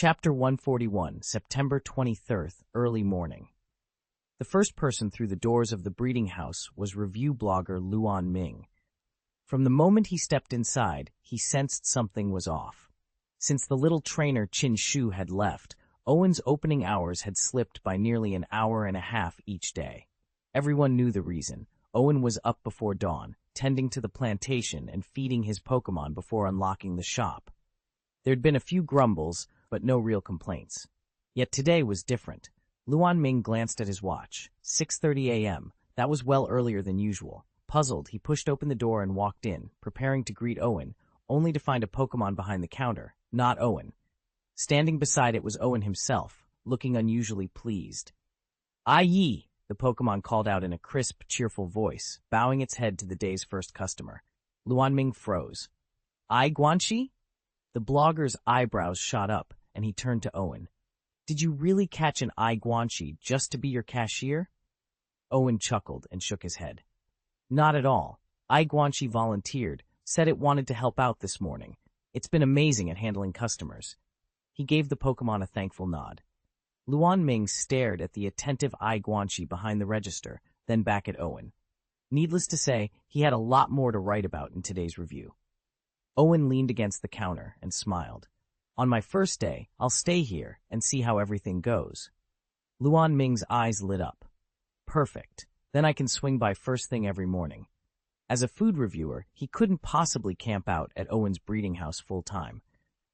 Chapter 141, September 23rd, early morning. The first person through the doors of the breeding house was review blogger Luan Ming. From the moment he stepped inside, he sensed something was off. Since the little trainer Chin Shu had left, Owen's opening hours had slipped by nearly an hour and a half each day. Everyone knew the reason. Owen was up before dawn, tending to the plantation and feeding his Pokémon before unlocking the shop. There'd been a few grumbles, but no real complaints. Yet today was different. Luan Ming glanced at his watch. 6:30 a.m. That was well earlier than usual. Puzzled, he pushed open the door and walked in, preparing to greet Owen, only to find a Pokémon behind the counter, not Owen. Standing beside it was Owen himself, looking unusually pleased. "Aye!" the Pokémon called out in a crisp, cheerful voice, bowing its head to the day's first customer. Luan Ming froze. "Ai Guanxi?" The blogger's eyebrows shot up, and he turned to Owen. "Did you really catch an Ai Guanxi just to be your cashier?" Owen chuckled and shook his head. "Not at all. Ai Guanxi volunteered, said it wanted to help out this morning. It's been amazing at handling customers." He gave the Pokémon a thankful nod. Luan Ming stared at the attentive Ai Guanxi behind the register, then back at Owen. Needless to say, he had a lot more to write about in today's review. Owen leaned against the counter and smiled. "On my first day, I'll stay here and see how everything goes." Luan Ming's eyes lit up. "Perfect. Then I can swing by first thing every morning." As a food reviewer, he couldn't possibly camp out at Owen's breeding house full-time.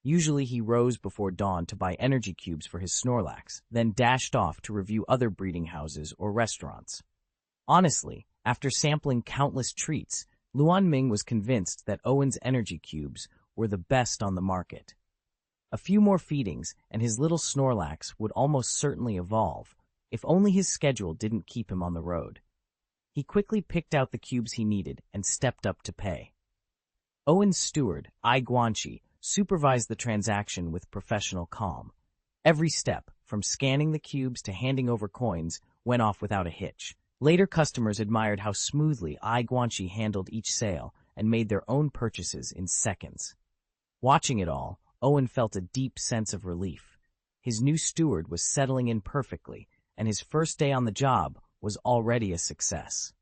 Usually he rose before dawn to buy energy cubes for his Snorlax, then dashed off to review other breeding houses or restaurants. Honestly, after sampling countless treats, Luan Ming was convinced that Owen's energy cubes were the best on the market. A few more feedings, and his little Snorlax would almost certainly evolve, if only his schedule didn't keep him on the road. He quickly picked out the cubes he needed and stepped up to pay. Owen's steward, Ai Guanxi, supervised the transaction with professional calm. Every step, from scanning the cubes to handing over coins, went off without a hitch. Later customers admired how smoothly Ai Guanxi handled each sale and made their own purchases in seconds. Watching it all, Owen felt a deep sense of relief. His new steward was settling in perfectly, and his first day on the job was already a success.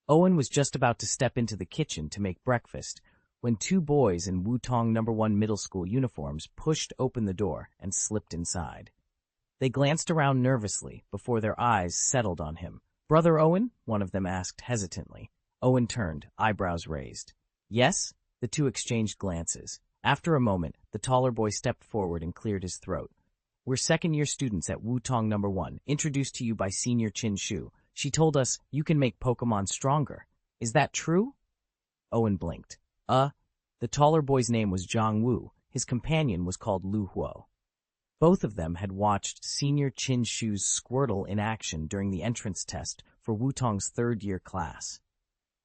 Owen was just about to step into the kitchen to make breakfast when two boys in Wutong No. 1 middle school uniforms pushed open the door and slipped inside. They glanced around nervously before their eyes settled on him. "Brother Owen?" one of them asked hesitantly. Owen turned, eyebrows raised. "Yes?" The two exchanged glances. After a moment, the taller boy stepped forward and cleared his throat. "We're second-year students at Wutong No. 1, introduced to you by Senior Chin Shu. She told us you can make Pokémon stronger. Is that true?" Owen blinked. The taller boy's name was Zhang Wu. His companion was called Lu Huo. Both of them had watched Senior Chin Shu's Squirtle in action during the entrance test for Wutong's third-year class.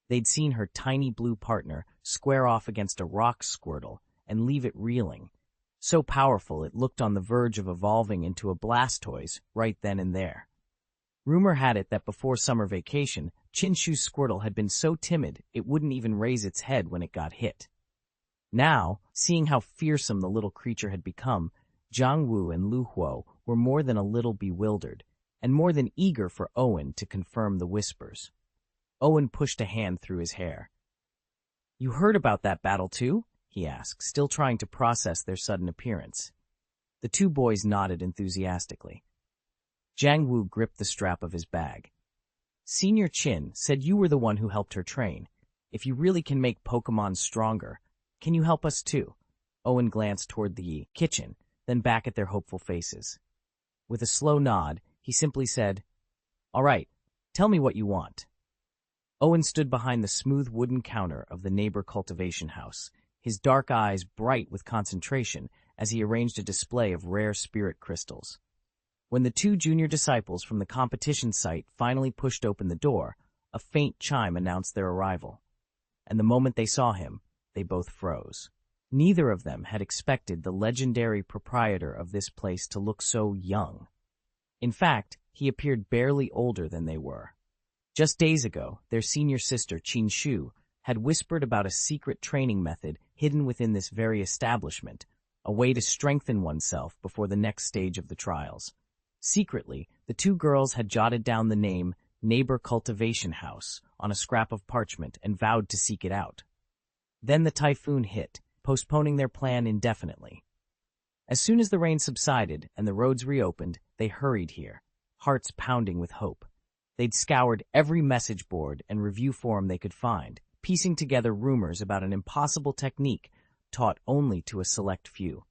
They'd seen her tiny blue partner square off against a rock Squirtle and leave it reeling. So powerful it looked on the verge of evolving into a Blastoise right then and there. Rumor had it that before summer vacation, Chin Shu's Squirtle had been so timid it wouldn't even raise its head when it got hit. Now, seeing how fearsome the little creature had become, Zhang Wu and Lu Huo were more than a little bewildered, and more than eager for Owen to confirm the whispers. Owen pushed a hand through his hair. "You heard about that battle too?" he asked, still trying to process their sudden appearance. The two boys nodded enthusiastically. Zhang Wu gripped the strap of his bag. "Senior Chin said you were the one who helped her train. If you really can make Pokémon stronger, can you help us too?" Owen glanced toward the kitchen, then back at their hopeful faces. With a slow nod, he simply said, "All right, tell me what you want." Owen stood behind the smooth wooden counter of the neighbor cultivation house, his dark eyes bright with concentration as he arranged a display of rare spirit crystals. When the two junior disciples from the competition site finally pushed open the door, a faint chime announced their arrival. And the moment they saw him, they both froze. Neither of them had expected the legendary proprietor of this place to look so young. In fact, he appeared barely older than they were. Just days ago, their senior sister, Chin Shu, had whispered about a secret training method hidden within this very establishment, a way to strengthen oneself before the next stage of the trials. Secretly, the two girls had jotted down the name Neighbor Cultivation House on a scrap of parchment and vowed to seek it out. Then the typhoon hit, postponing their plan indefinitely. As soon as the rain subsided and the roads reopened, they hurried here, hearts pounding with hope. They'd scoured every message board and review forum they could find, piecing together rumors about an impossible technique taught only to a select few.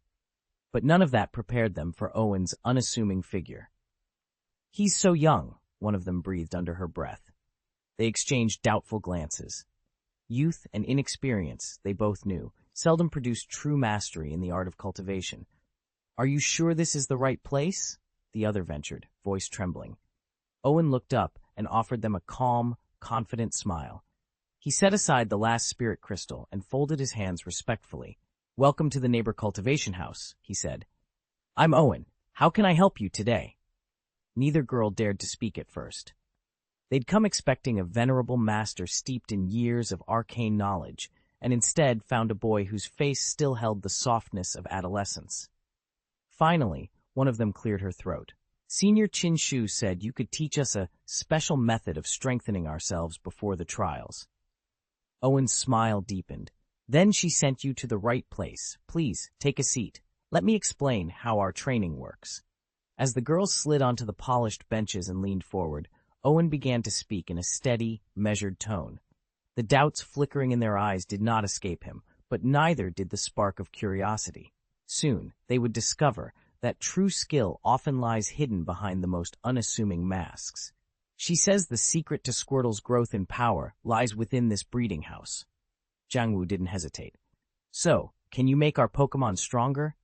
But none of that prepared them for Owen's unassuming figure. "He's so young," one of them breathed under her breath. They exchanged doubtful glances. Youth and inexperience, they both knew, seldom produced true mastery in the art of cultivation. "Are you sure this is the right place?" the other ventured, voice trembling. Owen looked up and offered them a calm, confident smile. He set aside the last spirit crystal and folded his hands respectfully. "Welcome to the Neighbor Cultivation House," he said. "I'm Owen. How can I help you today?" Neither girl dared to speak at first. They'd come expecting a venerable master steeped in years of arcane knowledge, and instead found a boy whose face still held the softness of adolescence. Finally, one of them cleared her throat. "Senior Chin Shu said you could teach us a special method of strengthening ourselves before the trials." Owen's smile deepened. "Then she sent you to the right place. Please, take a seat. Let me explain how our training works." As the girls slid onto the polished benches and leaned forward, Owen began to speak in a steady, measured tone. The doubts flickering in their eyes did not escape him, but neither did the spark of curiosity. Soon, they would discover that true skill often lies hidden behind the most unassuming masks. "She says the secret to Squirtle's growth in power lies within this breeding house." Jiang Wu didn't hesitate. "So, can you make our Pokémon stronger?"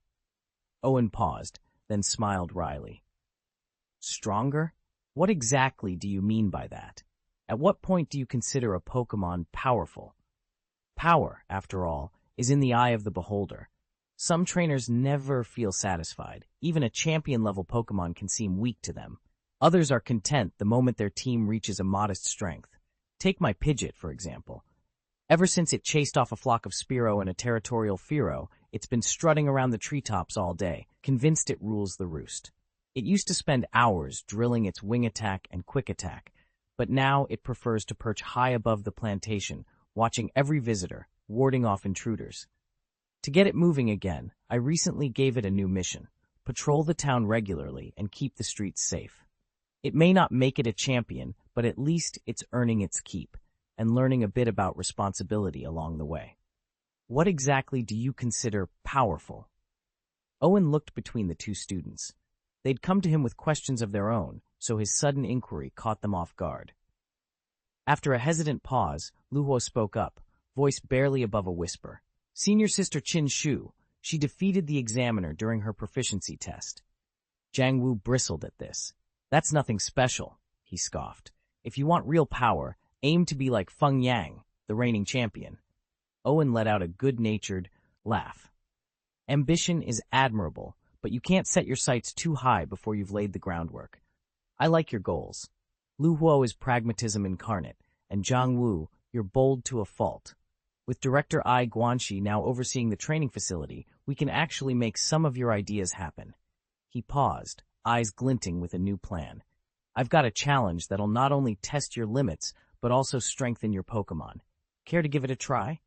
Owen paused, then smiled wryly. "Stronger? What exactly do you mean by that? At what point do you consider a Pokémon powerful?" Power, after all, is in the eye of the beholder. Some trainers never feel satisfied. Even a champion-level Pokémon can seem weak to them. Others are content the moment their team reaches a modest strength. Take my Pidgeot, for example. Ever since it chased off a flock of Spearow and a territorial Fearow, it's been strutting around the treetops all day, convinced it rules the roost. It used to spend hours drilling its wing attack and quick attack, but now it prefers to perch high above the plantation, watching every visitor, warding off intruders. To get it moving again, I recently gave it a new mission: patrol the town regularly and keep the streets safe. It may not make it a champion, but at least it's earning its keep, and learning a bit about responsibility along the way. What exactly do you consider powerful? Owen looked between the two students. They'd come to him with questions of their own, so his sudden inquiry caught them off guard. After a hesitant pause, Luo spoke up, voice barely above a whisper. "Senior Sister Chin Shu. She defeated the examiner during her proficiency test." Jiang Wu bristled at this. "That's nothing special," he scoffed. "If you want real power, aim to be like Feng Yang, the reigning champion." Owen let out a good-natured laugh. "Ambition is admirable, but you can't set your sights too high before you've laid the groundwork. I like your goals. Lu Huo is pragmatism incarnate, and Jiang Wu, you're bold to a fault. With Director Ai Guanxi now overseeing the training facility, we can actually make some of your ideas happen." He paused, eyes glinting with a new plan. "I've got a challenge that'll not only test your limits, but also strengthen your Pokémon. Care to give it a try?"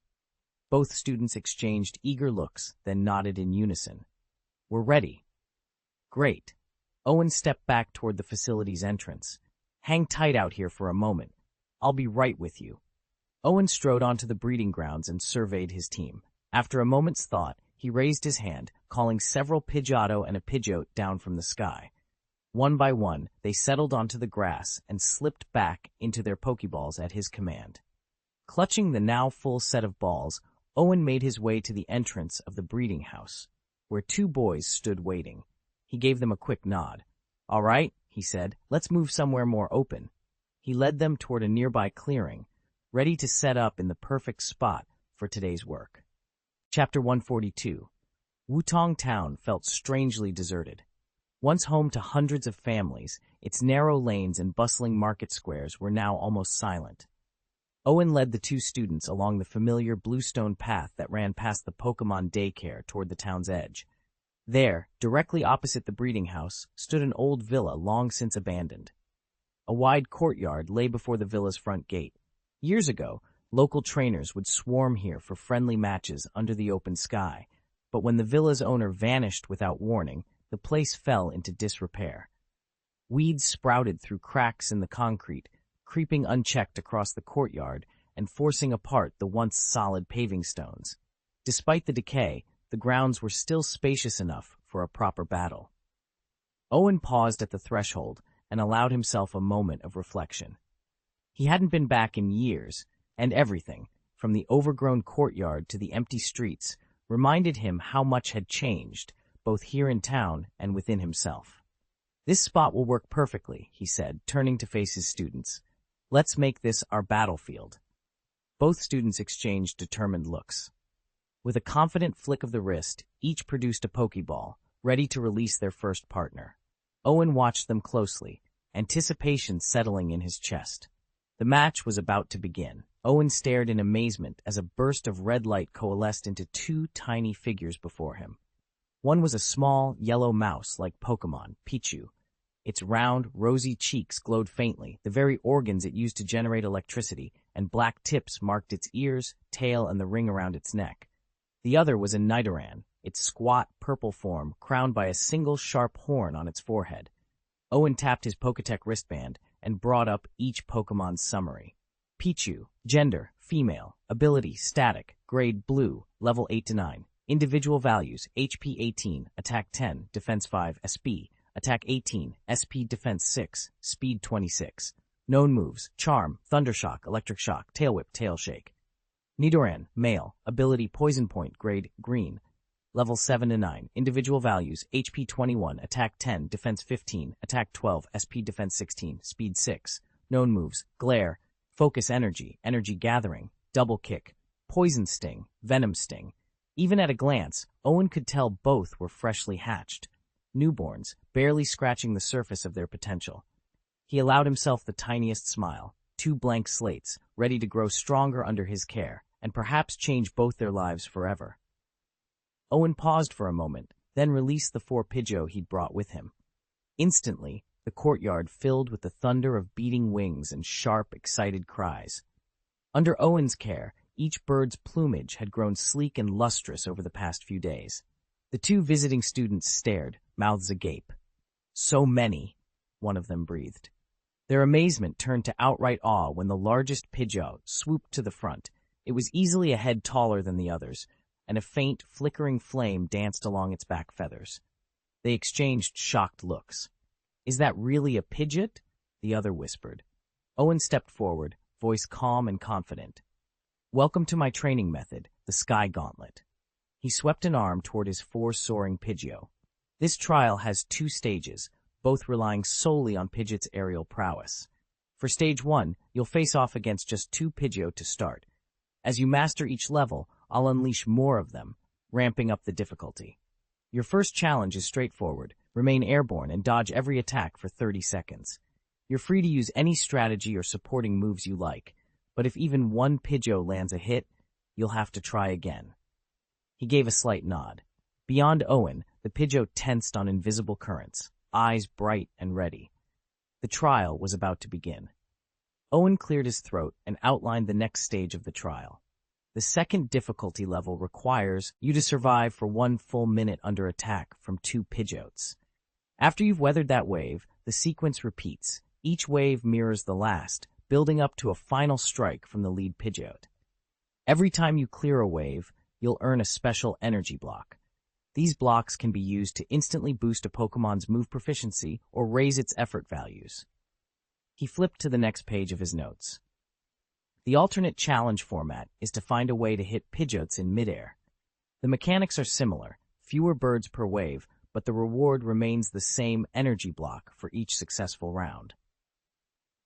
Both students exchanged eager looks, then nodded in unison. "We're ready." "Great." Owen stepped back toward the facility's entrance. "Hang tight out here for a moment. I'll be right with you." Owen strode onto the breeding grounds and surveyed his team. After a moment's thought, he raised his hand, calling several Pidgeotto and a Pidgeot down from the sky. One by one, they settled onto the grass and slipped back into their Pokeballs at his command. Clutching the now full set of balls, Owen made his way to the entrance of the breeding house, where two boys stood waiting. He gave them a quick nod. "All right," he said, "let's move somewhere more open." He led them toward a nearby clearing, ready to set up in the perfect spot for today's work. Chapter 142. Wutong Town felt strangely deserted. Once home to hundreds of families, its narrow lanes and bustling market squares were now almost silent. Owen led the two students along the familiar bluestone path that ran past the Pokémon daycare toward the town's edge. There, directly opposite the breeding house, stood an old villa long since abandoned. A wide courtyard lay before the villa's front gate. Years ago, local trainers would swarm here for friendly matches under the open sky, but when the villa's owner vanished without warning, the place fell into disrepair. Weeds sprouted through cracks in the concrete, creeping unchecked across the courtyard and forcing apart the once solid paving stones. Despite the decay, the grounds were still spacious enough for a proper battle. Owen paused at the threshold and allowed himself a moment of reflection. He hadn't been back in years, and everything, from the overgrown courtyard to the empty streets, reminded him how much had changed, both here in town and within himself. "This spot will work perfectly," he said, turning to face his students. "Let's make this our battlefield." Both students exchanged determined looks. With a confident flick of the wrist, each produced a Pokeball, ready to release their first partner. Owen watched them closely, anticipation settling in his chest. The match was about to begin. Owen stared in amazement as a burst of red light coalesced into two tiny figures before him. One was a small, yellow mouse like Pokémon, Pichu. Its round, rosy cheeks glowed faintly, the very organs it used to generate electricity, and black tips marked its ears, tail, and the ring around its neck. The other was a Nidoran, its squat, purple form crowned by a single sharp horn on its forehead. Owen tapped his Poketech wristband and brought up each Pokemon's summary. Pichu, gender, female, ability, static, grade blue, level 8 to 9. Individual values, HP 18, attack 10, defense 5, SP, attack 18, SP defense 6, speed 26. Known moves, charm, thundershock, electric shock, tail whip, tail shake. Nidoran, male, ability poison point, grade green, level 7 to 9. Individual values, HP 21, attack 10, defense 15, attack 12, SP defense 16, speed 6. Known moves, glare, focus energy, energy gathering, double kick, poison sting, venom sting. Even at a glance, Owen could tell both were freshly hatched, newborns, barely scratching the surface of their potential. He allowed himself the tiniest smile, two blank slates, ready to grow stronger under his care, and perhaps change both their lives forever. Owen paused for a moment, then released the 4 Pidgeot he'd brought with him. Instantly, the courtyard filled with the thunder of beating wings and sharp, excited cries. Under Owen's care, each bird's plumage had grown sleek and lustrous over the past few days. The 2 visiting students stared, mouths agape. "So many," one of them breathed. Their amazement turned to outright awe when the largest Pidgeot swooped to the front. It was easily a head taller than the others, and a faint, flickering flame danced along its back feathers. They exchanged shocked looks. "Is that really a Pidgeot?" the other whispered. Owen stepped forward, voice calm and confident. "Welcome to my training method, the Sky Gauntlet." He swept an arm toward his 4 soaring Pidgeot. "This trial has 2 stages, both relying solely on Pidgeot's aerial prowess. For stage 1, you'll face off against just 2 Pidgeot to start. As you master each level, I'll unleash more of them, ramping up the difficulty. Your first challenge is straightforward. Remain airborne and dodge every attack for 30 seconds. You're free to use any strategy or supporting moves you like, but if even 1 Pidgeot lands a hit, you'll have to try again." He gave a slight nod. Beyond Owen, the Pidgeot tensed on invisible currents, eyes bright and ready. The trial was about to begin. Owen cleared his throat and outlined the next stage of the trial. The second difficulty level requires you to survive for 1 full minute under attack from 2 Pidgeots. After you've weathered that wave, the sequence repeats. Each wave mirrors the last, building up to a final strike from the lead Pidgeot. Every time you clear a wave, you'll earn a special energy block. These blocks can be used to instantly boost a Pokemon's move proficiency or raise its effort values. He flipped to the next page of his notes. The alternate challenge format is to find a way to hit Pidgeots in midair. The mechanics are similar, fewer birds per wave, but the reward remains the same energy block for each successful round.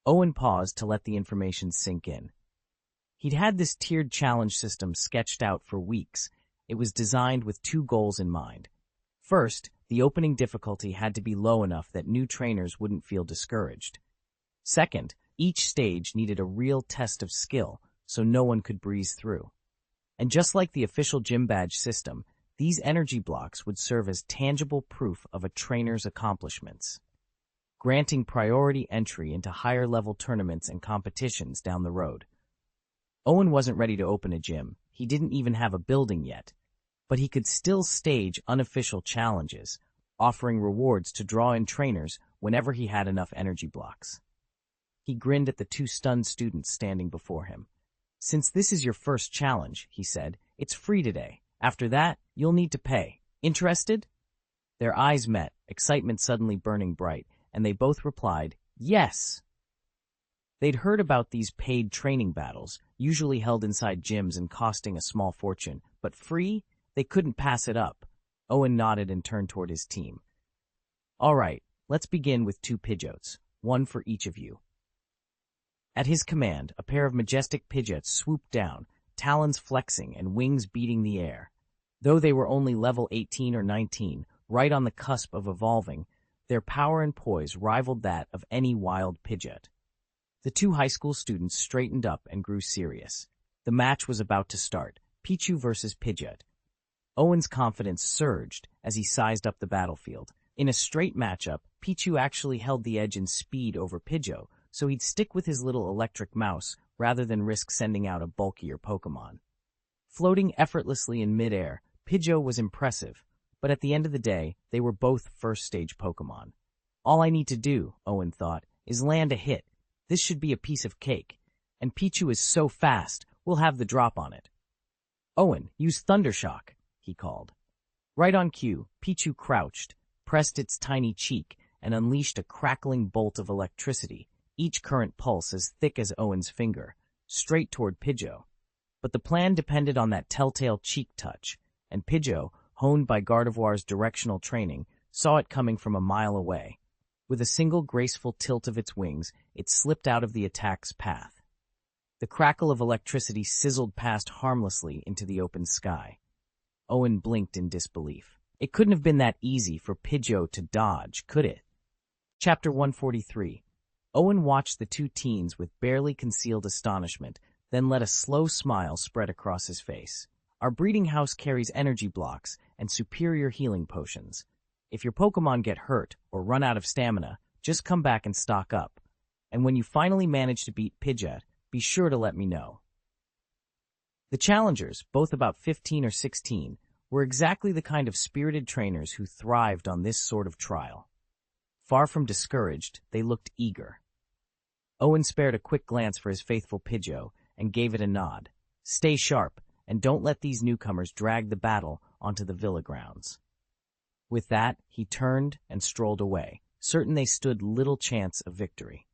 Owen paused to let the information sink in. He'd had this tiered challenge system sketched out for weeks. It was designed with 2 goals in mind. First, the opening difficulty had to be low enough that new trainers wouldn't feel discouraged. Second, each stage needed a real test of skill, so no one could breeze through. And just like the official gym badge system, These energy blocks would serve as tangible proof of a trainer's accomplishments, granting priority entry into higher-level tournaments and competitions down the road. Owen wasn't ready to open a gym. He didn't even have a building yet, but he could still stage unofficial challenges, offering rewards to draw in trainers whenever he had enough energy blocks. He grinned at the two stunned students standing before him. "Since this is your first challenge," he said, "it's free today. After that, you'll need to pay. Interested?" Their eyes met, excitement suddenly burning bright, and they both replied, "Yes." They'd heard about these paid training battles, usually held inside gyms and costing a small fortune, but free? They couldn't pass it up. Owen nodded and turned toward his team. "All right, let's begin with 2 Pidgeots, one for each of you." At his command, a pair of majestic Pidgeots swooped down, talons flexing and wings beating the air. Though they were only level 18 or 19, right on the cusp of evolving, their power and poise rivaled that of any wild Pidgeot. The 2 high school students straightened up and grew serious. The match was about to start, Pichu versus Pidgeot. Owen's confidence surged as he sized up the battlefield. In a straight matchup, Pichu actually held the edge in speed over Pidgeot, so he'd stick with his little electric mouse rather than risk sending out a bulkier Pokémon. Floating effortlessly in midair, Pidgeot was impressive, but at the end of the day, they were both first-stage Pokémon. "All I need to do," Owen thought, "is land a hit. This should be a piece of cake. And Pichu is so fast, we'll have the drop on it." "Owen, use Thundershock," he called. Right on cue, Pichu crouched, pressed its tiny cheek, and unleashed a crackling bolt of electricity, each current pulse as thick as Owen's finger, straight toward Pidgeot. But the plan depended on that telltale cheek touch, and Pidgeot, honed by Gardevoir's directional training, saw it coming from a mile away. With a single graceful tilt of its wings, it slipped out of the attack's path. The crackle of electricity sizzled past harmlessly into the open sky. Owen blinked in disbelief. It couldn't have been that easy for Pidgeot to dodge, could it? Chapter 143. Owen watched the 2 teens with barely concealed astonishment, then let a slow smile spread across his face. "Our breeding house carries energy blocks and superior healing potions. If your Pokémon get hurt or run out of stamina, just come back and stock up. And when you finally manage to beat Pidgeot, be sure to let me know." The challengers, both about 15 or 16, were exactly the kind of spirited trainers who thrived on this sort of trial. Far from discouraged, they looked eager. Owen spared a quick glance for his faithful Pidgeot and gave it a nod. "Stay sharp, and don't let these newcomers drag the battle onto the villa grounds." With that, he turned and strolled away, certain they stood little chance of victory.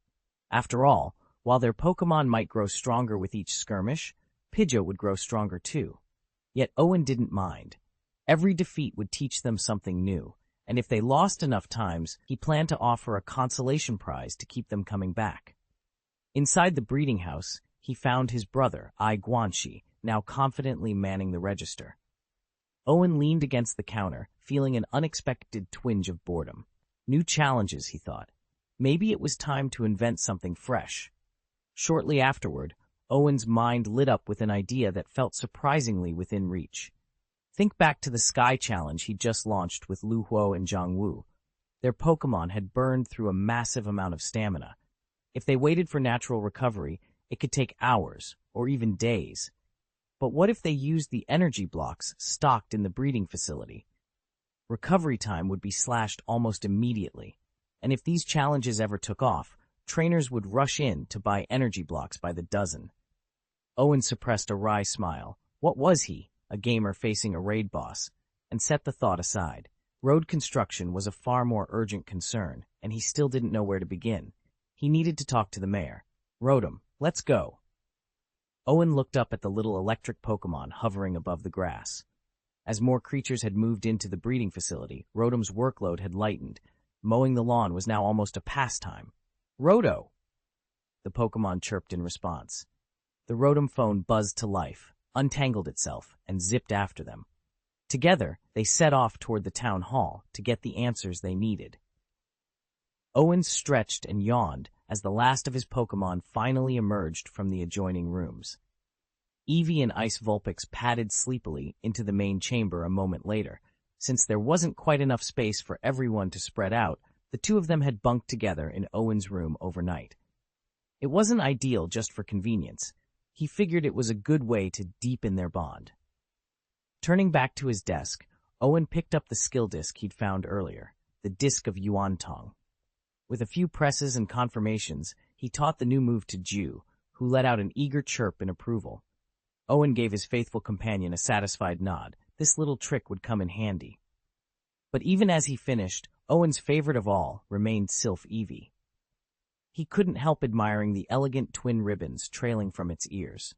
After all, while their Pokémon might grow stronger with each skirmish, Pidgeot would grow stronger too. Yet Owen didn't mind. Every defeat would teach them something new, and if they lost enough times, he planned to offer a consolation prize to keep them coming back. Inside the breeding house, he found his brother, I Guanxi, now confidently manning the register. Owen leaned against the counter, feeling an unexpected twinge of boredom. New challenges, he thought. Maybe it was time to invent something fresh. Shortly afterward, Owen's mind lit up with an idea that felt surprisingly within reach. Think back to the Sky Challenge he'd just launched with Lu Huo and Zhang Wu. Their Pokémon had burned through a massive amount of stamina. If they waited for natural recovery, it could take hours, or even days. But what if they used the energy blocks stocked in the breeding facility? Recovery time would be slashed almost immediately, and if these challenges ever took off, trainers would rush in to buy energy blocks by the dozen. Owen suppressed a wry smile. What was he, a gamer facing a raid boss, and set the thought aside. Road construction was a far more urgent concern, and he still didn't know where to begin. He needed to talk to the mayor. Rotom, let's go. Owen looked up at the little electric Pokémon hovering above the grass. As more creatures had moved into the breeding facility, Rotom's workload had lightened. Mowing the lawn was now almost a pastime. Roto! The Pokémon chirped in response. The Rotom phone buzzed to life, untangled itself, and zipped after them. Together, they set off toward the town hall to get the answers they needed. Owen stretched and yawned as the last of his Pokémon finally emerged from the adjoining rooms. Evie and Ice Vulpix padded sleepily into the main chamber a moment later. Since there wasn't quite enough space for everyone to spread out, the two of them had bunked together in Owen's room overnight. It wasn't ideal just for convenience. He figured it was a good way to deepen their bond. Turning back to his desk, Owen picked up the skill disc he'd found earlier, the Disc of Yuan Tong. With a few presses and confirmations, he taught the new move to Ju, who let out an eager chirp in approval. Owen gave his faithful companion a satisfied nod. This little trick would come in handy. But even as he finished, Owen's favorite of all remained Sylph Evie. He couldn't help admiring the elegant twin ribbons trailing from its ears.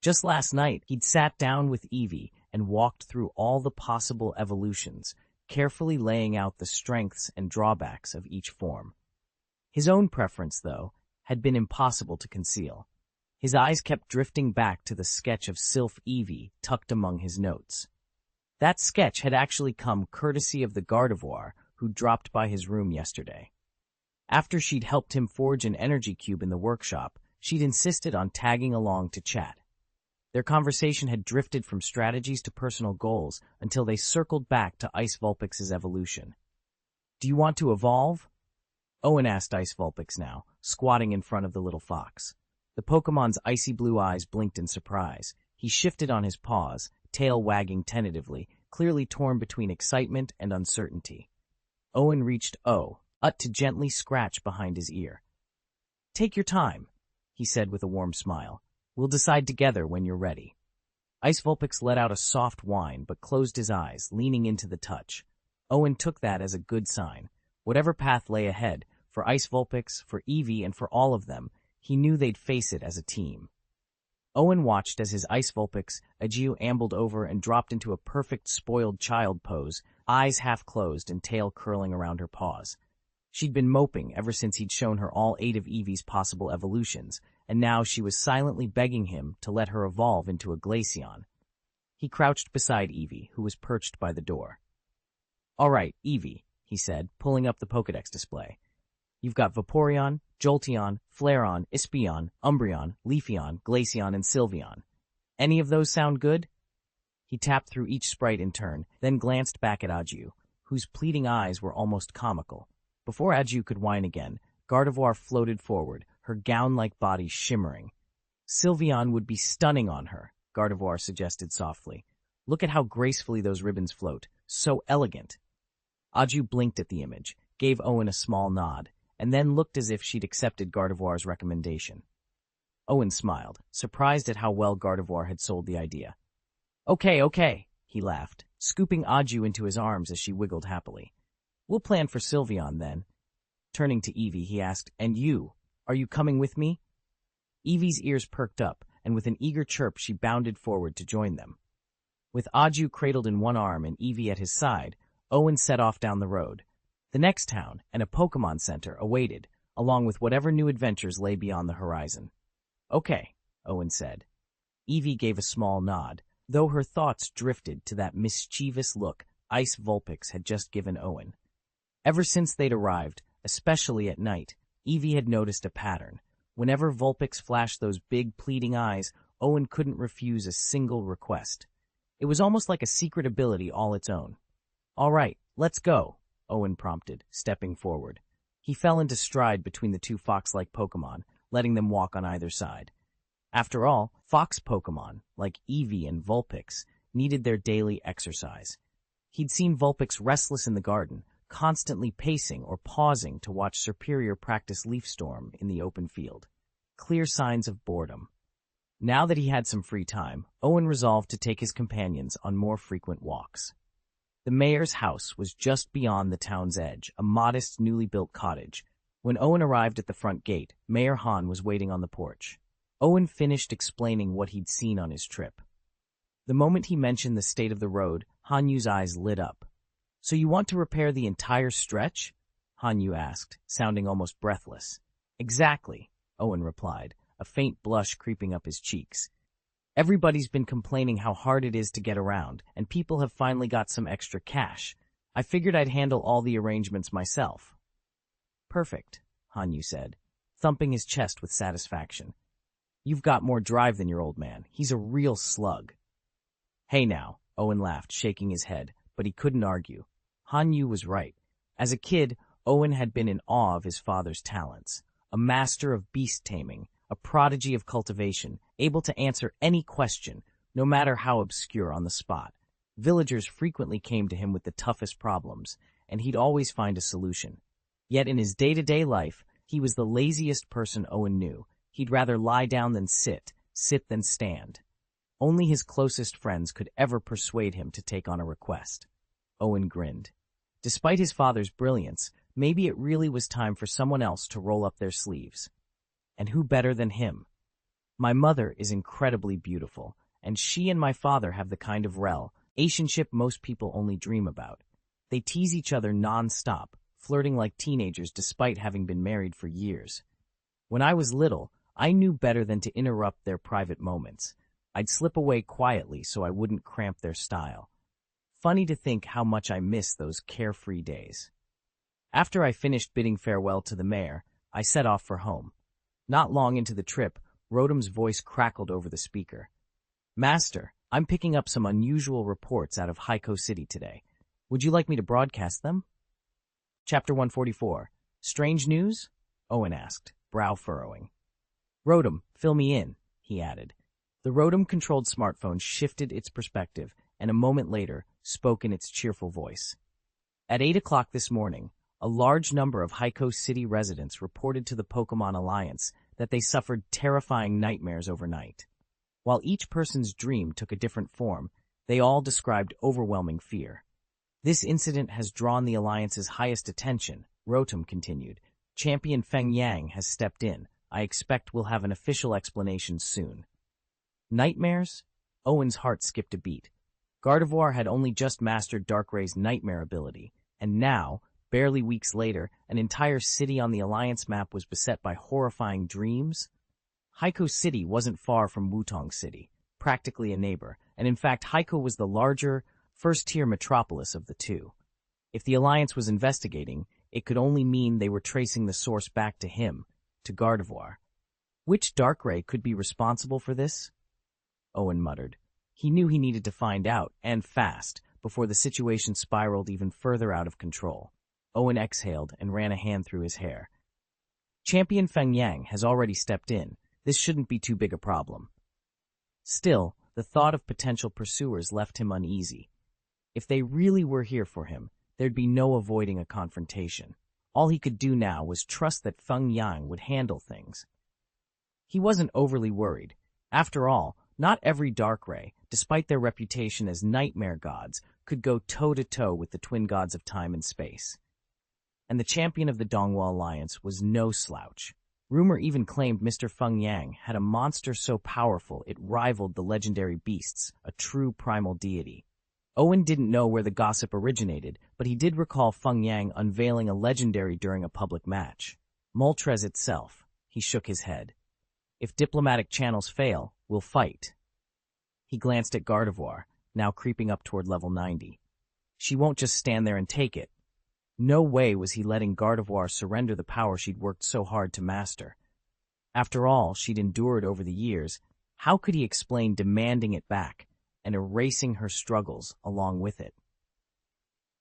Just last night, he'd sat down with Evie and walked through all the possible evolutions, carefully laying out the strengths and drawbacks of each form. His own preference, though, had been impossible to conceal. His eyes kept drifting back to the sketch of Sylph Evie tucked among his notes. That sketch had actually come courtesy of the Gardevoir who dropped by his room yesterday. After she'd helped him forge an energy cube in the workshop, she'd insisted on tagging along to chat. Their conversation had drifted from strategies to personal goals until they circled back to Ice Vulpix's evolution. "Do you want to evolve?" Owen asked Ice Vulpix now, squatting in front of the little fox. The Pokemon's icy blue eyes blinked in surprise. He shifted on his paws, tail wagging tentatively, clearly torn between excitement and uncertainty. Owen reached Ut to gently scratch behind his ear. "Take your time," he said with a warm smile. "We'll decide together when you're ready." Ice Vulpix let out a soft whine but closed his eyes, leaning into the touch. Owen took that as a good sign. Whatever path lay ahead, for Ice Vulpix, for Evie, and for all of them, he knew they'd face it as a team. Owen watched as his Ice Vulpix, Ajiu, ambled over and dropped into a perfect spoiled child pose, eyes half closed and tail curling around her paws. She'd been moping ever since he'd shown her all 8 of Evie's possible evolutions, and now she was silently begging him to let her evolve into a Glaceon. He crouched beside Evie, who was perched by the door. "All right, Evie," he said, pulling up the Pokédex display. "You've got Vaporeon, Jolteon, Flareon, Espeon, Umbreon, Leafeon, Glaceon, and Sylveon. Any of those sound good?" He tapped through each sprite in turn, then glanced back at Ajiu, whose pleading eyes were almost comical. Before Ajiu could whine again, Gardevoir floated forward, her gown-like body shimmering. "Sylveon would be stunning on her," Gardevoir suggested softly. "Look at how gracefully those ribbons float. So elegant." Ajiu blinked at the image, gave Owen a small nod, and then looked as if she'd accepted Gardevoir's recommendation. Owen smiled, surprised at how well Gardevoir had sold the idea. Okay, he laughed, scooping Ajiu into his arms as she wiggled happily. "We'll plan for Sylveon, then." Turning to Evie, he asked, "And you? Are you coming with me?" Evie's ears perked up, and with an eager chirp she bounded forward to join them. With Ajiu cradled in one arm and Evie at his side, Owen set off down the road. The next town and a Pokémon Center awaited, along with whatever new adventures lay beyond the horizon. "Okay," Owen said. Evie gave a small nod, though her thoughts drifted to that mischievous look Ice Vulpix had just given Owen. Ever since they'd arrived, especially at night, Evie had noticed a pattern. Whenever Vulpix flashed those big, pleading eyes, Owen couldn't refuse a single request. It was almost like a secret ability all its own. "All right, let's go," Owen prompted, stepping forward. He fell into stride between the two fox-like Pokémon, letting them walk on either side. After all, fox Pokémon, like Evie and Vulpix, needed their daily exercise. He'd seen Vulpix restless in the garden, constantly pacing or pausing to watch Superior practice Leaf Storm in the open field. Clear signs of boredom. Now that he had some free time, Owen resolved to take his companions on more frequent walks. The mayor's house was just beyond the town's edge, a modest, newly built cottage. When Owen arrived at the front gate, Mayor Han was waiting on the porch. Owen finished explaining what he'd seen on his trip. The moment he mentioned the state of the road, Han Yu's eyes lit up. "So you want to repair the entire stretch?" Han Yu asked, sounding almost breathless. "Exactly," Owen replied, a faint blush creeping up his cheeks. "Everybody's been complaining how hard it is to get around, and people have finally got some extra cash. I figured I'd handle all the arrangements myself." "Perfect," Han Yu said, thumping his chest with satisfaction. You've got more drive than your old man. He's a real slug. Hey now, Owen laughed, shaking his head, but he couldn't argue. Han Yu was right. As a kid, Owen had been in awe of his father's talents. A master of beast taming, a prodigy of cultivation, able to answer any question, no matter how obscure, on the spot. Villagers frequently came to him with the toughest problems, and he'd always find a solution. Yet in his day-to-day life, he was the laziest person Owen knew. He'd rather lie down than sit than stand. Only his closest friends could ever persuade him to take on a request. Owen grinned. Despite his father's brilliance, maybe it really was time for someone else to roll up their sleeves. And who better than him? My mother is incredibly beautiful, and she and my father have the kind of relationship most people only dream about. They tease each other non-stop, flirting like teenagers despite having been married for years. When I was little, I knew better than to interrupt their private moments. I'd slip away quietly so I wouldn't cramp their style. Funny to think how much I miss those carefree days. After I finished bidding farewell to the mayor, I set off for home. Not long into the trip, Rotom's voice crackled over the speaker. Master, I'm picking up some unusual reports out of Haikou City today. Would you like me to broadcast them? Chapter 144. Strange news? Owen asked, brow furrowing. Rotom, fill me in, he added. The Rotom-controlled smartphone shifted its perspective, and a moment later spoke in its cheerful voice. At 8 o'clock this morning, a large number of Haikou City residents reported to the Pokémon Alliance that they suffered terrifying nightmares overnight. While each person's dream took a different form, they all described overwhelming fear. This incident has drawn the Alliance's highest attention, Rotom continued. Champion Feng Yang has stepped in. I expect we'll have an official explanation soon. Nightmares? Owen's heart skipped a beat. Gardevoir had only just mastered Darkray's nightmare ability, and now, barely weeks later, an entire city on the Alliance map was beset by horrifying dreams? Haikou City wasn't far from Wutong City, practically a neighbor, and in fact Haikou was the larger, first-tier metropolis of the two. If the Alliance was investigating, it could only mean they were tracing the source back to him, to Gardevoir. Which Darkrai could be responsible for this? Owen muttered. He knew he needed to find out, and fast, before the situation spiraled even further out of control. Owen exhaled and ran a hand through his hair. Champion Feng Yang has already stepped in. This shouldn't be too big a problem. Still, the thought of potential pursuers left him uneasy. If they really were here for him, there'd be no avoiding a confrontation. All he could do now was trust that Feng Yang would handle things. He wasn't overly worried. After all, not every Darkrai, despite their reputation as nightmare gods, could go toe-to-toe with the twin gods of time and space. And the champion of the Donghua Alliance was no slouch. Rumor even claimed Mr. Feng Yang had a monster so powerful it rivaled the legendary beasts, a true primal deity. Owen didn't know where the gossip originated, but he did recall Feng Yang unveiling a legendary during a public match. Moltres itself. He shook his head. If diplomatic channels fail, we'll fight. He glanced at Gardevoir, now creeping up toward level 90. She won't just stand there and take it. No way was he letting Gardevoir surrender the power she'd worked so hard to master. After all she'd endured over the years, how could he explain demanding it back and erasing her struggles along with it?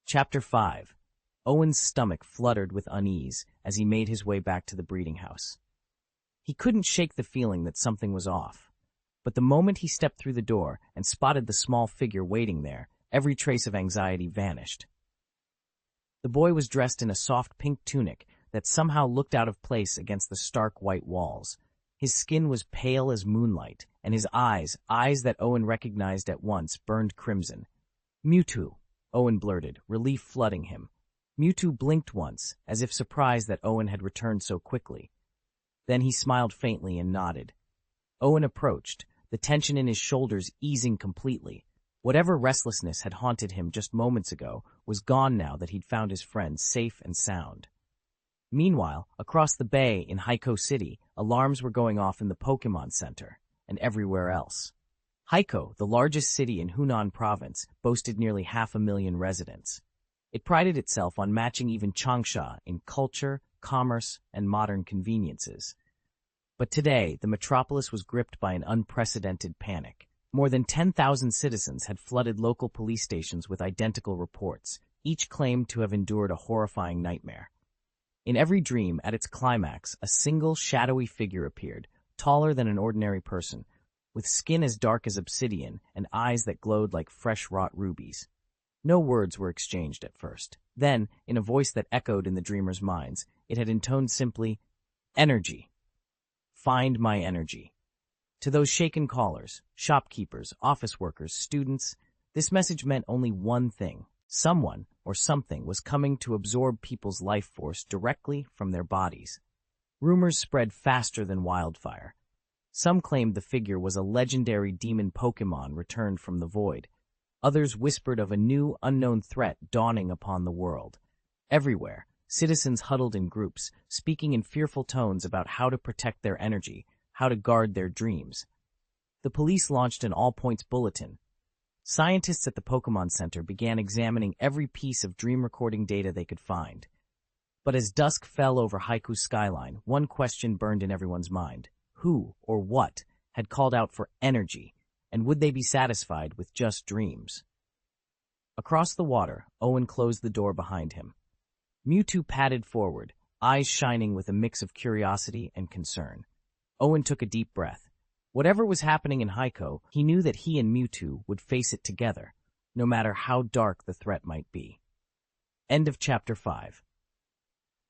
Chapter 5. Owen's stomach fluttered with unease as he made his way back to the breeding house. He couldn't shake the feeling that something was off. But the moment he stepped through the door and spotted the small figure waiting there, every trace of anxiety vanished. The boy was dressed in a soft pink tunic that somehow looked out of place against the stark white walls. His skin was pale as moonlight, and his eyes that Owen recognized at once, burned crimson. Mewtwo, Owen blurted, relief flooding him. Mewtwo blinked once, as if surprised that Owen had returned so quickly. Then he smiled faintly and nodded. Owen approached, the tension in his shoulders easing completely. Whatever restlessness had haunted him just moments ago was gone now that he'd found his friend safe and sound. Meanwhile, across the bay in Haikou City, alarms were going off in the Pokémon Center, and everywhere else. Haikou, the largest city in Hunan Province, boasted nearly 500,000 residents. It prided itself on matching even Changsha in culture, commerce, and modern conveniences. But today, the metropolis was gripped by an unprecedented panic. More than 10,000 citizens had flooded local police stations with identical reports. Each claimed to have endured a horrifying nightmare. In every dream, at its climax, a single shadowy figure appeared, taller than an ordinary person, with skin as dark as obsidian and eyes that glowed like fresh-wrought rubies. No words were exchanged at first. Then, in a voice that echoed in the dreamers' minds, it had intoned simply, "Energy. Find my energy." To those shaken callers, shopkeepers, office workers, students, this message meant only one thing. Someone or something was coming to absorb people's life force directly from their bodies. Rumors spread faster than wildfire. Some claimed the figure was a legendary demon Pokémon returned from the void. Others whispered of a new, unknown threat dawning upon the world. Everywhere, citizens huddled in groups, speaking in fearful tones about how to protect their energy, how to guard their dreams. The police launched an all-points bulletin. Scientists at the Pokémon Center began examining every piece of dream recording data they could find. But as dusk fell over Haiku's skyline, one question burned in everyone's mind. Who, or what, had called out for energy, and would they be satisfied with just dreams? Across the water, Owen closed the door behind him. Mewtwo padded forward, eyes shining with a mix of curiosity and concern. Owen took a deep breath. Whatever was happening in Haiku, he knew that he and Mewtwo would face it together, no matter how dark the threat might be. End of Chapter 5.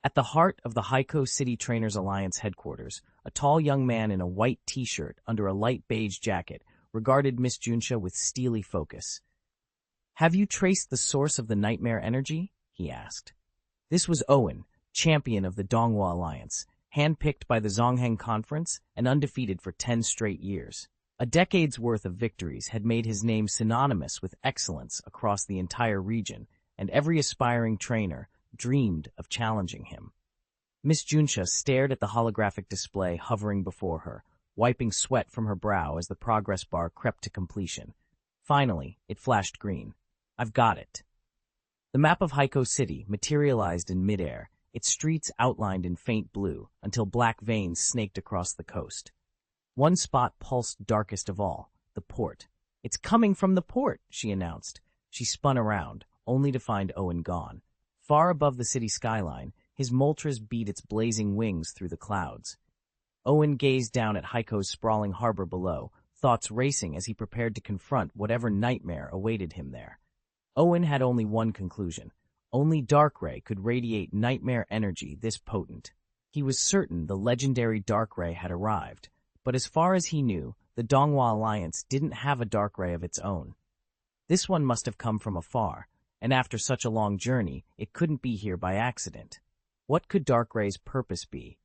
At the heart of the Haiku City Trainers Alliance headquarters, a tall young man in a white t-shirt under a light beige jacket regarded Miss Junsha with steely focus. "Have you traced the source of the nightmare energy?" he asked. This was Owen, champion of the Donghua Alliance, handpicked by the Zongheng Conference and undefeated for 10 straight years. A decade's worth of victories had made his name synonymous with excellence across the entire region, and every aspiring trainer dreamed of challenging him. Miss Junsha stared at the holographic display hovering before her, wiping sweat from her brow as the progress bar crept to completion. Finally, it flashed green. "I've got it." The map of Haiku City materialized in midair, its streets outlined in faint blue, until black veins snaked across the coast. One spot pulsed darkest of all, the port. "It's coming from the port," she announced. She spun around, only to find Owen gone. Far above the city skyline, his Moltres beat its blazing wings through the clouds. Owen gazed down at Haiku's sprawling harbor below, thoughts racing as he prepared to confront whatever nightmare awaited him there. Owen had only one conclusion. Only Darkrai could radiate nightmare energy this potent. He was certain the legendary Darkrai had arrived, but as far as he knew, the Donghua Alliance didn't have a Darkrai of its own. This one must have come from afar, and after such a long journey, it couldn't be here by accident. What could Darkray's purpose be?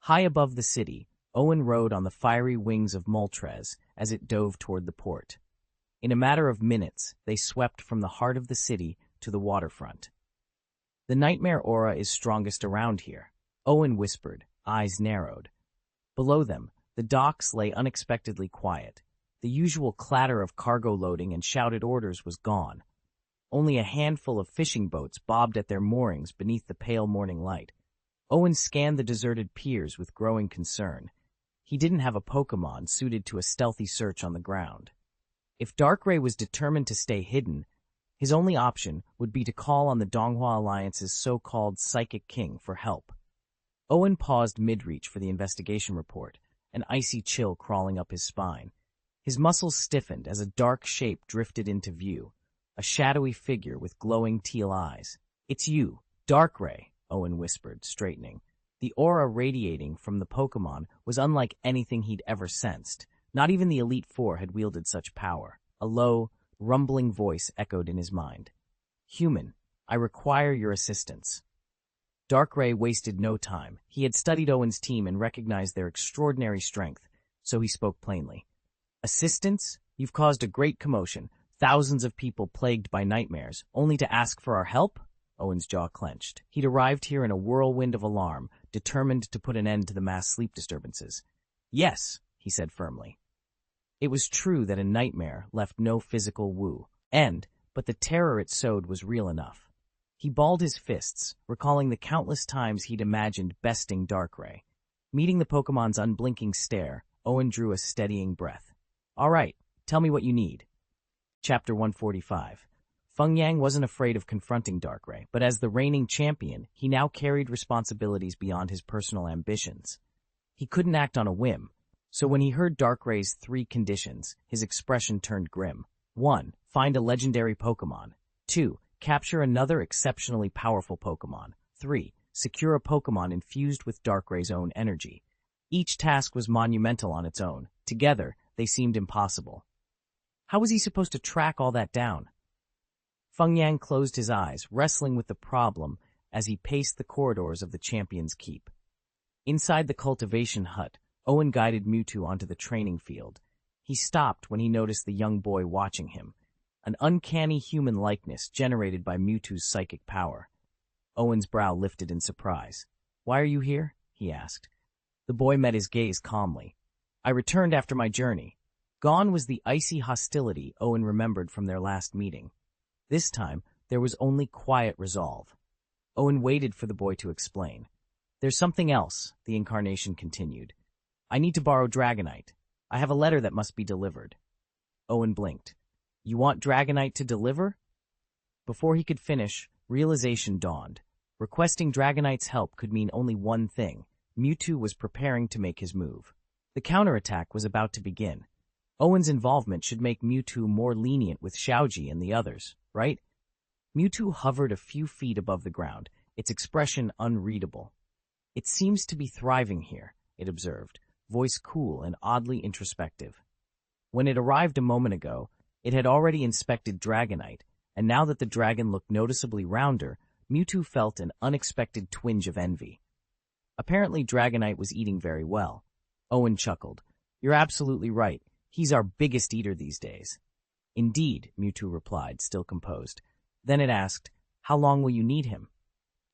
High above the city, Owen rode on the fiery wings of Moltres as it dove toward the port. In a matter of minutes, they swept from the heart of the city to the waterfront. "The nightmare aura is strongest around here," Owen whispered, eyes narrowed. Below them, the docks lay unexpectedly quiet. The usual clatter of cargo loading and shouted orders was gone. Only a handful of fishing boats bobbed at their moorings beneath the pale morning light. Owen scanned the deserted piers with growing concern. He didn't have a Pokémon suited to a stealthy search on the ground. If Darkrai was determined to stay hidden, his only option would be to call on the Donghua Alliance's so-called Psychic King for help. Owen paused mid-reach for the investigation report, an icy chill crawling up his spine. His muscles stiffened as a dark shape drifted into view, a shadowy figure with glowing teal eyes. "It's you, Darkrai," Owen whispered, straightening. The aura radiating from the Pokémon was unlike anything he'd ever sensed. Not even the Elite Four had wielded such power. A low, rumbling voice echoed in his mind. "Human, I require your assistance." Darkrai wasted no time. He had studied Owen's team and recognized their extraordinary strength, so he spoke plainly. "Assistance? You've caused a great commotion. Thousands of people plagued by nightmares, only to ask for our help?" Owen's jaw clenched. He'd arrived here in a whirlwind of alarm, determined to put an end to the mass sleep disturbances. "Yes," he said firmly. It was true that a nightmare left no physical but the terror it sowed was real enough. He balled his fists, recalling the countless times he'd imagined besting Darkrai. Meeting the Pokemon's unblinking stare, Owen drew a steadying breath. All right, tell me what you need. Chapter 145. Feng Yang wasn't afraid of confronting Darkrai, but as the reigning champion, he now carried responsibilities beyond his personal ambitions. He couldn't act on a whim, so when he heard Darkrai's 3 conditions, his expression turned grim. 1. Find a legendary Pokemon. 2. Capture another exceptionally powerful Pokemon. 3. Secure a Pokemon infused with Darkrai's own energy. Each task was monumental on its own. Together, they seemed impossible. How was he supposed to track all that down? Feng Yang closed his eyes, wrestling with the problem as he paced the corridors of the champion's keep. Inside the cultivation hut, Owen guided Mewtwo onto the training field. He stopped when he noticed the young boy watching him, an uncanny human likeness generated by Mewtwo's psychic power. Owen's brow lifted in surprise. "Why are you here?" he asked. The boy met his gaze calmly. "I returned after my journey." Gone was the icy hostility Owen remembered from their last meeting. This time, there was only quiet resolve. Owen waited for the boy to explain. "There's something else," the incarnation continued. "I need to borrow Dragonite. I have a letter that must be delivered." Owen blinked. "You want Dragonite to deliver?" Before he could finish, realization dawned. Requesting Dragonite's help could mean only one thing. Mewtwo was preparing to make his move. The counterattack was about to begin. Owen's involvement should make Mewtwo more lenient with Xiaoji and the others, right? Mewtwo hovered a few feet above the ground, its expression unreadable. "It seems to be thriving here," it observed, voice cool and oddly introspective. When it arrived a moment ago, it had already inspected Dragonite, and now that the dragon looked noticeably rounder, Mewtwo felt an unexpected twinge of envy. Apparently Dragonite was eating very well. Owen chuckled. "You're absolutely right. He's our biggest eater these days." "Indeed," Mewtwo replied, still composed. Then it asked, "How long will you need him?"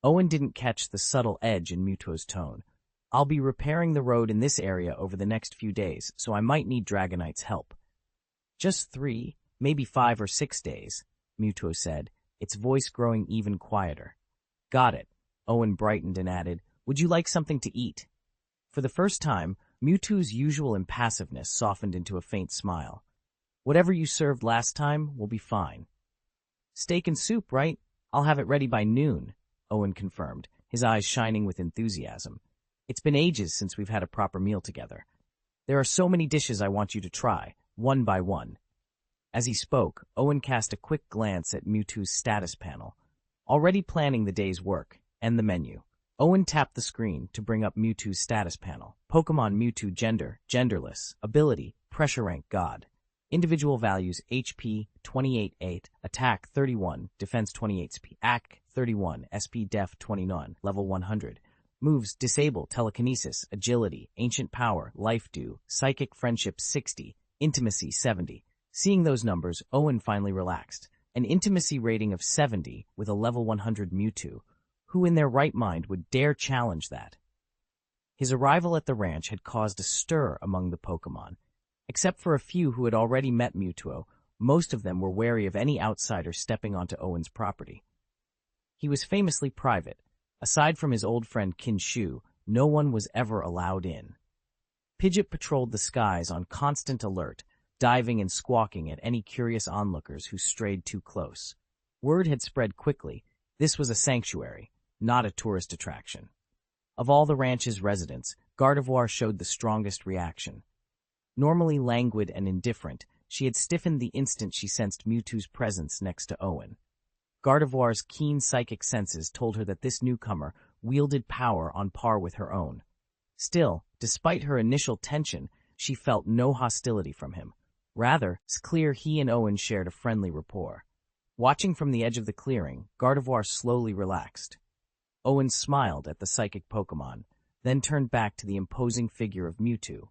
Owen didn't catch the subtle edge in Mewtwo's tone. "I'll be repairing the road in this area over the next few days, so I might need Dragonite's help." "Just 3, maybe 5 or 6 days, Mewtwo said, its voice growing even quieter. "Got it." Owen brightened and added, "Would you like something to eat?" For the first time, Mewtwo's usual impassiveness softened into a faint smile. "Whatever you served last time will be fine." "Steak and soup, right? I'll have it ready by noon," Owen confirmed, his eyes shining with enthusiasm. "It's been ages since we've had a proper meal together. There are so many dishes I want you to try, one by one." As he spoke, Owen cast a quick glance at Mewtwo's status panel, already planning the day's work and the menu. Owen tapped the screen to bring up Mewtwo's status panel. Pokemon Mewtwo gender, genderless, ability, pressure rank God. Individual values HP 28-8, attack 31, defense 28, SP, AC 31, SP def 29, level 100. Moves disable, telekinesis, agility, ancient power, life dew, psychic friendship 60, intimacy 70. Seeing those numbers, Owen finally relaxed. An intimacy rating of 70 with a level 100 Mewtwo. Who in their right mind would dare challenge that? His arrival at the ranch had caused a stir among the Pokémon. Except for a few who had already met Mewtwo, most of them were wary of any outsider stepping onto Owen's property. He was famously private. Aside from his old friend Kinshu, no one was ever allowed in. Pidgeot patrolled the skies on constant alert, diving and squawking at any curious onlookers who strayed too close. Word had spread quickly. This was a sanctuary, not a tourist attraction. Of all the ranch's residents, Gardevoir showed the strongest reaction. Normally languid and indifferent, she had stiffened the instant she sensed Mewtwo's presence next to Owen. Gardevoir's keen psychic senses told her that this newcomer wielded power on par with her own. Still, despite her initial tension, she felt no hostility from him. Rather, it's clear he and Owen shared a friendly rapport. Watching from the edge of the clearing, Gardevoir slowly relaxed. Owen smiled at the psychic Pokémon, then turned back to the imposing figure of Mewtwo.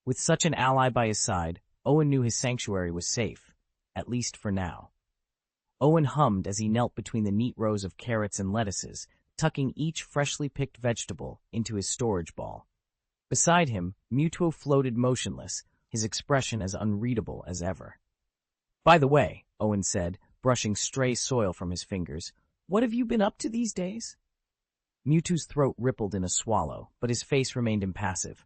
With such an ally by his side, Owen knew his sanctuary was safe, at least for now. Owen hummed as he knelt between the neat rows of carrots and lettuces, tucking each freshly picked vegetable into his storage ball. Beside him, Mewtwo floated motionless, his expression as unreadable as ever. "By the way," Owen said, brushing stray soil from his fingers, "what have you been up to these days?" Mewtwo's throat rippled in a swallow, but his face remained impassive.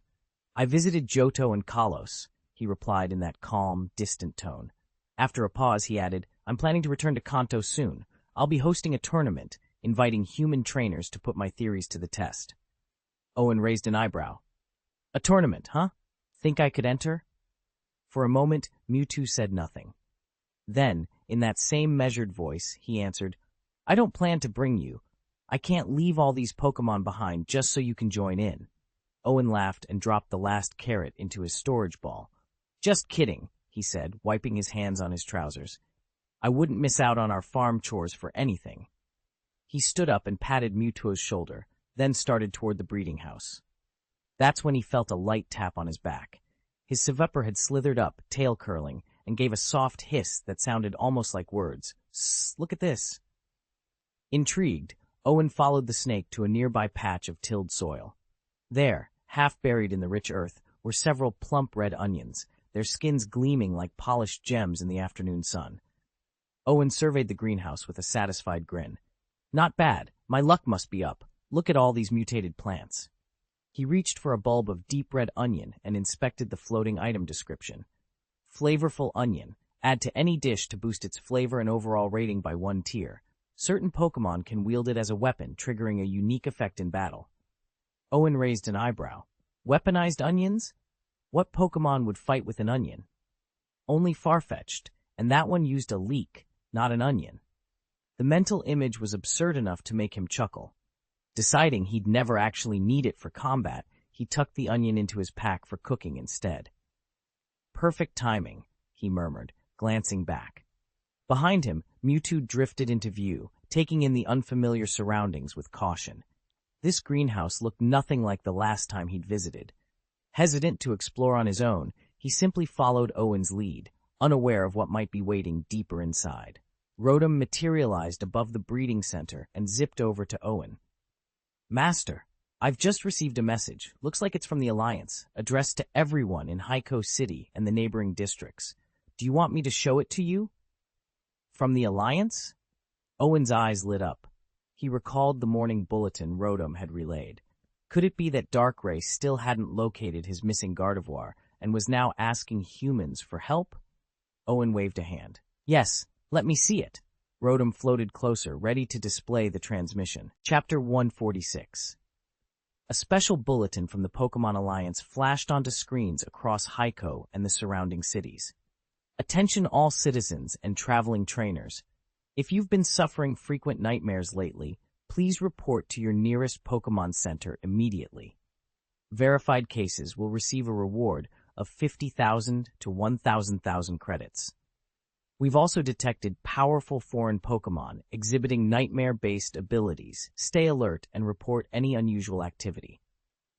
I visited Johto and Kalos, he replied in that calm, distant tone. After a pause, he added, I'm planning to return to Kanto soon. I'll be hosting a tournament, inviting human trainers to put my theories to the test. Owen raised an eyebrow. A tournament, huh? Think I could enter? For a moment, Mewtwo said nothing. Then, in that same measured voice, he answered, I don't plan to bring you. I can't leave all these Pokémon behind just so you can join in. Owen laughed and dropped the last carrot into his storage ball. Just kidding, he said, wiping his hands on his trousers. I wouldn't miss out on our farm chores for anything. He stood up and patted Mewtwo's shoulder, then started toward the breeding house. That's when he felt a light tap on his back. His Sivepper had slithered up, tail curling, and gave a soft hiss that sounded almost like words. Sss, look at this. Intrigued, Owen followed the snake to a nearby patch of tilled soil. There, half buried in the rich earth, were several plump red onions, their skins gleaming like polished gems in the afternoon sun. Owen surveyed the greenhouse with a satisfied grin. Not bad, my luck must be up. Look at all these mutated plants. He reached for a bulb of deep red onion and inspected the floating item description. Flavorful onion. Add to any dish to boost its flavor and overall rating by 1 tier. Certain Pokémon can wield it as a weapon, triggering a unique effect in battle. Owen raised an eyebrow. Weaponized onions? What Pokémon would fight with an onion? Only Farfetch'd, and that one used a leek, not an onion. The mental image was absurd enough to make him chuckle. Deciding he'd never actually need it for combat, he tucked the onion into his pack for cooking instead. Perfect timing, he murmured, glancing back. Behind him, Mewtwo drifted into view, taking in the unfamiliar surroundings with caution. This greenhouse looked nothing like the last time he'd visited. Hesitant to explore on his own, he simply followed Owen's lead, unaware of what might be waiting deeper inside. Rotom materialized above the breeding center and zipped over to Owen. Master, I've just received a message. Looks like it's from the Alliance, addressed to everyone in Haikou City and the neighboring districts. Do you want me to show it to you? From the Alliance? Owen's eyes lit up. He recalled the morning bulletin Rotom had relayed. Could it be that Darkrai still hadn't located his missing Gardevoir and was now asking humans for help? Owen waved a hand. Yes, let me see it. Rotom floated closer, ready to display the transmission. Chapter 146. A special bulletin from the Pokémon Alliance flashed onto screens across Haikou and the surrounding cities. Attention all citizens and traveling trainers. If you've been suffering frequent nightmares lately, please report to your nearest Pokémon Center immediately. Verified cases will receive a reward of 50,000 to 1,000 credits. We've also detected powerful foreign Pokémon exhibiting nightmare-based abilities. Stay alert and report any unusual activity.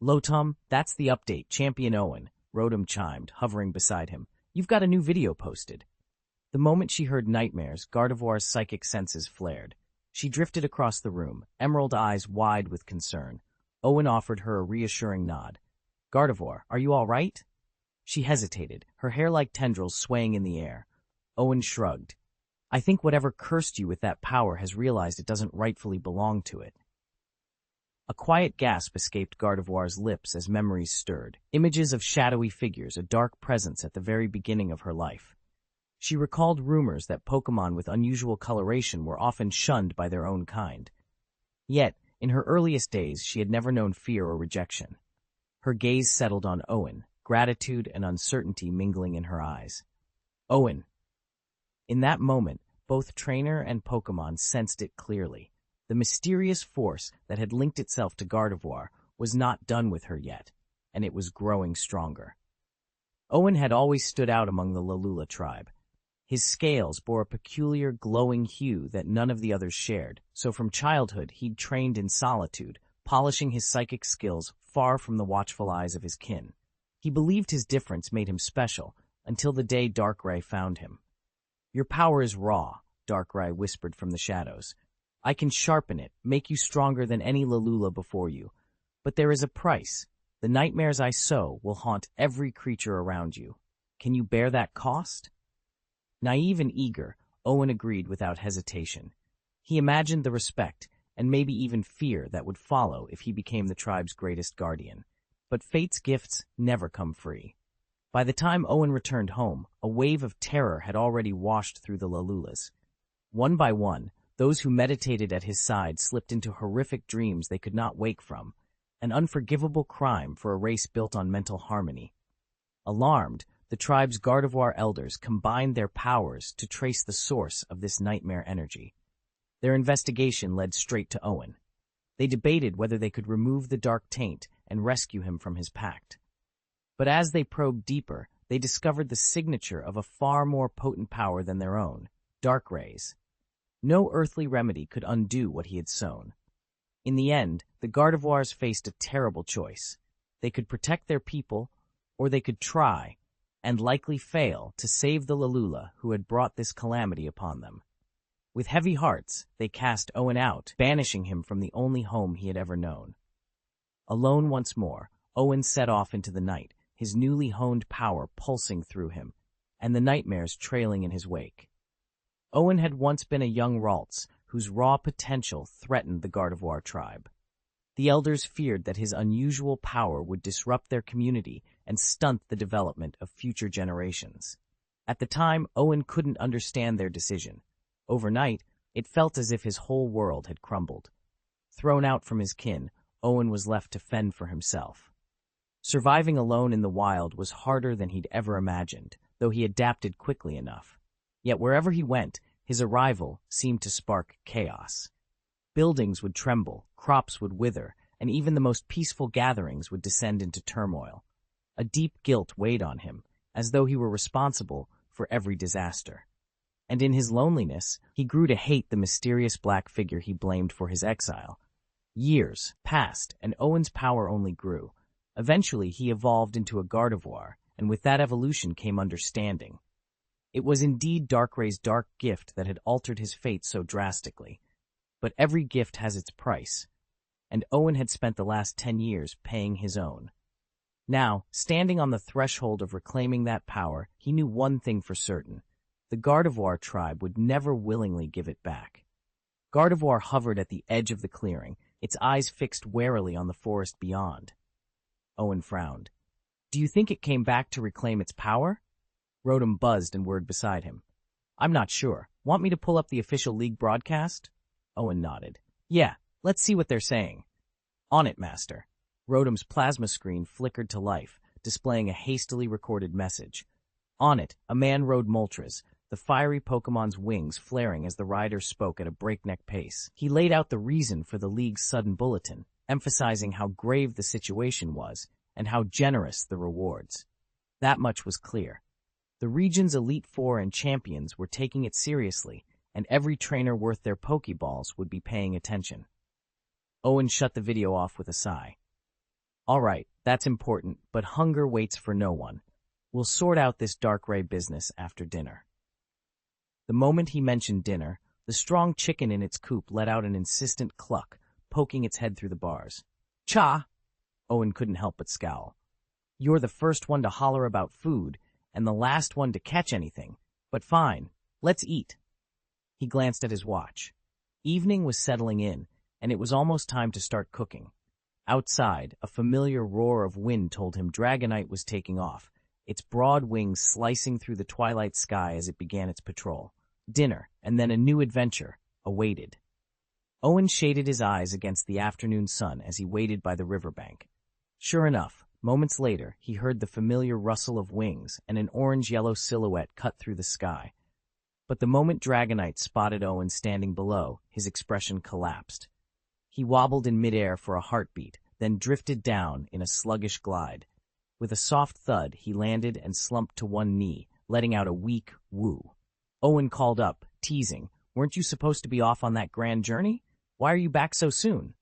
Lotum, that's the update, Champion Owen, Rotom chimed, hovering beside him. You've got a new video posted. The moment she heard nightmares, Gardevoir's psychic senses flared. She drifted across the room, emerald eyes wide with concern. Owen offered her a reassuring nod. Gardevoir, are you all right? She hesitated, her hair like tendrils swaying in the air. Owen shrugged. I think whatever cursed you with that power has realized it doesn't rightfully belong to it. A quiet gasp escaped Gardevoir's lips as memories stirred. Images of shadowy figures, a dark presence at the very beginning of her life. She recalled rumors that Pokémon with unusual coloration were often shunned by their own kind. Yet, in her earliest days, she had never known fear or rejection. Her gaze settled on Owen, gratitude and uncertainty mingling in her eyes. Owen. In that moment, both trainer and Pokémon sensed it clearly. The mysterious force that had linked itself to Gardevoir was not done with her yet, and it was growing stronger. Owen had always stood out among the Lalula tribe. His scales bore a peculiar glowing hue that none of the others shared, so from childhood he'd trained in solitude, polishing his psychic skills far from the watchful eyes of his kin. He believed his difference made him special, until the day Darkrai found him. Your power is raw, Darkrai whispered from the shadows. I can sharpen it, make you stronger than any Lalula before you. But there is a price. The nightmares I sow will haunt every creature around you. Can you bear that cost? Naive and eager, Owen agreed without hesitation. He imagined the respect, and maybe even fear that would follow if he became the tribe's greatest guardian. But fate's gifts never come free. By the time Owen returned home, a wave of terror had already washed through the Lalulas. One by one, those who meditated at his side slipped into horrific dreams they could not wake from, an unforgivable crime for a race built on mental harmony. Alarmed, the tribe's Gardevoir elders combined their powers to trace the source of this nightmare energy. Their investigation led straight to Owen. They debated whether they could remove the dark taint and rescue him from his pact. But as they probed deeper, they discovered the signature of a far more potent power than their own, dark rays. No earthly remedy could undo what he had sown. In the end, the Gardevoirs faced a terrible choice. They could protect their people, or they could try, and likely fail, to save the Lalula who had brought this calamity upon them. With heavy hearts, they cast Owen out, banishing him from the only home he had ever known. Alone once more, Owen set off into the night, his newly honed power pulsing through him, and the nightmares trailing in his wake. Owen had once been a young Ralts, whose raw potential threatened the Gardevoir tribe. The elders feared that his unusual power would disrupt their community and stunt the development of future generations. At the time, Owen couldn't understand their decision. Overnight, it felt as if his whole world had crumbled. Thrown out from his kin, Owen was left to fend for himself. Surviving alone in the wild was harder than he'd ever imagined, though he adapted quickly enough. Yet wherever he went, his arrival seemed to spark chaos. Buildings would tremble, crops would wither, and even the most peaceful gatherings would descend into turmoil. A deep guilt weighed on him, as though he were responsible for every disaster. And in his loneliness, he grew to hate the mysterious black figure he blamed for his exile. Years passed, and Owen's power only grew. Eventually, he evolved into a Gardevoir, and with that evolution came understanding. It was indeed Darkray's dark gift that had altered his fate so drastically. But every gift has its price, and Owen had spent the last 10 years paying his own. Now, standing on the threshold of reclaiming that power, he knew one thing for certain. The Gardevoir tribe would never willingly give it back. Gardevoir hovered at the edge of the clearing, its eyes fixed warily on the forest beyond. Owen frowned. "Do you think it came back to reclaim its power?" Rotom buzzed and whirred beside him. "I'm not sure. Want me to pull up the official league broadcast?" Owen nodded. "Yeah, let's see what they're saying." "On it, Master." Rotom's plasma screen flickered to life, displaying a hastily recorded message. On it, a man rode Moltres, the fiery Pokemon's wings flaring as the rider spoke at a breakneck pace. He laid out the reason for the league's sudden bulletin, emphasizing how grave the situation was and how generous the rewards. That much was clear. The region's Elite Four and champions were taking it seriously, and every trainer worth their Pokeballs would be paying attention. Owen shut the video off with a sigh. "All right, that's important, but hunger waits for no one. We'll sort out this Darkrai business after dinner." The moment he mentioned dinner, the strong chicken in its coop let out an insistent cluck, poking its head through the bars. "Cha!" Owen couldn't help but scowl. "You're the first one to holler about food, and the last one to catch anything. But fine, let's eat." He glanced at his watch. Evening was settling in, and it was almost time to start cooking. Outside, a familiar roar of wind told him Dragonite was taking off, its broad wings slicing through the twilight sky as it began its patrol. Dinner, and then a new adventure, awaited. Owen shaded his eyes against the afternoon sun as he waited by the riverbank. Sure enough, moments later, he heard the familiar rustle of wings and an orange-yellow silhouette cut through the sky. But the moment Dragonite spotted Owen standing below, his expression collapsed. He wobbled in midair for a heartbeat, then drifted down in a sluggish glide. With a soft thud, he landed and slumped to one knee, letting out a weak woo. Owen called up, teasing, "Weren't you supposed to be off on that grand journey? Why are you back so soon?"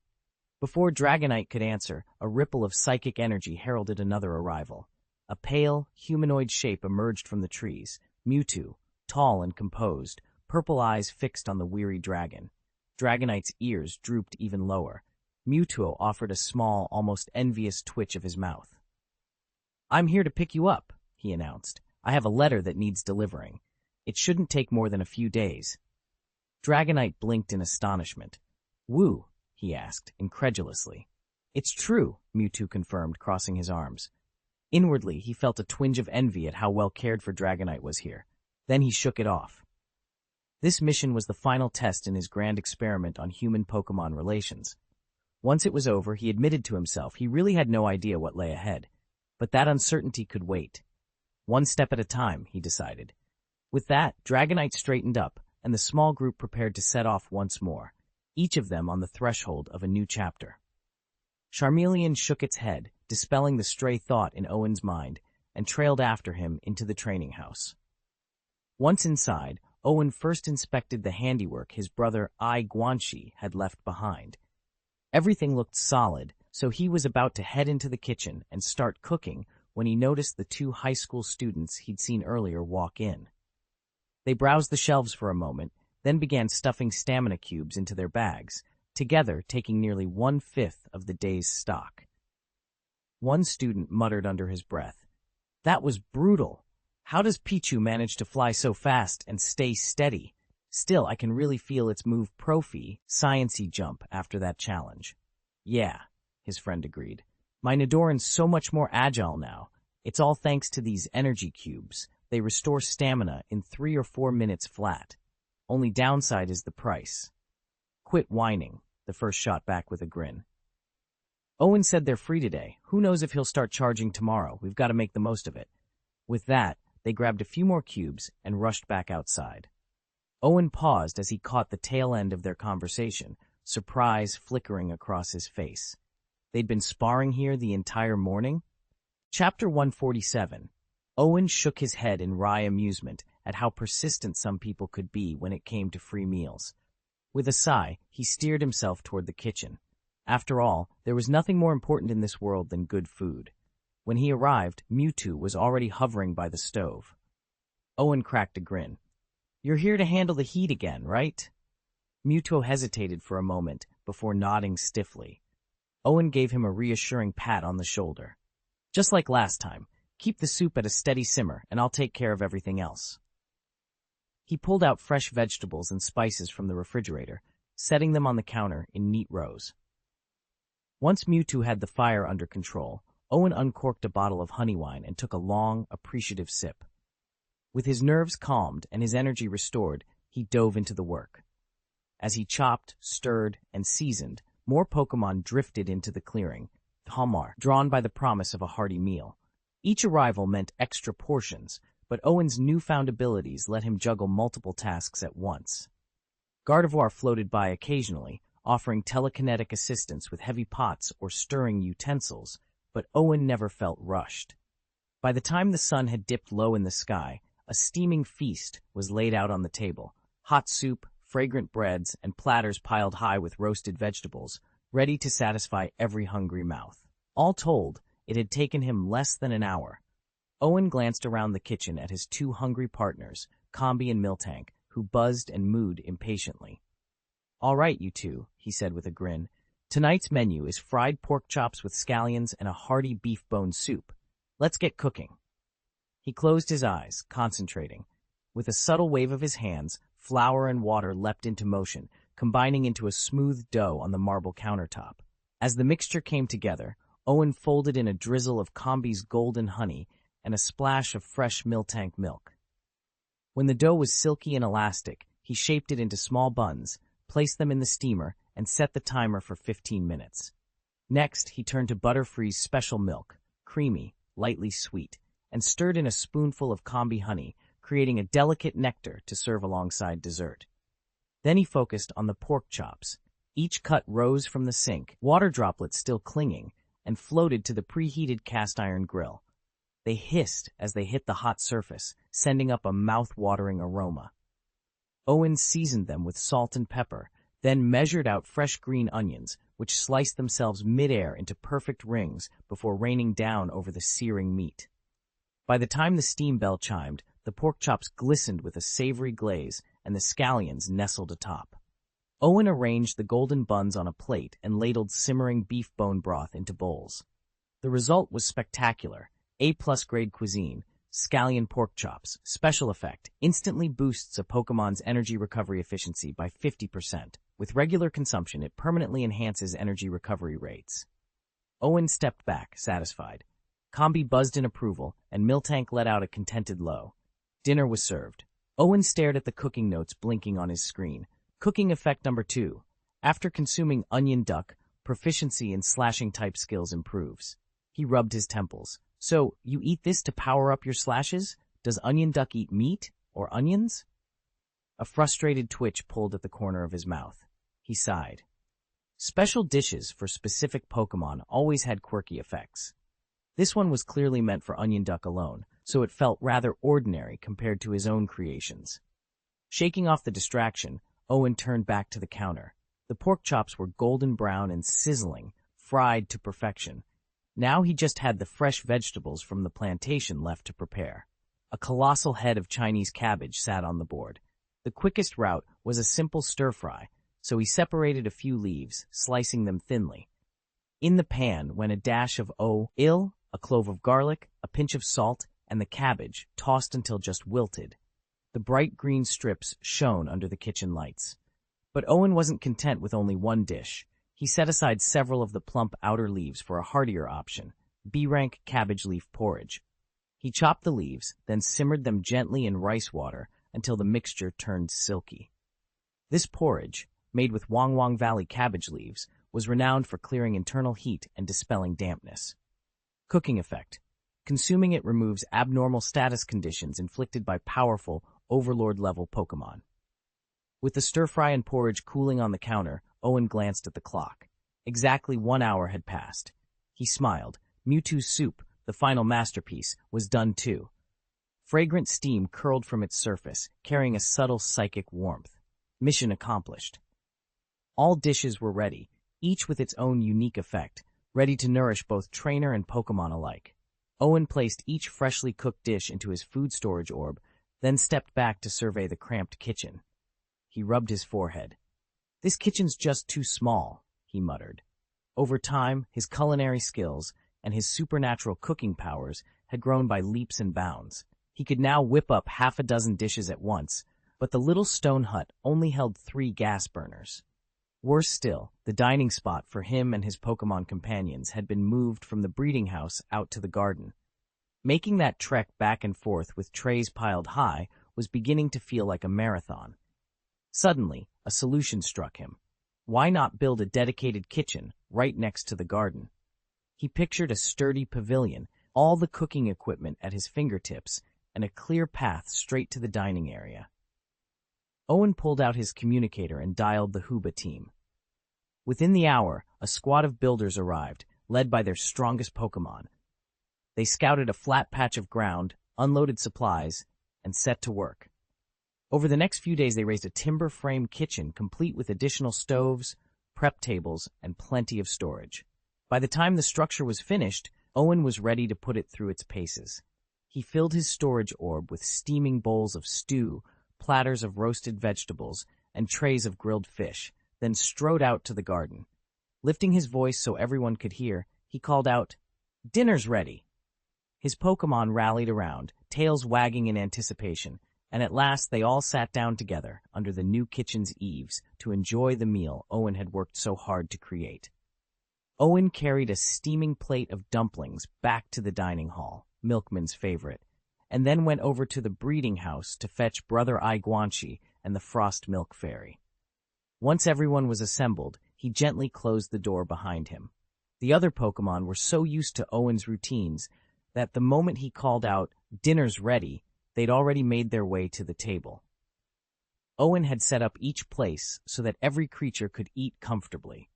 Before Dragonite could answer, a ripple of psychic energy heralded another arrival. A pale, humanoid shape emerged from the trees, Mewtwo, tall and composed, purple eyes fixed on the weary dragon. Dragonite's ears drooped even lower. Mewtwo offered a small, almost envious twitch of his mouth. "I'm here to pick you up," he announced. "I have a letter that needs delivering. It shouldn't take more than a few days." Dragonite blinked in astonishment. Woo? He asked, incredulously. It's true, Mewtwo confirmed, crossing his arms. Inwardly, he felt a twinge of envy at how well cared for Dragonite was here. Then he shook it off. This mission was the final test in his grand experiment on human-Pokémon relations. Once it was over, he admitted to himself he really had no idea what lay ahead. But that uncertainty could wait. One step at a time, he decided. With that, Dragonite straightened up, and the small group prepared to set off once more, each of them on the threshold of a new chapter. Charmeleon shook its head, dispelling the stray thought in Owen's mind, and trailed after him into the training house. Once inside, Owen first inspected the handiwork his brother Ai Guanxi had left behind. Everything looked solid, so he was about to head into the kitchen and start cooking when he noticed the two high school students he'd seen earlier walk in. They browsed the shelves for a moment, then began stuffing stamina cubes into their bags, together taking nearly 1/5 of the day's stock. One student muttered under his breath, "That was brutal. How does Pichu manage to fly so fast and stay steady? Still, I can really feel its move profi, science-y jump after that challenge." "Yeah," his friend agreed. "My Nidoran's so much more agile now. It's all thanks to these energy cubes. They restore stamina in 3 or 4 minutes flat. Only downside is the price." "Quit whining," the first shot back with a grin. "Owen said they're free today. Who knows if he'll start charging tomorrow? We've got to make the most of it." With that, they grabbed a few more cubes and rushed back outside. Owen paused as he caught the tail end of their conversation, surprise flickering across his face. They'd been sparring here the entire morning? Chapter 147. Owen shook his head in wry amusement at how persistent some people could be when it came to free meals. With a sigh, he steered himself toward the kitchen. After all, there was nothing more important in this world than good food. When he arrived, Mewtwo was already hovering by the stove. Owen cracked a grin. "You're here to handle the heat again, right?" Mewtwo hesitated for a moment before nodding stiffly. Owen gave him a reassuring pat on the shoulder. "Just like last time, keep the soup at a steady simmer and I'll take care of everything else." He pulled out fresh vegetables and spices from the refrigerator, setting them on the counter in neat rows. Once Mewtwo had the fire under control, Owen uncorked a bottle of honey wine and took a long, appreciative sip. With his nerves calmed and his energy restored, he dove into the work. As he chopped, stirred, and seasoned, more Pokémon drifted into the clearing, Hamar, drawn by the promise of a hearty meal. Each arrival meant extra portions, but Owen's newfound abilities let him juggle multiple tasks at once. Gardevoir floated by occasionally, offering telekinetic assistance with heavy pots or stirring utensils, but Owen never felt rushed. By the time the sun had dipped low in the sky, a steaming feast was laid out on the table. Hot soup, fragrant breads, and platters piled high with roasted vegetables, ready to satisfy every hungry mouth. All told, it had taken him less than an hour. Owen glanced around the kitchen at his two hungry partners, Combi and Miltank, who buzzed and mooed impatiently. "All right, you two," he said with a grin. "Tonight's menu is fried pork chops with scallions and a hearty beef bone soup. Let's get cooking." He closed his eyes, concentrating. With a subtle wave of his hands, flour and water leapt into motion, combining into a smooth dough on the marble countertop. As the mixture came together, Owen folded in a drizzle of Combi's golden honey and a splash of fresh Miltank milk. When the dough was silky and elastic, he shaped it into small buns, placed them in the steamer, and set the timer for 15 minutes. Next, he turned to Butterfree's special milk, creamy, lightly sweet, and stirred in a spoonful of Combi honey, creating a delicate nectar to serve alongside dessert. Then he focused on the pork chops. Each cut rose from the sink, water droplets still clinging, and floated to the preheated cast-iron grill. They hissed as they hit the hot surface, sending up a mouth-watering aroma. Owen seasoned them with salt and pepper, then measured out fresh green onions, which sliced themselves mid-air into perfect rings before raining down over the searing meat. By the time the steam bell chimed, the pork chops glistened with a savory glaze, and the scallions nestled atop. Owen arranged the golden buns on a plate and ladled simmering beef bone broth into bowls. The result was spectacular. A+ grade cuisine, scallion pork chops, special effect, instantly boosts a Pokémon's energy recovery efficiency by 50%, With regular consumption, it permanently enhances energy recovery rates. Owen stepped back, satisfied. Combi buzzed in approval, and Miltank let out a contented low. Dinner was served. Owen stared at the cooking notes blinking on his screen. Cooking effect number 2. After consuming onion duck, proficiency in slashing type skills improves. He rubbed his temples. So, you eat this to power up your slashes? Does onion duck eat meat or onions? A frustrated twitch pulled at the corner of his mouth. He sighed. Special dishes for specific Pokémon always had quirky effects. This one was clearly meant for onion duck alone, so it felt rather ordinary compared to his own creations. Shaking off the distraction, Owen turned back to the counter. The pork chops were golden brown and sizzling, fried to perfection. Now he just had the fresh vegetables from the plantation left to prepare. A colossal head of Chinese cabbage sat on the board. The quickest route was a simple stir-fry, so he separated a few leaves, slicing them thinly. In the pan went a dash of oil, a clove of garlic, a pinch of salt, and the cabbage, tossed until just wilted. The bright green strips shone under the kitchen lights. But Owen wasn't content with only one dish. He set aside several of the plump outer leaves for a heartier option, B-rank cabbage leaf porridge. He chopped the leaves, then simmered them gently in rice water until the mixture turned silky. This porridge, made with Wangwang Valley cabbage leaves, was renowned for clearing internal heat and dispelling dampness. Cooking effect. Consuming it removes abnormal status conditions inflicted by powerful, overlord-level Pokémon. With the stir-fry and porridge cooling on the counter, Owen glanced at the clock. Exactly 1 hour had passed. He smiled. Mewtwo's soup, the final masterpiece, was done too. Fragrant steam curled from its surface, carrying a subtle psychic warmth. Mission accomplished. All dishes were ready, each with its own unique effect, ready to nourish both trainer and Pokémon alike. Owen placed each freshly cooked dish into his food storage orb, then stepped back to survey the cramped kitchen. He rubbed his forehead. "This kitchen's just too small," he muttered. Over time, his culinary skills and his supernatural cooking powers had grown by leaps and bounds. He could now whip up half a dozen dishes at once, but the little stone hut only held 3 gas burners. Worse still, the dining spot for him and his Pokémon companions had been moved from the breeding house out to the garden. Making that trek back and forth with trays piled high was beginning to feel like a marathon. Suddenly, a solution struck him. Why not build a dedicated kitchen right next to the garden? He pictured a sturdy pavilion, all the cooking equipment at his fingertips, and a clear path straight to the dining area. Owen pulled out his communicator and dialed the Huba team. Within the hour, a squad of builders arrived, led by their strongest Pokémon. They scouted a flat patch of ground, unloaded supplies, and set to work. Over the next few days, they raised a timber frame kitchen complete with additional stoves, prep tables, and plenty of storage. By the time the structure was finished, Owen was ready to put it through its paces. He filled his storage orb with steaming bowls of stew, platters of roasted vegetables, and trays of grilled fish, then strode out to the garden. Lifting his voice so everyone could hear, he called out, "Dinner's ready!" His Pokémon rallied around, tails wagging in anticipation, and at last they all sat down together under the new kitchen's eaves to enjoy the meal Owen had worked so hard to create. Owen carried a steaming plate of dumplings back to the dining hall, Milkman's favorite, and then went over to the breeding house to fetch Brother Guanxi and the Frost Milk Fairy. Once everyone was assembled, he gently closed the door behind him. The other Pokémon were so used to Owen's routines that the moment he called out, "Dinner's ready," they'd already made their way to the table. Owen had set up each place so that every creature could eat comfortably.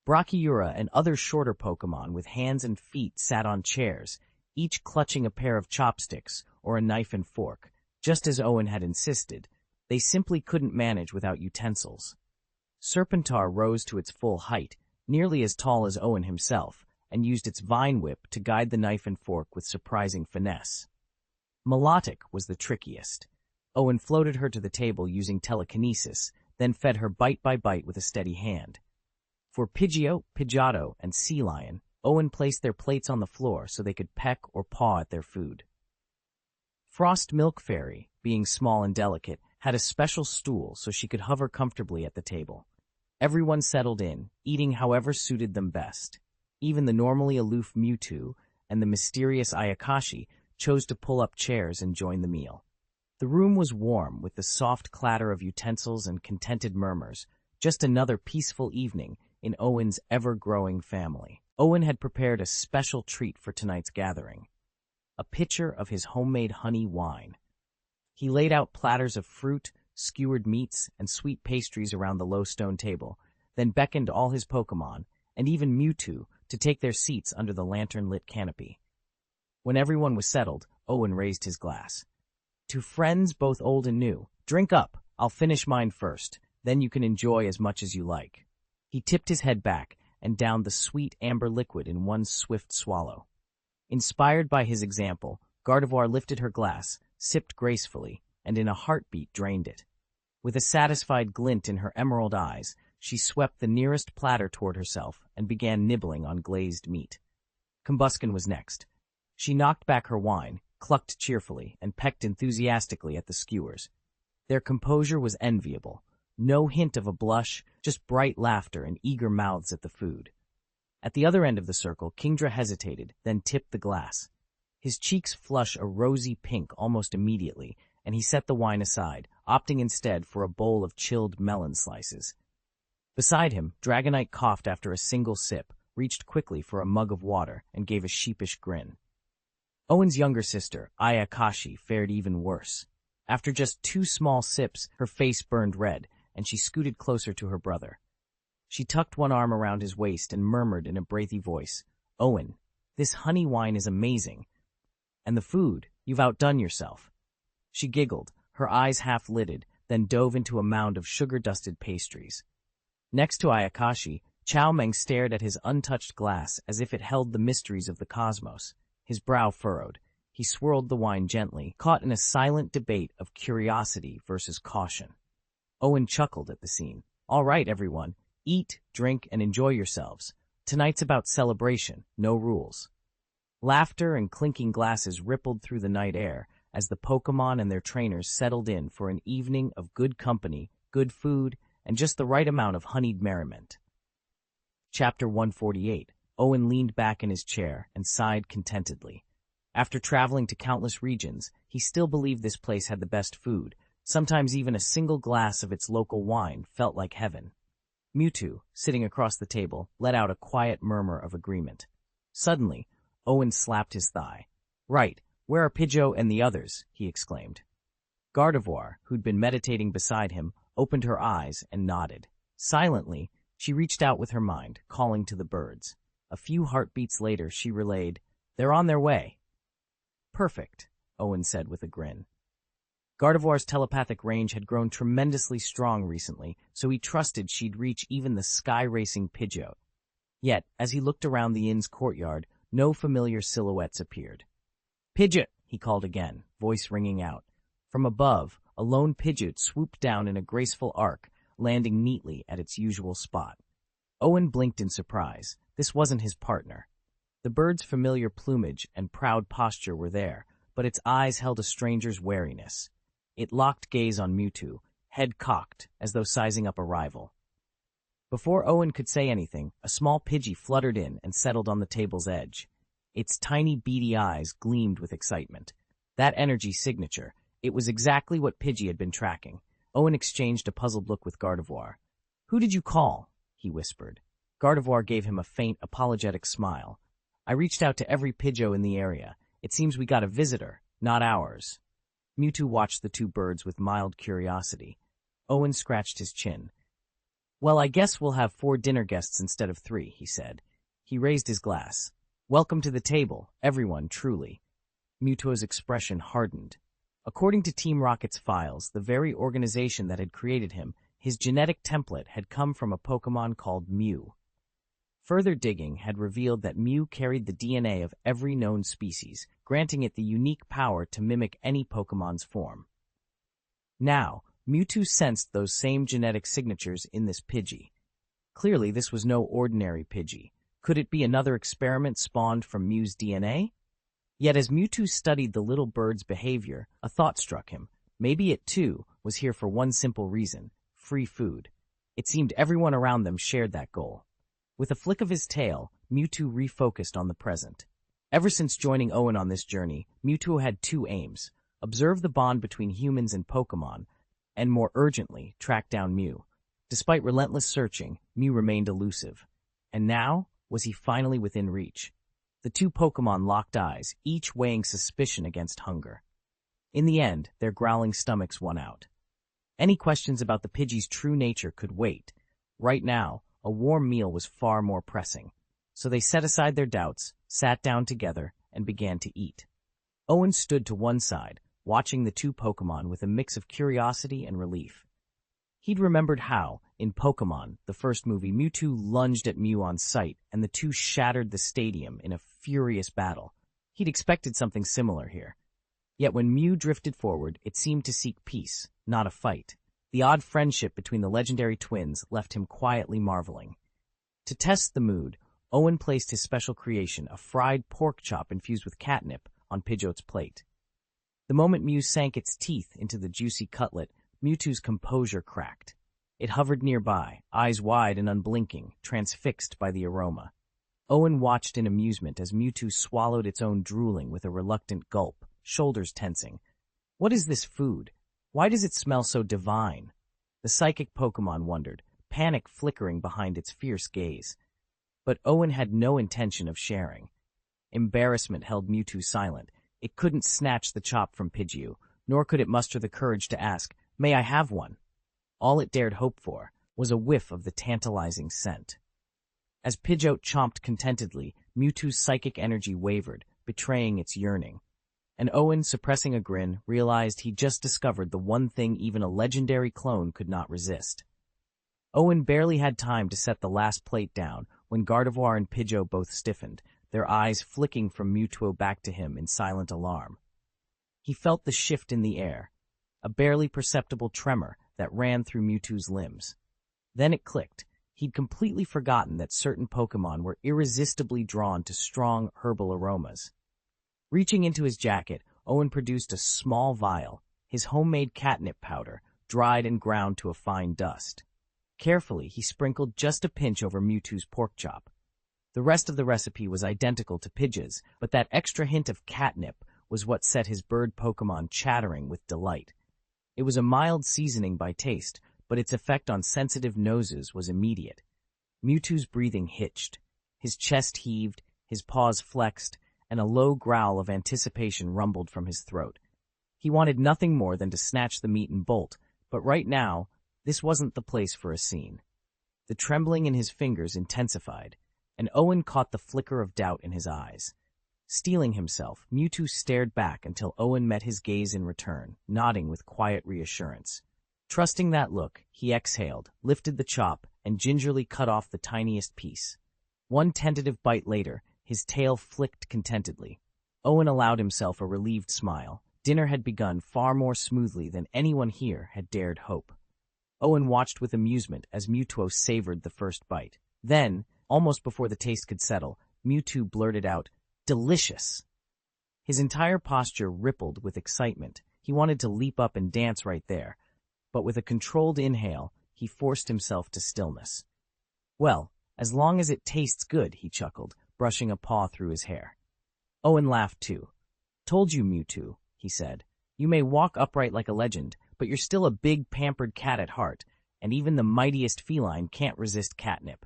Brachyura and other shorter Pokémon with hands and feet sat on chairs, each clutching a pair of chopsticks or a knife and fork. Just as Owen had insisted, they simply couldn't manage without utensils. Serpentar rose to its full height, nearly as tall as Owen himself, and used its vine whip to guide the knife and fork with surprising finesse. Melodic was the trickiest. Owen floated her to the table using telekinesis, then fed her bite by bite with a steady hand. For Pidgeot, Pidgeotto, and Sea Lion, Owen placed their plates on the floor so they could peck or paw at their food. Frost Milk Fairy, being small and delicate, had a special stool so she could hover comfortably at the table. Everyone settled in, eating however suited them best. Even the normally aloof Mewtwo and the mysterious Ayakashi chose to pull up chairs and join the meal. The room was warm with the soft clatter of utensils and contented murmurs, just another peaceful evening in Owen's ever-growing family. Owen had prepared a special treat for tonight's gathering, a pitcher of his homemade honey wine. He laid out platters of fruit, skewered meats, and sweet pastries around the low stone table, then beckoned all his Pokémon, and even Mewtwo, to take their seats under the lantern-lit canopy. When everyone was settled, Owen raised his glass. To friends both old and new, drink up, I'll finish mine first, then you can enjoy as much as you like. He tipped his head back and downed the sweet amber liquid in one swift swallow. Inspired by his example, Gardevoir lifted her glass, sipped gracefully, and in a heartbeat drained it. With a satisfied glint in her emerald eyes, she swept the nearest platter toward herself and began nibbling on glazed meat. Combuskin was next. She knocked back her wine, clucked cheerfully, and pecked enthusiastically at the skewers. Their composure was enviable. No hint of a blush, just bright laughter and eager mouths at the food. At the other end of the circle, Kingdra hesitated, then tipped the glass. His cheeks flush a rosy pink almost immediately, and he set the wine aside, opting instead for a bowl of chilled melon slices. Beside him, Dragonite coughed after a single sip, reached quickly for a mug of water, and gave a sheepish grin. Owen's younger sister, Ayakashi, fared even worse. After just 2 small sips, her face burned red, and she scooted closer to her brother. She tucked one arm around his waist and murmured in a breathy voice, "Owen, this honey wine is amazing. And the food, you've outdone yourself." She giggled, her eyes half-lidded, then dove into a mound of sugar-dusted pastries. Next to Ayakashi, Chow Meng stared at his untouched glass as if it held the mysteries of the cosmos. His brow furrowed. He swirled the wine gently, caught in a silent debate of curiosity versus caution. Owen chuckled at the scene. "All right, everyone. Eat, drink, and enjoy yourselves. Tonight's about celebration, no rules." Laughter and clinking glasses rippled through the night air as the Pokémon and their trainers settled in for an evening of good company, good food, and just the right amount of honeyed merriment. Chapter 148. Owen leaned back in his chair and sighed contentedly. After traveling to countless regions, he still believed this place had the best food. Sometimes even a single glass of its local wine felt like heaven. Mewtwo, sitting across the table, let out a quiet murmur of agreement. Suddenly, Owen slapped his thigh. "Right, where are Pidgeot and the others?" he exclaimed. Gardevoir, who'd been meditating beside him, opened her eyes and nodded. Silently, she reached out with her mind, calling to the birds. A few heartbeats later, she relayed, "They're on their way." "Perfect," Owen said with a grin. Gardevoir's telepathic range had grown tremendously strong recently, so he trusted she'd reach even the sky-racing Pidgeot. Yet, as he looked around the inn's courtyard, no familiar silhouettes appeared. "Pidgeot!" he called again, voice ringing out. From above, a lone Pidgeot swooped down in a graceful arc, landing neatly at its usual spot. Owen blinked in surprise. This wasn't his partner. The bird's familiar plumage and proud posture were there, but its eyes held a stranger's wariness. It locked gaze on Mewtwo, head cocked, as though sizing up a rival. Before Owen could say anything, a small Pidgey fluttered in and settled on the table's edge. Its tiny beady eyes gleamed with excitement. That energy signature, it was exactly what Pidgey had been tracking. Owen exchanged a puzzled look with Gardevoir. "Who did you call?" he whispered. Gardevoir gave him a faint, apologetic smile. "I reached out to every Pidgeot in the area. It seems we got a visitor, not ours." Mewtwo watched the two birds with mild curiosity. Owen scratched his chin. "Well, I guess we'll have 4 dinner guests instead of 3, he said. He raised his glass. "Welcome to the table, everyone, truly." Mewtwo's expression hardened. According to Team Rocket's files, the very organization that had created him, his genetic template had come from a Pokémon called Mew. Further digging had revealed that Mew carried the DNA of every known species, granting it the unique power to mimic any Pokémon's form. Now, Mewtwo sensed those same genetic signatures in this Pidgey. Clearly, this was no ordinary Pidgey. Could it be another experiment spawned from Mew's DNA? Yet as Mewtwo studied the little bird's behavior, a thought struck him. Maybe it, too, was here for one simple reason: free food. It seemed everyone around them shared that goal. With a flick of his tail, Mewtwo refocused on the present. Ever since joining Owen on this journey, Mewtwo had two aims: observe the bond between humans and Pokémon, and more urgently, track down Mew. Despite relentless searching, Mew remained elusive. And now, was he finally within reach? The two Pokémon locked eyes, each weighing suspicion against hunger. In the end, their growling stomachs won out. Any questions about the Pidgey's true nature could wait. Right now, a warm meal was far more pressing. So they set aside their doubts, sat down together, and began to eat. Owen stood to one side, watching the two Pokémon with a mix of curiosity and relief. He'd remembered how, in Pokémon, the first movie, Mewtwo lunged at Mew on sight, and the two shattered the stadium in a furious battle. He'd expected something similar here. Yet when Mew drifted forward, it seemed to seek peace, not a fight. The odd friendship between the legendary twins left him quietly marveling. To test the mood, Owen placed his special creation, a fried pork chop infused with catnip, on Pidgeot's plate. The moment Mew sank its teeth into the juicy cutlet, Mewtwo's composure cracked. It hovered nearby, eyes wide and unblinking, transfixed by the aroma. Owen watched in amusement as Mewtwo swallowed its own drooling with a reluctant gulp, shoulders tensing. What is this food? Why does it smell so divine? The psychic Pokémon wondered, panic flickering behind its fierce gaze. But Owen had no intention of sharing. Embarrassment held Mewtwo silent. It couldn't snatch the chop from Pidgeot, nor could it muster the courage to ask, "May I have one?" All it dared hope for was a whiff of the tantalizing scent. As Pidgeot chomped contentedly, Mewtwo's psychic energy wavered, betraying its yearning. And Owen, suppressing a grin, realized he'd just discovered the one thing even a legendary clone could not resist. Owen barely had time to set the last plate down when Gardevoir and Pidgeot both stiffened, their eyes flicking from Mewtwo back to him in silent alarm. He felt the shift in the air, a barely perceptible tremor that ran through Mewtwo's limbs. Then it clicked. He'd completely forgotten that certain Pokémon were irresistibly drawn to strong herbal aromas. Reaching into his jacket, Owen produced a small vial, his homemade catnip powder, dried and ground to a fine dust. Carefully, he sprinkled just a pinch over Mewtwo's pork chop. The rest of the recipe was identical to Pidgeot's, but that extra hint of catnip was what set his bird Pokémon chattering with delight. It was a mild seasoning by taste, but its effect on sensitive noses was immediate. Mewtwo's breathing hitched. His chest heaved, his paws flexed, and a low growl of anticipation rumbled from his throat. He wanted nothing more than to snatch the meat and bolt, but right now, this wasn't the place for a scene. The trembling in his fingers intensified, and Owen caught the flicker of doubt in his eyes. Steeling himself, Mewtwo stared back until Owen met his gaze in return, nodding with quiet reassurance. Trusting that look, he exhaled, lifted the chop, and gingerly cut off the tiniest piece. One tentative bite later, his tail flicked contentedly. Owen allowed himself a relieved smile. Dinner had begun far more smoothly than anyone here had dared hope. Owen watched with amusement as Mewtwo savored the first bite. Then, almost before the taste could settle, Mewtwo blurted out, "Delicious!" His entire posture rippled with excitement. He wanted to leap up and dance right there, but with a controlled inhale, he forced himself to stillness. "Well, as long as it tastes good," he chuckled, brushing a paw through his hair. Owen laughed too. "Told you, Mewtwo," he said. "You may walk upright like a legend, but you're still a big, pampered cat at heart, and even the mightiest feline can't resist catnip."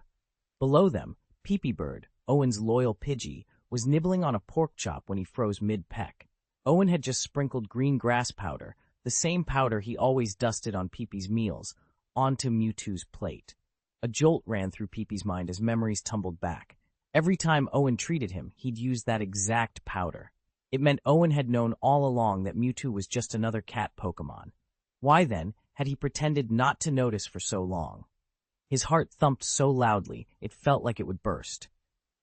Below them, Peepy Bird, Owen's loyal Pidgey, was nibbling on a pork chop when he froze mid-peck. Owen had just sprinkled green grass powder, the same powder he always dusted on Peepy's meals, onto Mewtwo's plate. A jolt ran through Peepy's mind as memories tumbled back. Every time Owen treated him, he'd use that exact powder. It meant Owen had known all along that Mewtwo was just another cat Pokémon. Why, then, had he pretended not to notice for so long? His heart thumped so loudly, it felt like it would burst.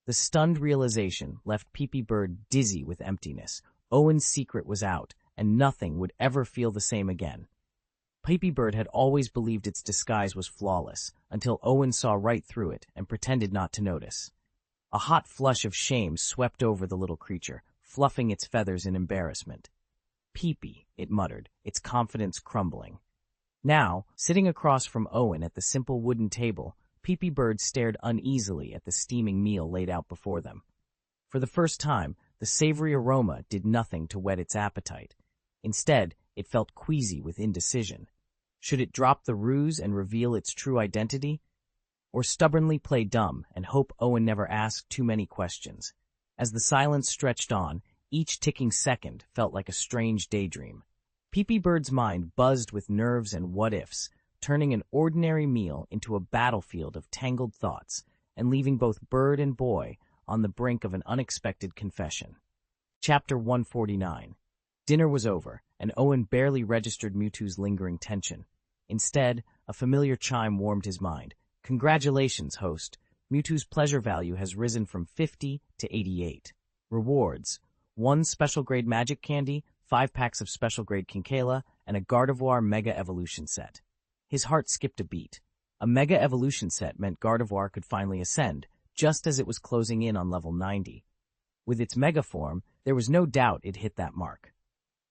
The stunned realization left Peepy Bird dizzy with emptiness. Owen's secret was out, and nothing would ever feel the same again. Peepy Bird had always believed its disguise was flawless, until Owen saw right through it and pretended not to notice. A hot flush of shame swept over the little creature, fluffing its feathers in embarrassment. "Peepy," it muttered, its confidence crumbling. Now, sitting across from Owen at the simple wooden table, Peepy Bird stared uneasily at the steaming meal laid out before them. For the first time, the savory aroma did nothing to whet its appetite. Instead, it felt queasy with indecision. Should it drop the ruse and reveal its true identity? Or stubbornly play dumb and hope Owen never asked too many questions? As the silence stretched on, each ticking second felt like a strange daydream. Peepy Bird's mind buzzed with nerves and what-ifs, turning an ordinary meal into a battlefield of tangled thoughts and leaving both bird and boy on the brink of an unexpected confession. Chapter 149. Dinner was over, and Owen barely registered Mewtwo's lingering tension. Instead, a familiar chime warmed his mind. Congratulations, host. Mewtwo's pleasure value has risen from 50 to 88. Rewards: 1 special grade magic candy, 5 packs of special grade Kinkala, and a Gardevoir Mega Evolution set. His heart skipped a beat. A Mega Evolution set meant Gardevoir could finally ascend, just as it was closing in on level 90. With its Mega form, there was no doubt it hit that mark.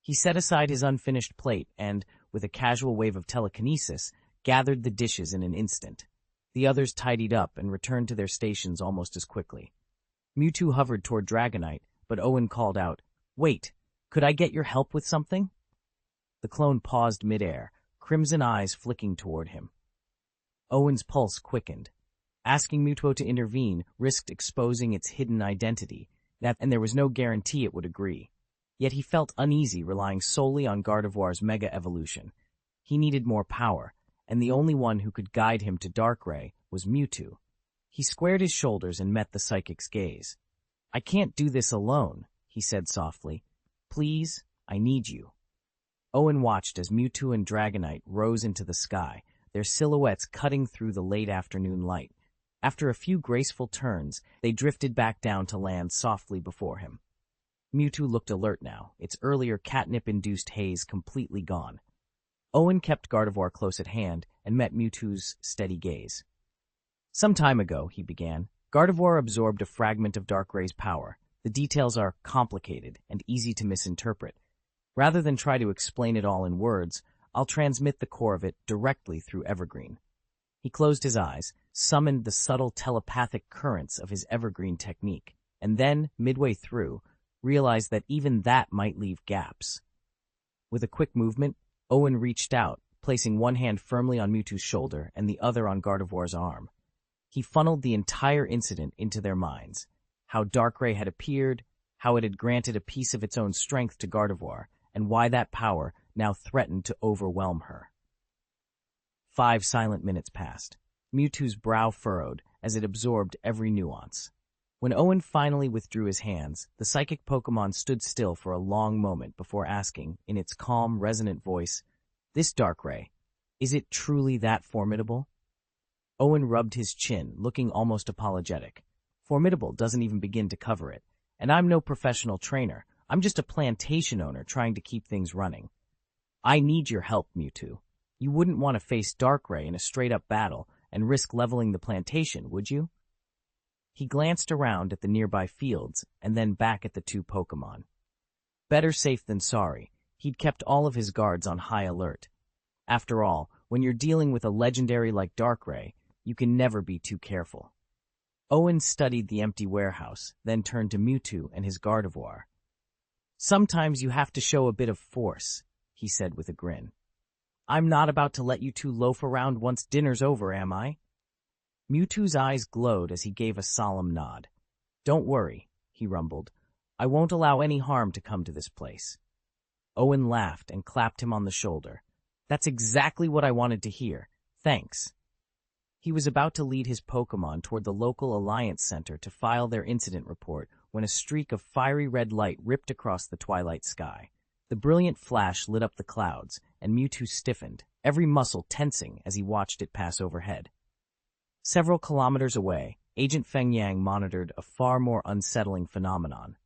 He set aside his unfinished plate and, with a casual wave of telekinesis, gathered the dishes in an instant. The others tidied up and returned to their stations almost as quickly. Mewtwo hovered toward Dragonite, but Owen called out, "Wait, could I get your help with something?" The clone paused midair, crimson eyes flicking toward him. Owen's pulse quickened. Asking Mewtwo to intervene risked exposing its hidden identity, and there was no guarantee it would agree. Yet he felt uneasy relying solely on Gardevoir's Mega Evolution. He needed more power, and the only one who could guide him to Darkrai was Mewtwo. He squared his shoulders and met the psychic's gaze. "I can't do this alone," he said softly. "Please, I need you." Owen watched as Mewtwo and Dragonite rose into the sky, their silhouettes cutting through the late afternoon light. After a few graceful turns, they drifted back down to land softly before him. Mewtwo looked alert now, its earlier catnip-induced haze completely gone. Owen kept Gardevoir close at hand and met Mewtwo's steady gaze. "Some time ago," he began, "Gardevoir absorbed a fragment of Darkray's power. The details are complicated and easy to misinterpret. Rather than try to explain it all in words, I'll transmit the core of it directly through Evergreen." He closed his eyes, summoned the subtle telepathic currents of his Evergreen technique, and then, midway through, realized that even that might leave gaps. With a quick movement, Owen reached out, placing one hand firmly on Mewtwo's shoulder and the other on Gardevoir's arm. He funneled the entire incident into their minds: how Darkrai had appeared, how it had granted a piece of its own strength to Gardevoir, and why that power now threatened to overwhelm her. 5 silent minutes passed. Mewtwo's brow furrowed as it absorbed every nuance. When Owen finally withdrew his hands, the psychic Pokémon stood still for a long moment before asking, in its calm, resonant voice, "This Darkrai, is it truly that formidable?" Owen rubbed his chin, looking almost apologetic. "Formidable doesn't even begin to cover it. And I'm no professional trainer. I'm just a plantation owner trying to keep things running. I need your help, Mewtwo. You wouldn't want to face Darkrai in a straight-up battle and risk leveling the plantation, would you?" He glanced around at the nearby fields and then back at the 2 Pokémon. Better safe than sorry. He'd kept all of his guards on high alert. After all, when you're dealing with a legendary like Darkrai, you can never be too careful. Owen studied the empty warehouse, then turned to Mewtwo and his Gardevoir. "Sometimes you have to show a bit of force," he said with a grin. "I'm not about to let you 2 loaf around once dinner's over, am I?" Mewtwo's eyes glowed as he gave a solemn nod. "Don't worry," he rumbled. "I won't allow any harm to come to this place." Owen laughed and clapped him on the shoulder. "That's exactly what I wanted to hear. Thanks." He was about to lead his Pokémon toward the local Alliance Center to file their incident report when a streak of fiery red light ripped across the twilight sky. The brilliant flash lit up the clouds, and Mewtwo stiffened, every muscle tensing as he watched it pass overhead. Several kilometers away, Agent Feng Yang monitored a far more unsettling phenomenon.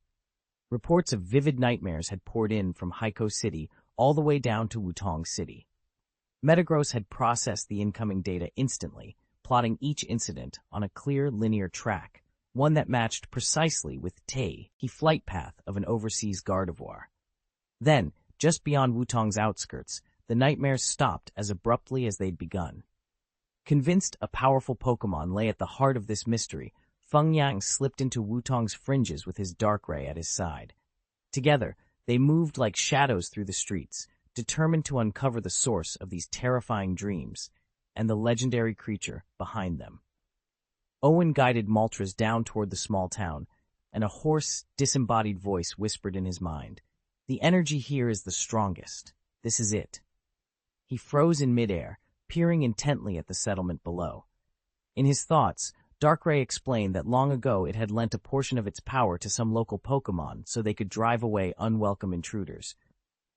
Reports of vivid nightmares had poured in from Haikou City all the way down to Wutong City. Metagross had processed the incoming data instantly, plotting each incident on a clear linear track, one that matched precisely with the flight path of an overseas Gardevoir. Then, just beyond Wutong's outskirts, the nightmares stopped as abruptly as they'd begun. Convinced a powerful Pokémon lay at the heart of this mystery, Feng Yang slipped into Wutong's fringes with his Darkrai at his side. Together, they moved like shadows through the streets, determined to uncover the source of these terrifying dreams and the legendary creature behind them. Owen guided Moltres down toward the small town, and a hoarse, disembodied voice whispered in his mind, "The energy here is the strongest. This is it." He froze in midair, peering intently at the settlement below. In his thoughts, Darkrai explained that long ago it had lent a portion of its power to some local Pokémon so they could drive away unwelcome intruders.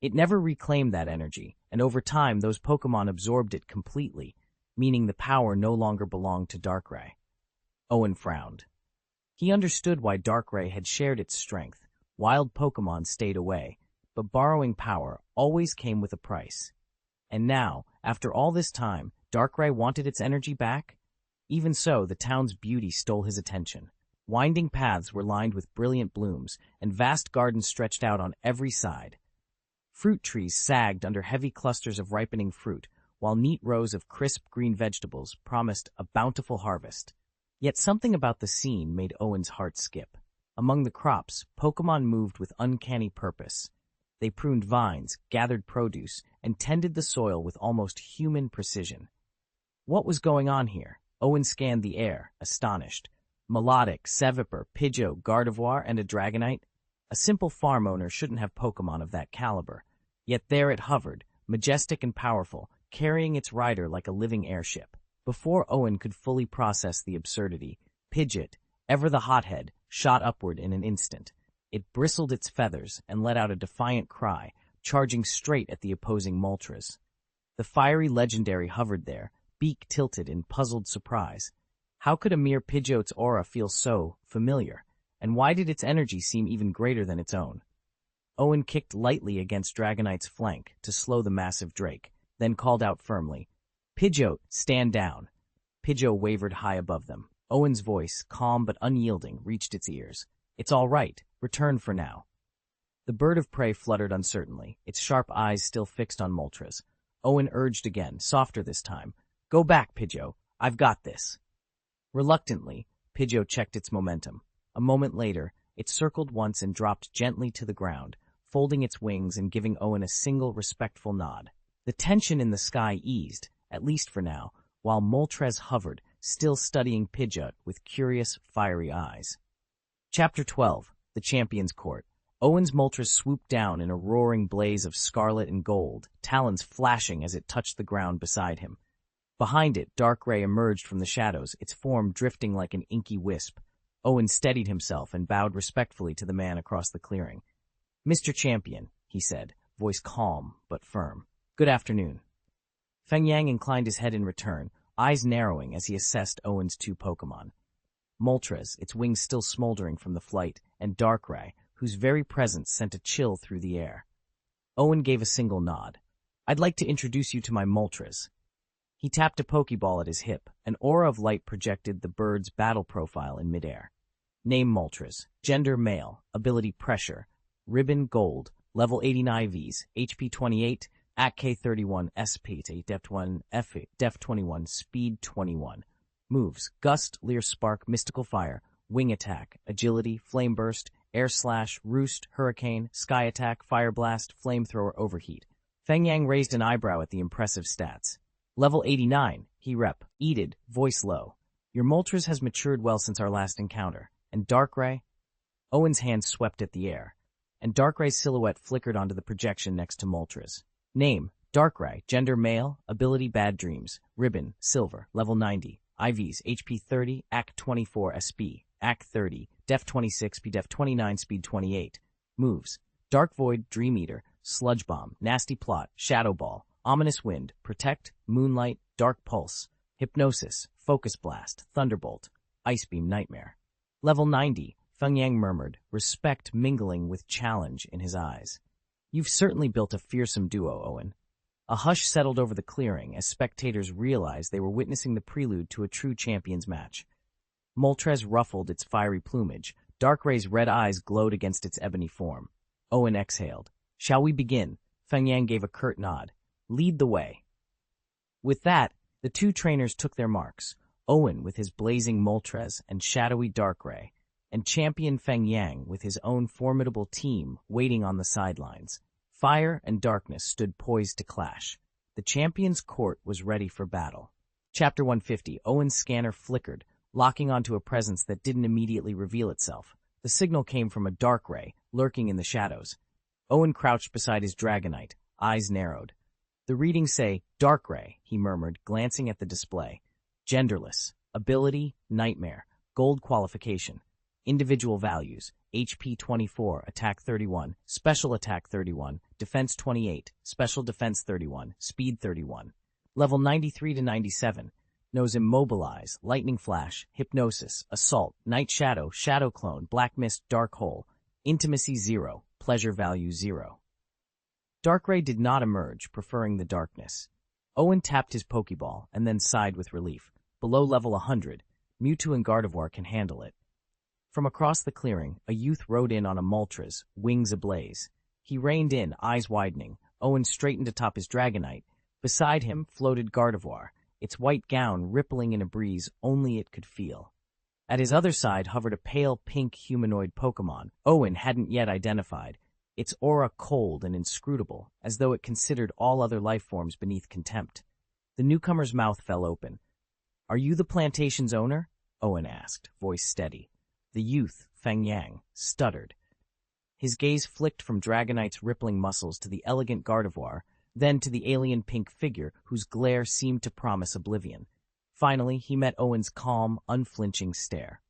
It never reclaimed that energy, and over time those Pokémon absorbed it completely, meaning the power no longer belonged to Darkrai. Owen frowned. He understood why Darkrai had shared its strength. Wild Pokémon stayed away, but borrowing power always came with a price. And now, after all this time, Darkrai wanted its energy back? Even so, the town's beauty stole his attention. Winding paths were lined with brilliant blooms, and vast gardens stretched out on every side. Fruit trees sagged under heavy clusters of ripening fruit, while neat rows of crisp green vegetables promised a bountiful harvest. Yet something about the scene made Owen's heart skip. Among the crops, Pokémon moved with uncanny purpose. They pruned vines, gathered produce, and tended the soil with almost human precision. What was going on here? Owen scanned the air, astonished. Melodic, Seviper, Pidgeot, Gardevoir, and a Dragonite? A simple farm owner shouldn't have Pokémon of that caliber. Yet there it hovered, majestic and powerful, carrying its rider like a living airship. Before Owen could fully process the absurdity, Pidgeot, ever the hothead, shot upward in an instant. It bristled its feathers and let out a defiant cry, charging straight at the opposing Moltres. The fiery legendary hovered there, beak tilted in puzzled surprise. How could a mere Pidgeot's aura feel so familiar, and why did its energy seem even greater than its own? Owen kicked lightly against Dragonite's flank to slow the massive Drake, then called out firmly, "Pidgeot, stand down." Pidgeot wavered high above them. Owen's voice, calm but unyielding, reached its ears. "It's all right. Return for now." The bird of prey fluttered uncertainly, its sharp eyes still fixed on Moltres. Owen urged again, softer this time, "Go back, Pidgeot. I've got this." Reluctantly, Pidgeot checked its momentum. A moment later, it circled once and dropped gently to the ground, folding its wings and giving Owen a single respectful nod. The tension in the sky eased, at least for now, while Moltres hovered, still studying Pidgeot with curious, fiery eyes. Chapter 12. The Champion's Court. Owen's Moltres swooped down in a roaring blaze of scarlet and gold, talons flashing as it touched the ground beside him. Behind it, Darkrai emerged from the shadows, its form drifting like an inky wisp. Owen steadied himself and bowed respectfully to the man across the clearing. "Mr. Champion," he said, voice calm but firm. "Good afternoon." Feng Yang inclined his head in return, eyes narrowing as he assessed Owen's two Pokémon. Moltres, its wings still smoldering from the flight, and Darkrai, whose very presence sent a chill through the air. Owen gave a single nod. "I'd like to introduce you to my Moltres." He tapped a Pokeball at his hip. An aura of light projected the bird's battle profile in midair. Name Moltres. Gender male. Ability pressure. Ribbon gold. Level 89 IVs. HP 28. AK 31. SP. Def 1. F. Def 21. Speed 21. Moves. Gust, Leer Spark, Mystical Fire, Wing Attack, Agility, Flame Burst, Air Slash, Roost, Hurricane, Sky Attack, Fire Blast, Flamethrower, Overheat. Feng Yang raised an eyebrow at the impressive stats. Level 89, he rep. Eated, voice low. Your Moltres has matured well since our last encounter. And Darkrai? Owen's hand swept at the air, and Darkrai's silhouette flickered onto the projection next to Moltres. Name, Darkrai, gender male, ability Bad Dreams, ribbon, silver, level 90, IVs, HP 30, AC 24 SP, AC 30, Def 26, Def 29, Speed 28. Moves, Dark Void, Dream Eater, Sludge Bomb, Nasty Plot, Shadow Ball, Ominous Wind, Protect, Moonlight, Dark Pulse, Hypnosis, Focus Blast, Thunderbolt, Ice Beam Nightmare. Level 90, Feng Yang murmured, respect mingling with challenge in his eyes. You've certainly built a fearsome duo, Owen. A hush settled over the clearing as spectators realized they were witnessing the prelude to a true champions match. Moltres ruffled its fiery plumage. Darkrai's red eyes glowed against its ebony form. Owen exhaled. Shall we begin? Feng Yang gave a curt nod. Lead the way." With that, the two trainers took their marks, Owen with his blazing Moltres and shadowy Darkrai, and Champion Feng Yang with his own formidable team waiting on the sidelines. Fire and darkness stood poised to clash. The champion's court was ready for battle. Chapter 150. Owen's scanner flickered, locking onto a presence that didn't immediately reveal itself. The signal came from a Darkrai, lurking in the shadows. Owen crouched beside his Dragonite, eyes narrowed. "The readings say, Darkrai," he murmured, glancing at the display. "Genderless. Ability, Nightmare. Gold qualification. Individual values, HP 24, Attack 31, Special Attack 31, Defense 28, Special Defense 31, Speed 31. Level 93 to 97. Knows Immobilize, Lightning Flash, Hypnosis, Assault, Night Shadow, Shadow Clone, Black Mist, Dark Hole. Intimacy 0, Pleasure Value 0. Darkrai did not emerge, preferring the darkness. Owen tapped his Pokeball and then sighed with relief. Below level 100, Mewtwo and Gardevoir can handle it. From across the clearing, a youth rode in on a Moltres, wings ablaze. He reined in, eyes widening. Owen straightened atop his Dragonite. Beside him floated Gardevoir, its white gown rippling in a breeze only it could feel. At his other side hovered a pale pink humanoid Pokémon Owen hadn't yet identified, its aura cold and inscrutable, as though it considered all other life forms beneath contempt. The newcomer's mouth fell open. "Are you the plantation's owner?" Owen asked, voice steady. The youth, Feng Yang, stuttered. His gaze flicked from Dragonite's rippling muscles to the elegant Gardevoir, then to the alien pink figure whose glare seemed to promise oblivion. Finally, he met Owen's calm, unflinching stare.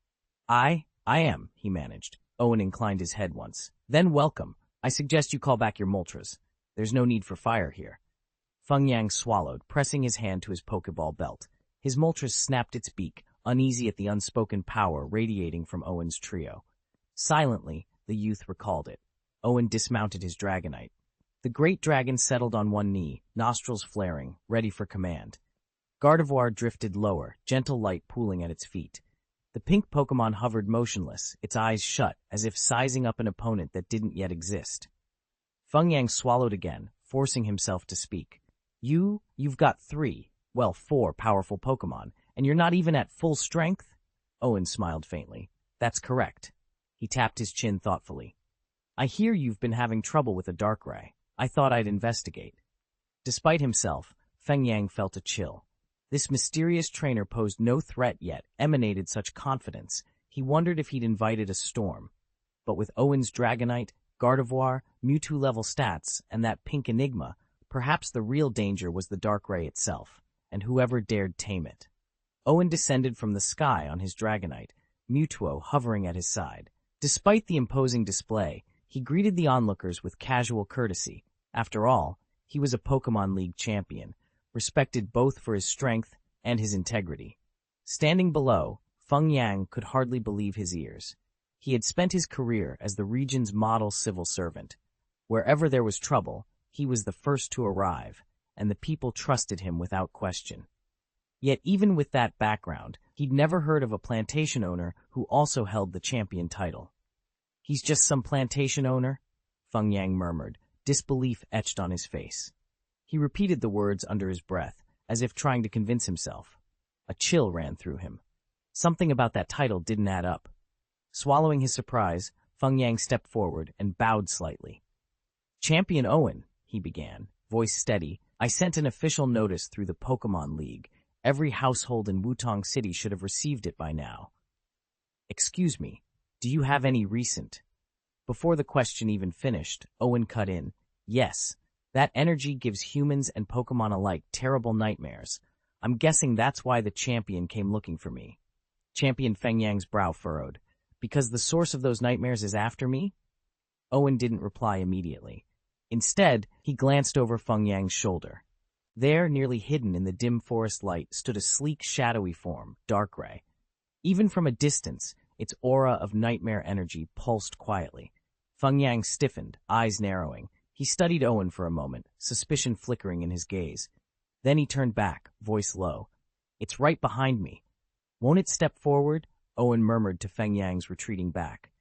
I am," he managed. Owen inclined his head once. "Then welcome. I suggest you call back your Moltres. There's no need for fire here." Feng Yang swallowed, pressing his hand to his Pokeball belt. His Moltres snapped its beak, uneasy at the unspoken power radiating from Owen's trio. Silently, the youth recalled it. Owen dismounted his Dragonite. The great dragon settled on one knee, nostrils flaring, ready for command. Gardevoir drifted lower, gentle light pooling at its feet. The pink Pokémon hovered motionless, its eyes shut, as if sizing up an opponent that didn't yet exist. Feng Yang swallowed again, forcing himself to speak. You've got 4 powerful Pokémon, and you're not even at full strength?" Owen smiled faintly. "That's correct." He tapped his chin thoughtfully. "I hear you've been having trouble with a Darkrai. I thought I'd investigate." Despite himself, Feng Yang felt a chill. This mysterious trainer posed no threat yet, emanated such confidence. He wondered if he'd invited a storm. But with Owen's Dragonite, Gardevoir, Mewtwo-level stats, and that pink enigma, perhaps the real danger was the Darkrai itself, and whoever dared tame it. Owen descended from the sky on his Dragonite, Mewtwo hovering at his side. Despite the imposing display, he greeted the onlookers with casual courtesy. After all, he was a Pokémon League champion, respected both for his strength and his integrity. Standing below, Feng Yang could hardly believe his ears. He had spent his career as the region's model civil servant. Wherever there was trouble, he was the first to arrive, and the people trusted him without question. Yet even with that background, he'd never heard of a plantation owner who also held the champion title. "He's just some plantation owner?" Feng Yang murmured, disbelief etched on his face. He repeated the words under his breath, as if trying to convince himself. A chill ran through him. Something about that title didn't add up. Swallowing his surprise, Feng Yang stepped forward and bowed slightly. "Champion Owen," he began, voice steady, "I sent an official notice through the Pokémon League. Every household in Wutong City should have received it by now." "Excuse me, do you have any recent?" Before the question even finished, Owen cut in. "Yes, that energy gives humans and Pokémon alike terrible nightmares. I'm guessing that's why the champion came looking for me." Champion Feng Yang's brow furrowed. "Because the source of those nightmares is after me?" Owen didn't reply immediately. Instead, he glanced over Feng Yang's shoulder. There, nearly hidden in the dim forest light, stood a sleek, shadowy form, Darkrai. Even from a distance, its aura of nightmare energy pulsed quietly. Feng Yang stiffened, eyes narrowing. He studied Owen for a moment, suspicion flickering in his gaze. Then he turned back, voice low. "It's right behind me." "Won't it step forward?" Owen murmured to Feng Yang's retreating back.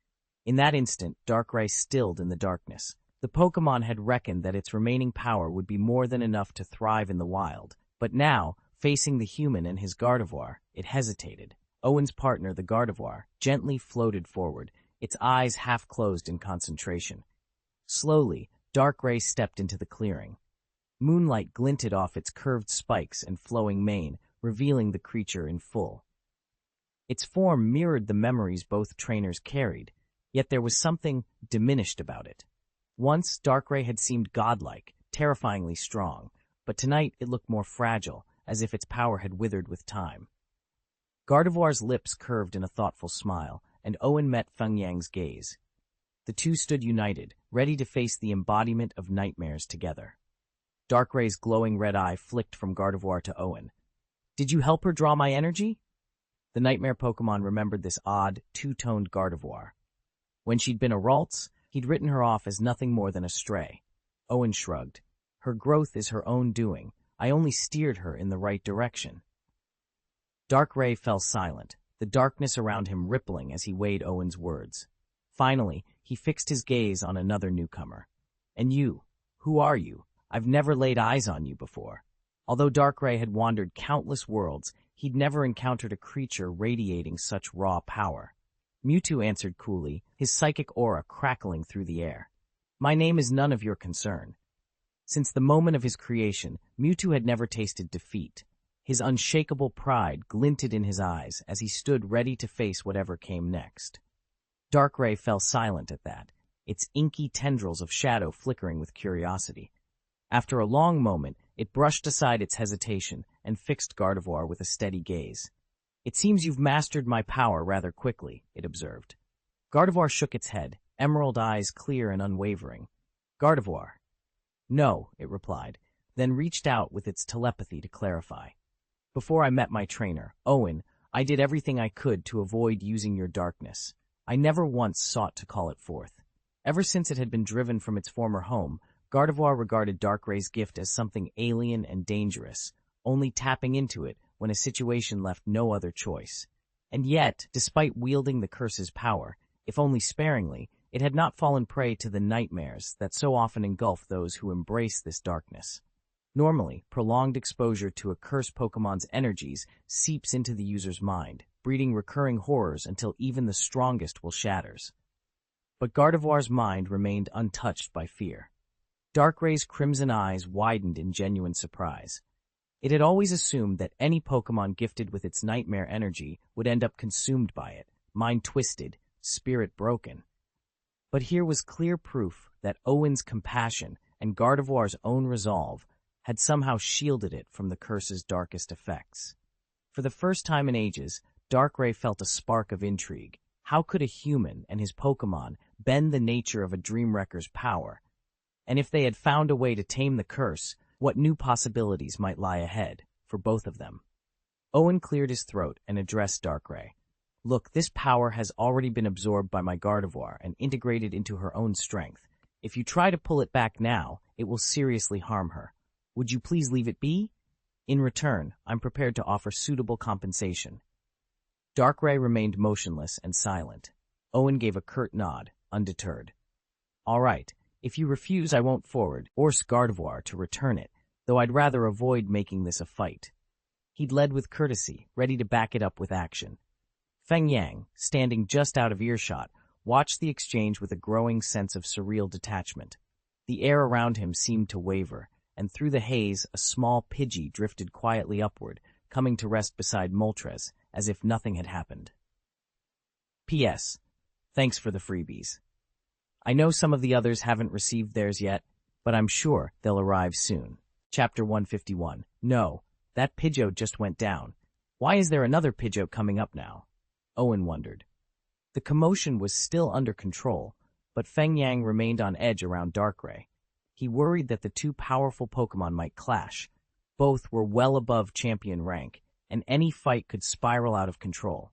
In that instant, Darkrai stilled in the darkness. The Pokémon had reckoned that its remaining power would be more than enough to thrive in the wild, but now, facing the human and his Gardevoir, it hesitated. Owen's partner, the Gardevoir, gently floated forward, its eyes half closed in concentration. Slowly, Darkrai stepped into the clearing. Moonlight glinted off its curved spikes and flowing mane, revealing the creature in full. Its form mirrored the memories both trainers carried, yet there was something diminished about it. Once, Darkrai had seemed godlike, terrifyingly strong, but tonight it looked more fragile, as if its power had withered with time. Gardevoir's lips curved in a thoughtful smile, and Owen met Feng Yang's gaze. The two stood united, ready to face the embodiment of nightmares together. Darkray's glowing red eye flicked from Gardevoir to Owen. "Did you help her draw my energy?" The nightmare Pokémon remembered this odd, two-toned Gardevoir. When she'd been a Ralts, he'd written her off as nothing more than a stray. Owen shrugged. "Her growth is her own doing. I only steered her in the right direction." Darkrai fell silent, the darkness around him rippling as he weighed Owen's words. Finally, he fixed his gaze on another newcomer. "And you? Who are you? I've never laid eyes on you before." Although Darkrai had wandered countless worlds, he'd never encountered a creature radiating such raw power. Mewtwo answered coolly, his psychic aura crackling through the air. "My name is none of your concern." Since the moment of his creation, Mewtwo had never tasted defeat. His unshakable pride glinted in his eyes as he stood ready to face whatever came next. Darkrai fell silent at that, its inky tendrils of shadow flickering with curiosity. After a long moment, it brushed aside its hesitation and fixed Gardevoir with a steady gaze. "It seems you've mastered my power rather quickly," it observed. Gardevoir shook its head, emerald eyes clear and unwavering. "Gardevoir." "No," it replied, then reached out with its telepathy to clarify. "Before I met my trainer, Owen, I did everything I could to avoid using your darkness. I never once sought to call it forth. Ever since it had been driven from its former home, Gardevoir regarded Darkray's gift as something alien and dangerous, only tapping into it when a situation left no other choice. And yet, despite wielding the curse's power, if only sparingly, it had not fallen prey to the nightmares that so often engulf those who embrace this darkness. Normally, prolonged exposure to a cursed Pokemon's energies seeps into the user's mind, breeding recurring horrors until even the strongest will shatters. But Gardevoir's mind remained untouched by fear. Darkray's crimson eyes widened in genuine surprise. It had always assumed that any Pokémon gifted with its nightmare energy would end up consumed by it, mind twisted, spirit broken. But here was clear proof that Owen's compassion and Gardevoir's own resolve had somehow shielded it from the curse's darkest effects. For the first time in ages, Darkrai felt a spark of intrigue. How could a human and his Pokémon bend the nature of a Dreamwrecker's power? And if they had found a way to tame the curse, what new possibilities might lie ahead for both of them? Owen cleared his throat and addressed Darkrai. "Look, this power has already been absorbed by my Gardevoir and integrated into her own strength. If you try to pull it back now, it will seriously harm her. Would you please leave it be? In return, I'm prepared to offer suitable compensation." Darkrai remained motionless and silent. Owen gave a curt nod, undeterred. "All right. If you refuse, I won't force Gardevoir to return it, though I'd rather avoid making this a fight." He'd led with courtesy, ready to back it up with action. Feng Yang, standing just out of earshot, watched the exchange with a growing sense of surreal detachment. The air around him seemed to waver, and through the haze a small Pidgey drifted quietly upward, coming to rest beside Moltres, as if nothing had happened. P.S. Thanks for the freebies. I know some of the others haven't received theirs yet, but I'm sure they'll arrive soon. Chapter 151. No, that Pidgeot just went down. Why is there another Pidgeot coming up now? Owen wondered. The commotion was still under control, but Feng Yang remained on edge around Darkrai. He worried that the two powerful Pokémon might clash. Both were well above champion rank, and any fight could spiral out of control.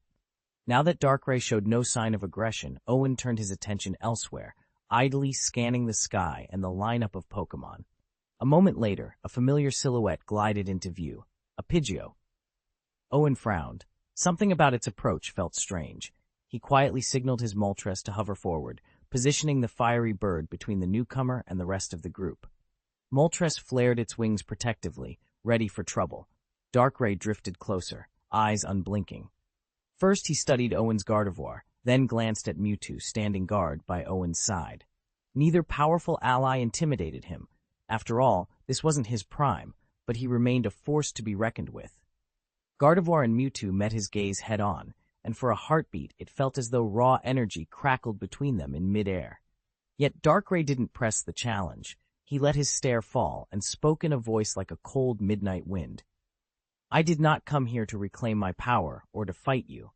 Now that Darkrai showed no sign of aggression, Owen turned his attention elsewhere, idly scanning the sky and the lineup of Pokémon. A moment later, a familiar silhouette glided into view. A Pidgeot. Owen frowned. Something about its approach felt strange. He quietly signaled his Moltres to hover forward, positioning the fiery bird between the newcomer and the rest of the group. Moltres flared its wings protectively, ready for trouble. Darkrai drifted closer, eyes unblinking. First he studied Owen's Gardevoir, then glanced at Mewtwo standing guard by Owen's side. Neither powerful ally intimidated him. After all, this wasn't his prime, but he remained a force to be reckoned with. Gardevoir and Mewtwo met his gaze head-on, and for a heartbeat it felt as though raw energy crackled between them in mid-air. Yet Darkrai didn't press the challenge. He let his stare fall and spoke in a voice like a cold midnight wind. I did not come here to reclaim my power or to fight you.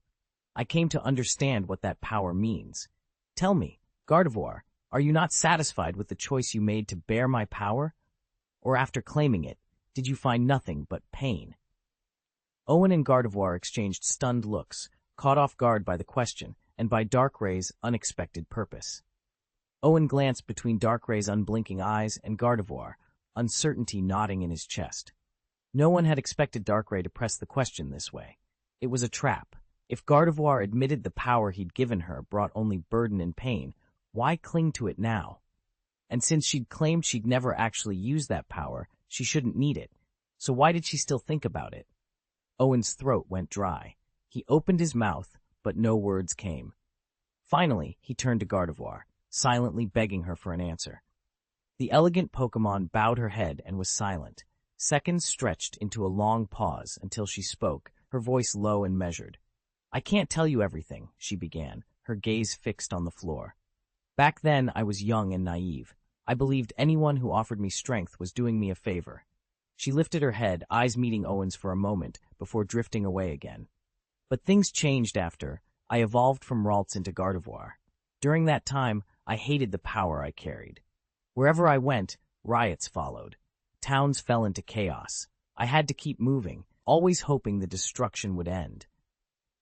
I came to understand what that power means. Tell me, Gardevoir, are you not satisfied with the choice you made to bear my power? Or after claiming it, did you find nothing but pain? Owen and Gardevoir exchanged stunned looks, caught off guard by the question and by Darkrai's unexpected purpose. Owen glanced between Darkrai's unblinking eyes and Gardevoir, uncertainty knotting in his chest. No one had expected Darkrai to press the question this way. It was a trap. If Gardevoir admitted the power he'd given her brought only burden and pain, why cling to it now? And since she'd claimed she'd never actually used that power, she shouldn't need it. So why did she still think about it? Owen's throat went dry. He opened his mouth, but no words came. Finally, he turned to Gardevoir, silently begging her for an answer. The elegant Pokémon bowed her head and was silent. Seconds stretched into a long pause until she spoke, her voice low and measured. I can't tell you everything, she began, her gaze fixed on the floor. Back then, I was young and naive. I believed anyone who offered me strength was doing me a favor. She lifted her head, eyes meeting Owen's for a moment, before drifting away again. But things changed after. I evolved from Ralts into Gardevoir. During that time, I hated the power I carried. Wherever I went, riots followed. Towns fell into chaos. I had to keep moving, always hoping the destruction would end.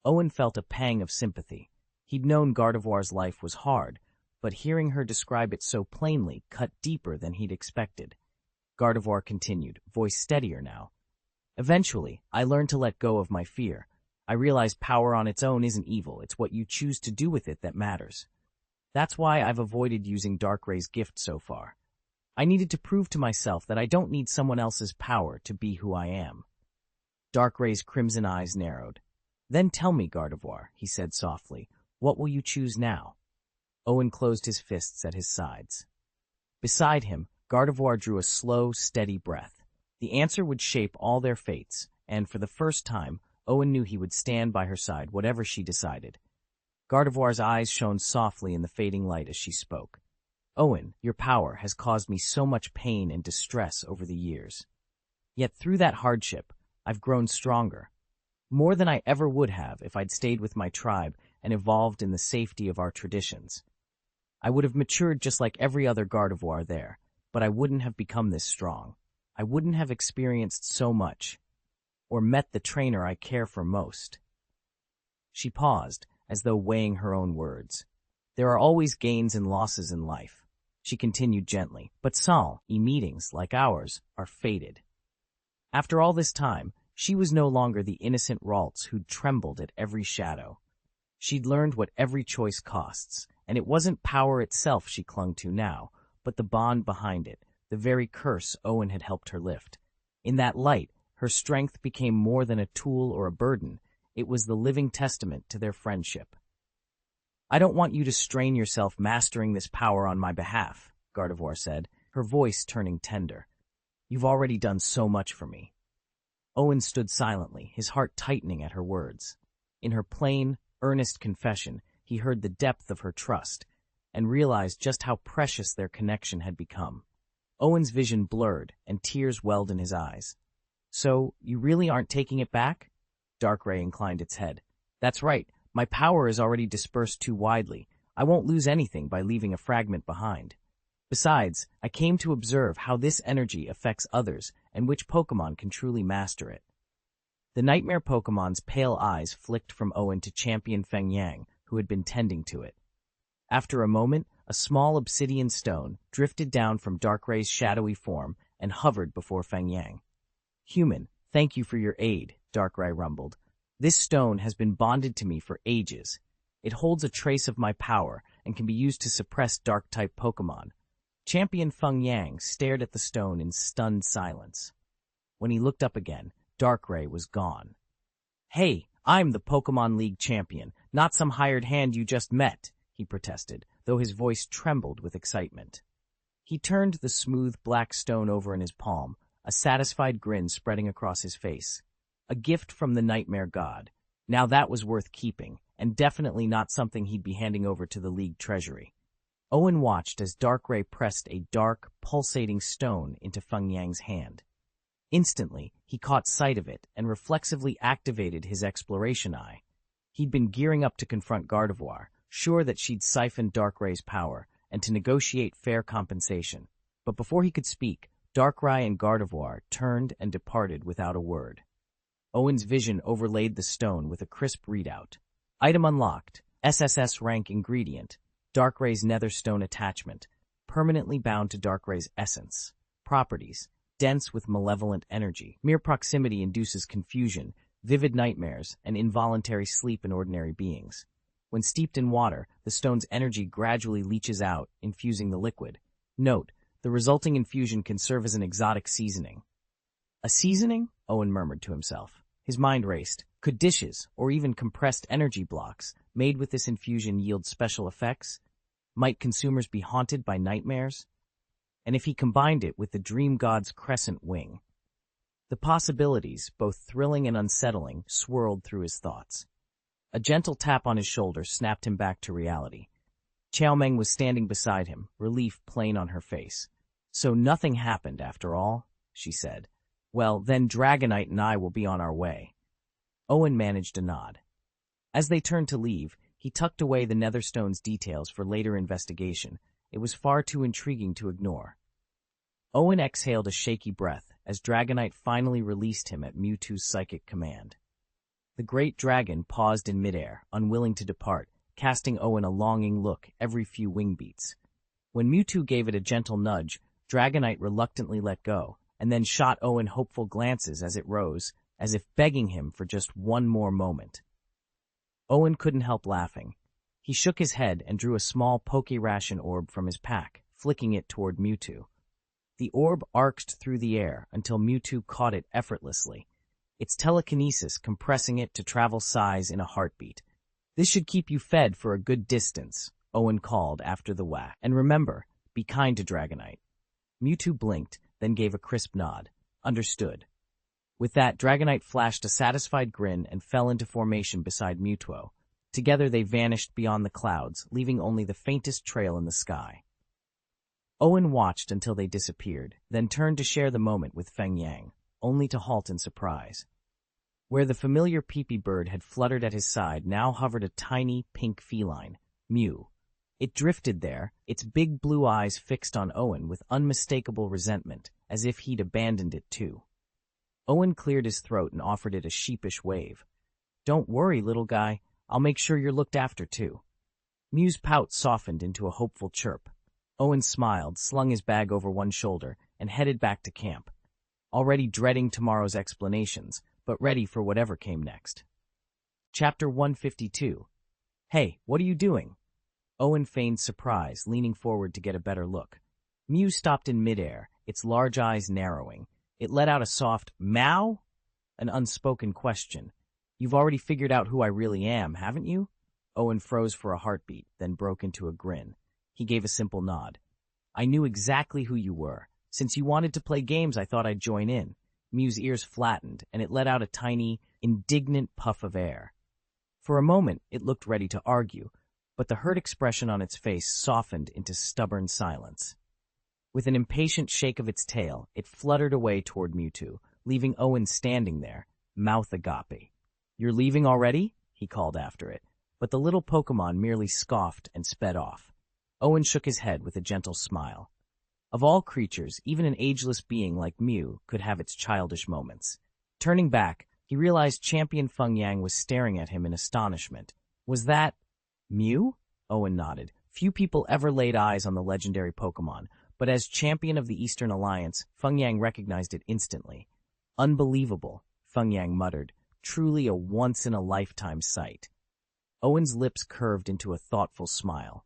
Owen felt a pang of sympathy. He'd known Gardevoir's life was hard, but hearing her describe it so plainly cut deeper than he'd expected. Gardevoir continued, voice steadier now. Eventually, I learned to let go of my fear. I realized power on its own isn't evil, it's what you choose to do with it that matters. That's why I've avoided using Darkrai's gift so far. I needed to prove to myself that I don't need someone else's power to be who I am. Darkrai's crimson eyes narrowed. Then tell me, Gardevoir, he said softly, what will you choose now? Owen closed his fists at his sides. Beside him, Gardevoir drew a slow, steady breath. The answer would shape all their fates, and for the first time, Owen knew he would stand by her side, whatever she decided. Gardevoir's eyes shone softly in the fading light as she spoke. Owen, your power has caused me so much pain and distress over the years. Yet through that hardship, I've grown stronger. More than I ever would have if I'd stayed with my tribe and evolved in the safety of our traditions. I would have matured just like every other Gardevoir there, but I wouldn't have become this strong. I wouldn't have experienced so much, or met the trainer I care for most. She paused, as though weighing her own words. There are always gains and losses in life, she continued gently, but meetings like ours are fated. After all this time, she was no longer the innocent Ralts who'd trembled at every shadow. She'd learned what every choice costs, and it wasn't power itself she clung to now, but the bond behind it, the very curse Owen had helped her lift. In that light, her strength became more than a tool or a burden. It was the living testament to their friendship. I don't want you to strain yourself mastering this power on my behalf, Gardevoir said, her voice turning tender. You've already done so much for me. Owen stood silently, his heart tightening at her words. In her plain, earnest confession, he heard the depth of her trust and realized just how precious their connection had become. Owen's vision blurred and tears welled in his eyes. So, you really aren't taking it back? Darkrai inclined its head. That's right, my power is already dispersed too widely. I won't lose anything by leaving a fragment behind. Besides, I came to observe how this energy affects others and which Pokémon can truly master it. The Nightmare Pokémon's pale eyes flicked from Owen to Champion Fangyang, who had been tending to it. After a moment, a small obsidian stone drifted down from Darkrai's shadowy form and hovered before Fangyang. Human, thank you for your aid, Darkrai rumbled. This stone has been bonded to me for ages. It holds a trace of my power, and can be used to suppress dark-type Pokémon. Champion Feng Yang stared at the stone in stunned silence. When he looked up again, Darkrai was gone. "Hey, I'm the Pokémon League champion, not some hired hand you just met," he protested, though his voice trembled with excitement. He turned the smooth black stone over in his palm, a satisfied grin spreading across his face. A gift from the Nightmare God. Now that was worth keeping, and definitely not something he'd be handing over to the League treasury. Owen watched as Darkrai pressed a dark, pulsating stone into Feng Yang's hand. Instantly, he caught sight of it and reflexively activated his exploration eye. He'd been gearing up to confront Gardevoir, sure that she'd siphoned Darkrai's power, and to negotiate fair compensation. But before he could speak, Darkrai and Gardevoir turned and departed without a word. Owen's vision overlaid the stone with a crisp readout. Item unlocked, SSS rank ingredient, Darkrai's Netherstone attachment, permanently bound to Darkrai's essence. Properties, dense with malevolent energy. Mere proximity induces confusion, vivid nightmares, and involuntary sleep in ordinary beings. When steeped in water, the stone's energy gradually leaches out, infusing the liquid. Note, the resulting infusion can serve as an exotic seasoning. A seasoning? Owen murmured to himself. His mind raced. Could dishes, or even compressed energy blocks, made with this infusion yield special effects? Might consumers be haunted by nightmares? And if he combined it with the dream god's crescent wing? The possibilities, both thrilling and unsettling, swirled through his thoughts. A gentle tap on his shoulder snapped him back to reality. Qiao Meng was standing beside him, relief plain on her face. "So nothing happened after all," she said. "Well, then Dragonite and I will be on our way." Owen managed a nod. As they turned to leave, he tucked away the Netherstone's details for later investigation. It was far too intriguing to ignore. Owen exhaled a shaky breath as Dragonite finally released him at Mewtwo's psychic command. The great dragon paused in midair, unwilling to depart, casting Owen a longing look every few wing beats. When Mewtwo gave it a gentle nudge, Dragonite reluctantly let go, and then shot Owen hopeful glances as it rose, as if begging him for just one more moment. Owen couldn't help laughing. He shook his head and drew a small Poké-Ration orb from his pack, flicking it toward Mewtwo. The orb arced through the air until Mewtwo caught it effortlessly, its telekinesis compressing it to travel size in a heartbeat. "This should keep you fed for a good distance," Owen called after the whack. "And remember, be kind to Dragonite." Mewtwo blinked, then gave a crisp nod. "Understood." With that, Dragonite flashed a satisfied grin and fell into formation beside Mewtwo. Together they vanished beyond the clouds, leaving only the faintest trail in the sky. Owen watched until they disappeared, then turned to share the moment with Feng Yang, only to halt in surprise. Where the familiar peepee bird had fluttered at his side now hovered a tiny, pink feline, Mew. It drifted there, its big blue eyes fixed on Owen with unmistakable resentment, as if he'd abandoned it too. Owen cleared his throat and offered it a sheepish wave. "Don't worry, little guy. I'll make sure you're looked after too." Mew's pout softened into a hopeful chirp. Owen smiled, slung his bag over one shoulder, and headed back to camp, already dreading tomorrow's explanations, but ready for whatever came next. Chapter 152. "Hey, what are you doing?" Owen feigned surprise, leaning forward to get a better look. Mew stopped in midair, its large eyes narrowing. It let out a soft, "Meow?" An unspoken question. "You've already figured out who I really am, haven't you?" Owen froze for a heartbeat, then broke into a grin. He gave a simple nod. "I knew exactly who you were. Since you wanted to play games, I thought I'd join in." Mew's ears flattened, and it let out a tiny, indignant puff of air. For a moment, it looked ready to argue, but the hurt expression on its face softened into stubborn silence. With an impatient shake of its tail, it fluttered away toward Mewtwo, leaving Owen standing there, mouth agape. "You're leaving already?" he called after it, but the little Pokémon merely scoffed and sped off. Owen shook his head with a gentle smile. Of all creatures, even an ageless being like Mew could have its childish moments. Turning back, he realized Champion Feng Yang was staring at him in astonishment. "Was that Mew?" Owen nodded. Few people ever laid eyes on the legendary Pokémon, but as champion of the Eastern Alliance, Feng Yang recognized it instantly. "Unbelievable," Feng Yang muttered. "Truly a once-in-a-lifetime sight." Owen's lips curved into a thoughtful smile.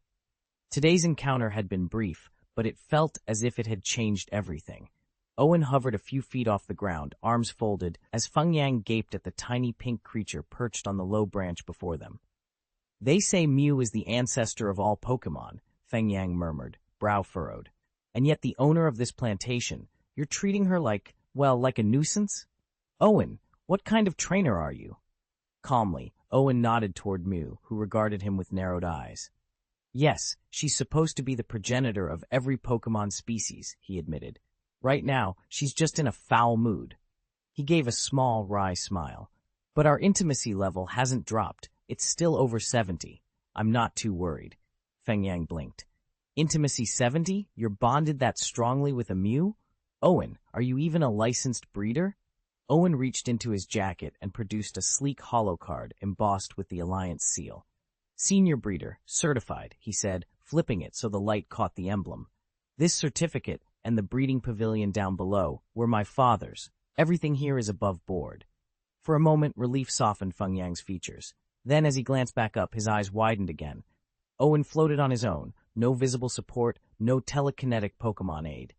Today's encounter had been brief, but it felt as if it had changed everything. Owen hovered a few feet off the ground, arms folded, as Feng Yang gaped at the tiny pink creature perched on the low branch before them. "They say Mew is the ancestor of all Pokémon," Feng Yang murmured, brow furrowed. "And yet the owner of this plantation, you're treating her like a nuisance? Owen, what kind of trainer are you?" Calmly, Owen nodded toward Mew, who regarded him with narrowed eyes. "Yes, she's supposed to be the progenitor of every Pokémon species," he admitted. "Right now, she's just in a foul mood." He gave a small, wry smile. "But our intimacy level hasn't dropped. It's still over 70. I'm not too worried." Feng Yang blinked. "Intimacy 70? You're bonded that strongly with a Mew? Owen, are you even a licensed breeder?" Owen reached into his jacket and produced a sleek holo card embossed with the Alliance seal. "Senior breeder, certified," he said, flipping it so the light caught the emblem. "This certificate and the breeding pavilion down below were my father's. Everything here is above board." For a moment, relief softened Feng Yang's features. Then, as he glanced back up, his eyes widened again. Owen floated on his own, no visible support, no telekinetic Pokémon aid.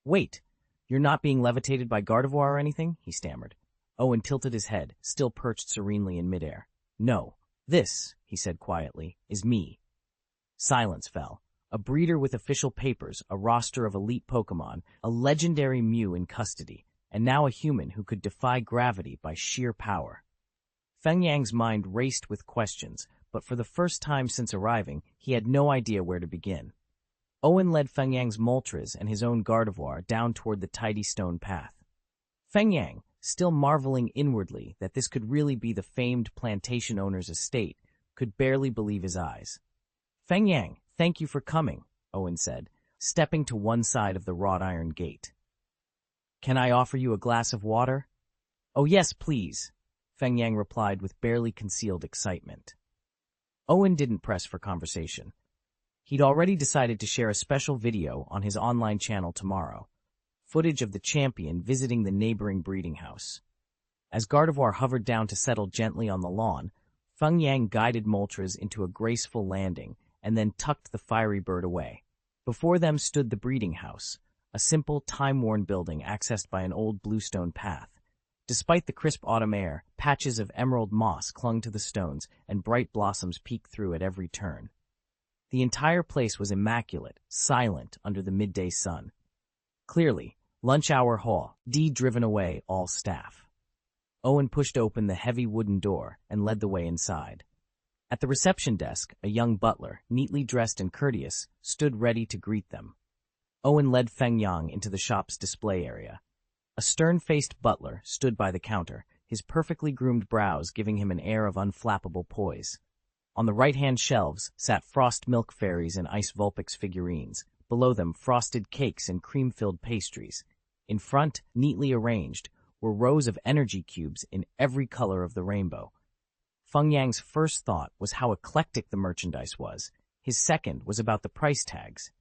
"Wait, you're not being levitated by Gardevoir or anything?" he stammered. Owen tilted his head, still perched serenely in midair. "No, this," he said quietly, "is me." Silence fell. A breeder with official papers, a roster of elite Pokémon, a legendary Mew in custody, and now a human who could defy gravity by sheer power. Feng Yang's mind raced with questions, but for the first time since arriving, he had no idea where to begin. Owen led Feng Yang's Moltres and his own Gardevoir down toward the tidy stone path. Feng Yang, still marveling inwardly that this could really be the famed plantation owner's estate, could barely believe his eyes. "Feng Yang, thank you for coming," Owen said, stepping to one side of the wrought iron gate. "Can I offer you a glass of water?" "Oh yes, please," Feng Yang replied with barely concealed excitement. Owen didn't press for conversation. He'd already decided to share a special video on his online channel tomorrow, footage of the champion visiting the neighboring breeding house. As Gardevoir hovered down to settle gently on the lawn, Feng Yang guided Moltres into a graceful landing and then tucked the fiery bird away. Before them stood the breeding house, a simple, time-worn building accessed by an old bluestone path. Despite the crisp autumn air, patches of emerald moss clung to the stones and bright blossoms peeked through at every turn. The entire place was immaculate, silent under the midday sun. Clearly, lunch hour hall, driven away all staff. Owen pushed open the heavy wooden door and led the way inside. At the reception desk, a young butler, neatly dressed and courteous, stood ready to greet them. Owen led Feng Yang into the shop's display area. A stern-faced butler stood by the counter, his perfectly groomed brows giving him an air of unflappable poise. On the right-hand shelves sat frost milk fairies and ice Vulpix figurines. Below them, frosted cakes and cream-filled pastries. In front, neatly arranged, were rows of energy cubes in every color of the rainbow. Feng Yang's first thought was how eclectic the merchandise was. His second was about the price tags.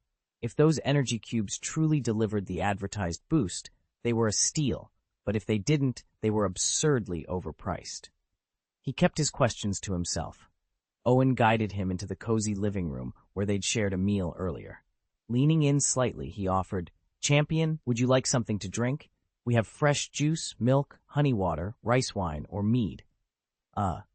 If those energy cubes truly delivered the advertised boost, they were a steal, but if they didn't, they were absurdly overpriced. He kept his questions to himself. Owen guided him into the cozy living room where they'd shared a meal earlier. Leaning in slightly, he offered, "Champion, would you like something to drink? We have fresh juice, milk, honey water, rice wine, or mead."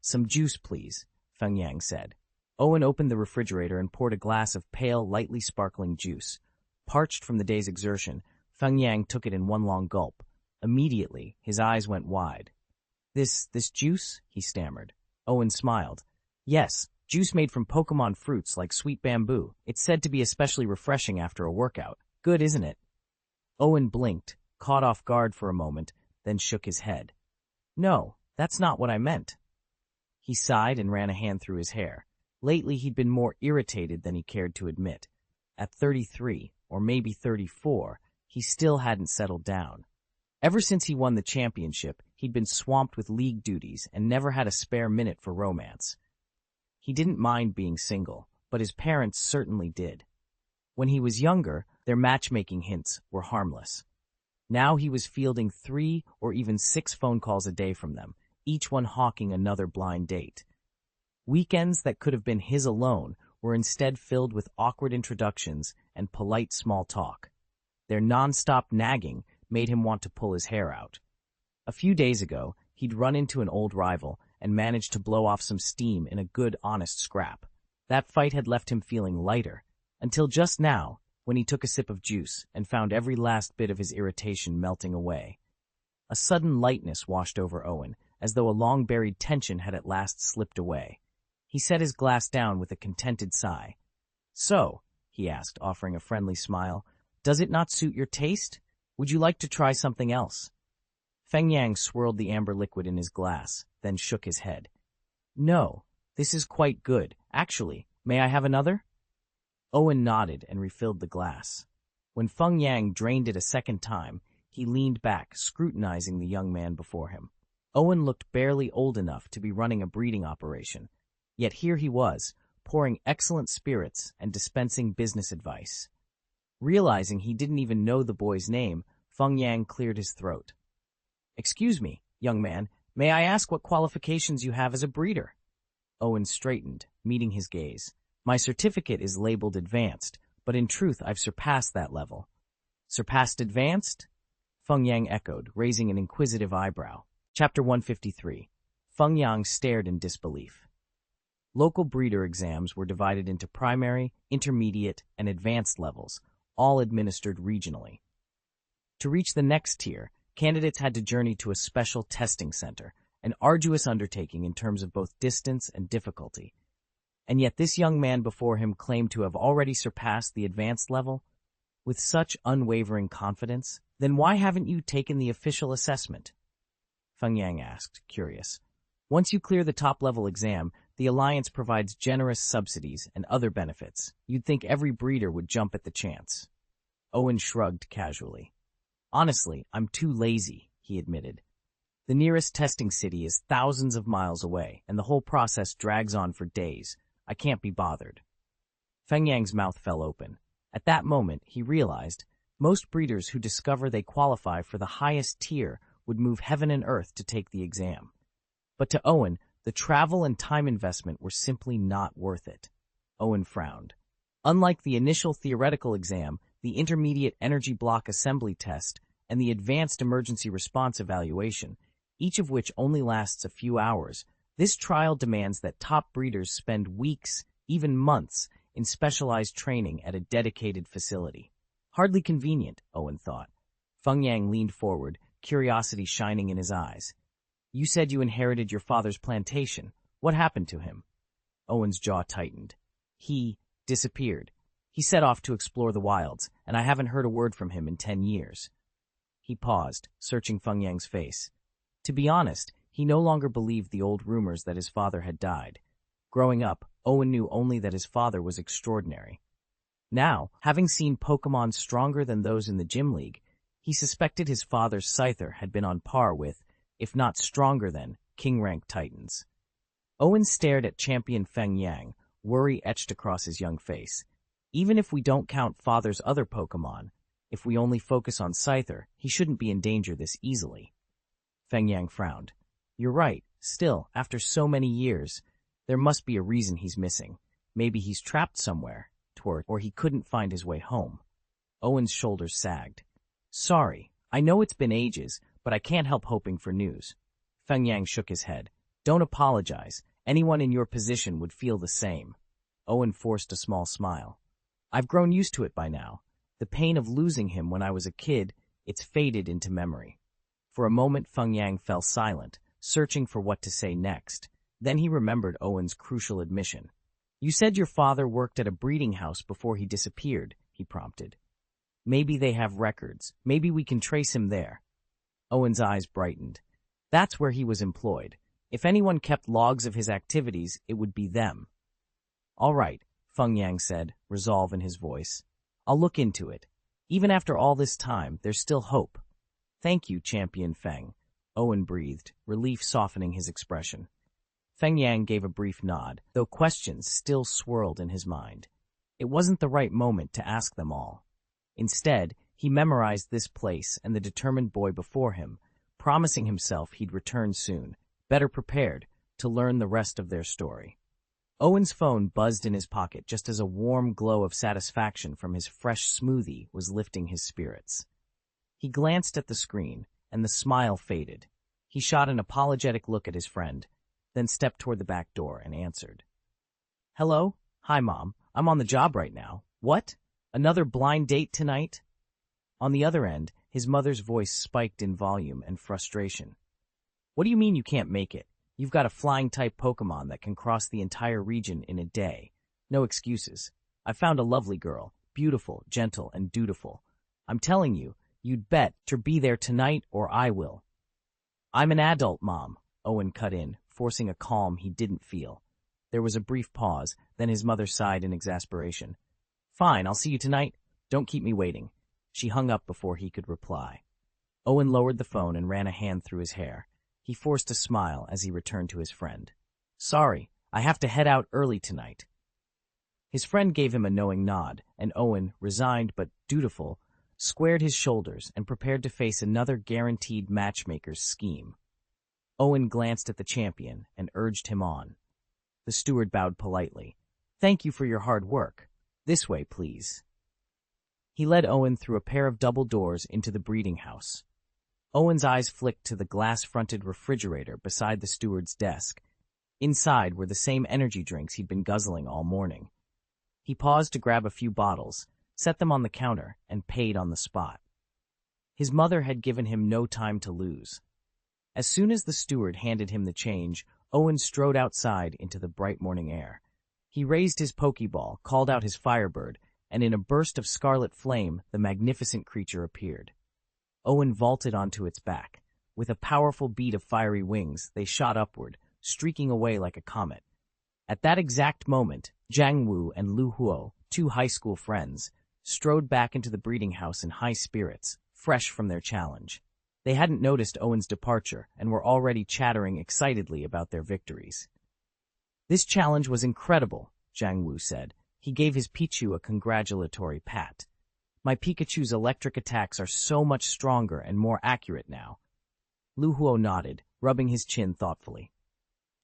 Some juice, please," Feng Yang said. Owen opened the refrigerator and poured a glass of pale, lightly sparkling juice. Parched from the day's exertion, Feng Yang took it in one long gulp. Immediately, his eyes went wide. This juice?" he stammered. Owen smiled. "Yes, juice made from Pokémon fruits like sweet bamboo. It's said to be especially refreshing after a workout. Good, isn't it?" Owen blinked, caught off guard for a moment, then shook his head. "No, that's not what I meant." He sighed and ran a hand through his hair. Lately, he'd been more irritated than he cared to admit. At 33, or maybe 34, he still hadn't settled down. Ever since he won the championship, he'd been swamped with league duties and never had a spare minute for romance. He didn't mind being single, but his parents certainly did. When he was younger, their matchmaking hints were harmless. Now he was fielding 3 or even 6 phone calls a day from them, each one hawking another blind date. Weekends that could have been his alone were instead filled with awkward introductions and polite small talk. Their non-stop nagging made him want to pull his hair out. A few days ago, he'd run into an old rival and managed to blow off some steam in a good, honest scrap. That fight had left him feeling lighter, until just now, when he took a sip of juice and found every last bit of his irritation melting away. A sudden lightness washed over Owen, as though a long-buried tension had at last slipped away. He set his glass down with a contented sigh. "So," he asked, offering a friendly smile, "does it not suit your taste? Would you like to try something else?" Feng Yang swirled the amber liquid in his glass, then shook his head. "No, this is quite good. Actually, may I have another?" Owen nodded and refilled the glass. When Feng Yang drained it a second time, he leaned back, scrutinizing the young man before him. Owen looked barely old enough to be running a breeding operation, yet here he was, pouring excellent spirits and dispensing business advice. Realizing he didn't even know the boy's name, Feng Yang cleared his throat. "Excuse me, young man, may I ask what qualifications you have as a breeder?" Owen straightened, meeting his gaze. "My certificate is labeled advanced, but in truth I've surpassed that level." "Surpassed advanced?" Feng Yang echoed, raising an inquisitive eyebrow. Chapter 153. Feng Yang stared in disbelief. Local breeder exams were divided into primary, intermediate, and advanced levels, all administered regionally. To reach the next tier, candidates had to journey to a special testing center, an arduous undertaking in terms of both distance and difficulty. And yet this young man before him claimed to have already surpassed the advanced level? With such unwavering confidence, then why haven't you taken the official assessment? Feng Yang asked, curious. Once you clear the top-level exam, the Alliance provides generous subsidies and other benefits. You'd think every breeder would jump at the chance. Owen shrugged casually. "Honestly, I'm too lazy," he admitted. "The nearest testing city is thousands of miles away, and the whole process drags on for days. I can't be bothered." Feng Yang's mouth fell open. At that moment, he realized most breeders who discover they qualify for the highest tier would move heaven and earth to take the exam. But to Owen, the travel and time investment were simply not worth it. Owen frowned. Unlike the initial theoretical exam, the intermediate energy block assembly test, and the advanced emergency response evaluation, each of which only lasts a few hours, this trial demands that top breeders spend weeks, even months, in specialized training at a dedicated facility. Hardly convenient, Owen thought. Feng Yang leaned forward, curiosity shining in his eyes. "You said you inherited your father's plantation. What happened to him?" Owen's jaw tightened. "He disappeared. He set off to explore the wilds, and I haven't heard a word from him in 10 years. He paused, searching Feng Yang's face. To be honest, he no longer believed the old rumors that his father had died. Growing up, Owen knew only that his father was extraordinary. Now, having seen Pokémon stronger than those in the Gym League, he suspected his father's Scyther had been on par with, if not stronger than, king-rank Titans. Owen stared at champion Feng Yang, worry etched across his young face. Even if we don't count father's other Pokémon, if we only focus on Scyther, he shouldn't be in danger this easily. Feng Yang frowned. You're right. Still, after so many years, there must be a reason he's missing. Maybe he's trapped somewhere, or he couldn't find his way home. Owen's shoulders sagged. Sorry, I know it's been ages, but I can't help hoping for news. Feng Yang shook his head. Don't apologize. Anyone in your position would feel the same. Owen forced a small smile. I've grown used to it by now. The pain of losing him when I was a kid, it's faded into memory. For a moment, Feng Yang fell silent, searching for what to say next. Then he remembered Owen's crucial admission. You said your father worked at a breeding house before he disappeared, he prompted. Maybe they have records. Maybe we can trace him there. Owen's eyes brightened. That's where he was employed. If anyone kept logs of his activities, it would be them. All right, Feng Yang said, resolve in his voice. I'll look into it. Even after all this time, there's still hope. Thank you, Champion Feng. Owen breathed, relief softening his expression. Feng Yang gave a brief nod, though questions still swirled in his mind. It wasn't the right moment to ask them all. Instead, he memorized this place and the determined boy before him, promising himself he'd return soon, better prepared, to learn the rest of their story. Owen's phone buzzed in his pocket just as a warm glow of satisfaction from his fresh smoothie was lifting his spirits. He glanced at the screen, and the smile faded. He shot an apologetic look at his friend, then stepped toward the back door and answered. "Hello? Hi, Mom. I'm on the job right now. What? Another blind date tonight?" On the other end, his mother's voice spiked in volume and frustration. "What do you mean you can't make it? You've got a flying-type Pokémon that can cross the entire region in a day. No excuses. I found a lovely girl, beautiful, gentle, and dutiful. I'm telling you, you'd bet to be there tonight or I will." "I'm an adult, Mom," Owen cut in, forcing a calm he didn't feel. There was a brief pause, then his mother sighed in exasperation. "Fine, I'll see you tonight. Don't keep me waiting." She hung up before he could reply. Owen lowered the phone and ran a hand through his hair. He forced a smile as he returned to his friend. "Sorry, I have to head out early tonight." His friend gave him a knowing nod, and Owen, resigned but dutiful, squared his shoulders and prepared to face another guaranteed matchmaker's scheme. Owen glanced at the champion and urged him on. The steward bowed politely. "Thank you for your hard work. This way, please." He led Owen through a pair of double doors into the breeding house. Owen's eyes flicked to the glass-fronted refrigerator beside the steward's desk. Inside were the same energy drinks he'd been guzzling all morning. He paused to grab a few bottles, set them on the counter, and paid on the spot. His mother had given him no time to lose. As soon as the steward handed him the change, Owen strode outside into the bright morning air. He raised his Pokeball, called out his Firebird, and in a burst of scarlet flame, the magnificent creature appeared. Owen vaulted onto its back. With a powerful beat of fiery wings, they shot upward, streaking away like a comet. At that exact moment, Jiang Wu and Lu Huo, two high school friends, strode back into the breeding house in high spirits, fresh from their challenge. They hadn't noticed Owen's departure and were already chattering excitedly about their victories. "This challenge was incredible," Jiang Wu said. He gave his Pichu a congratulatory pat. "My Pikachu's electric attacks are so much stronger and more accurate now." Lu Huo nodded, rubbing his chin thoughtfully.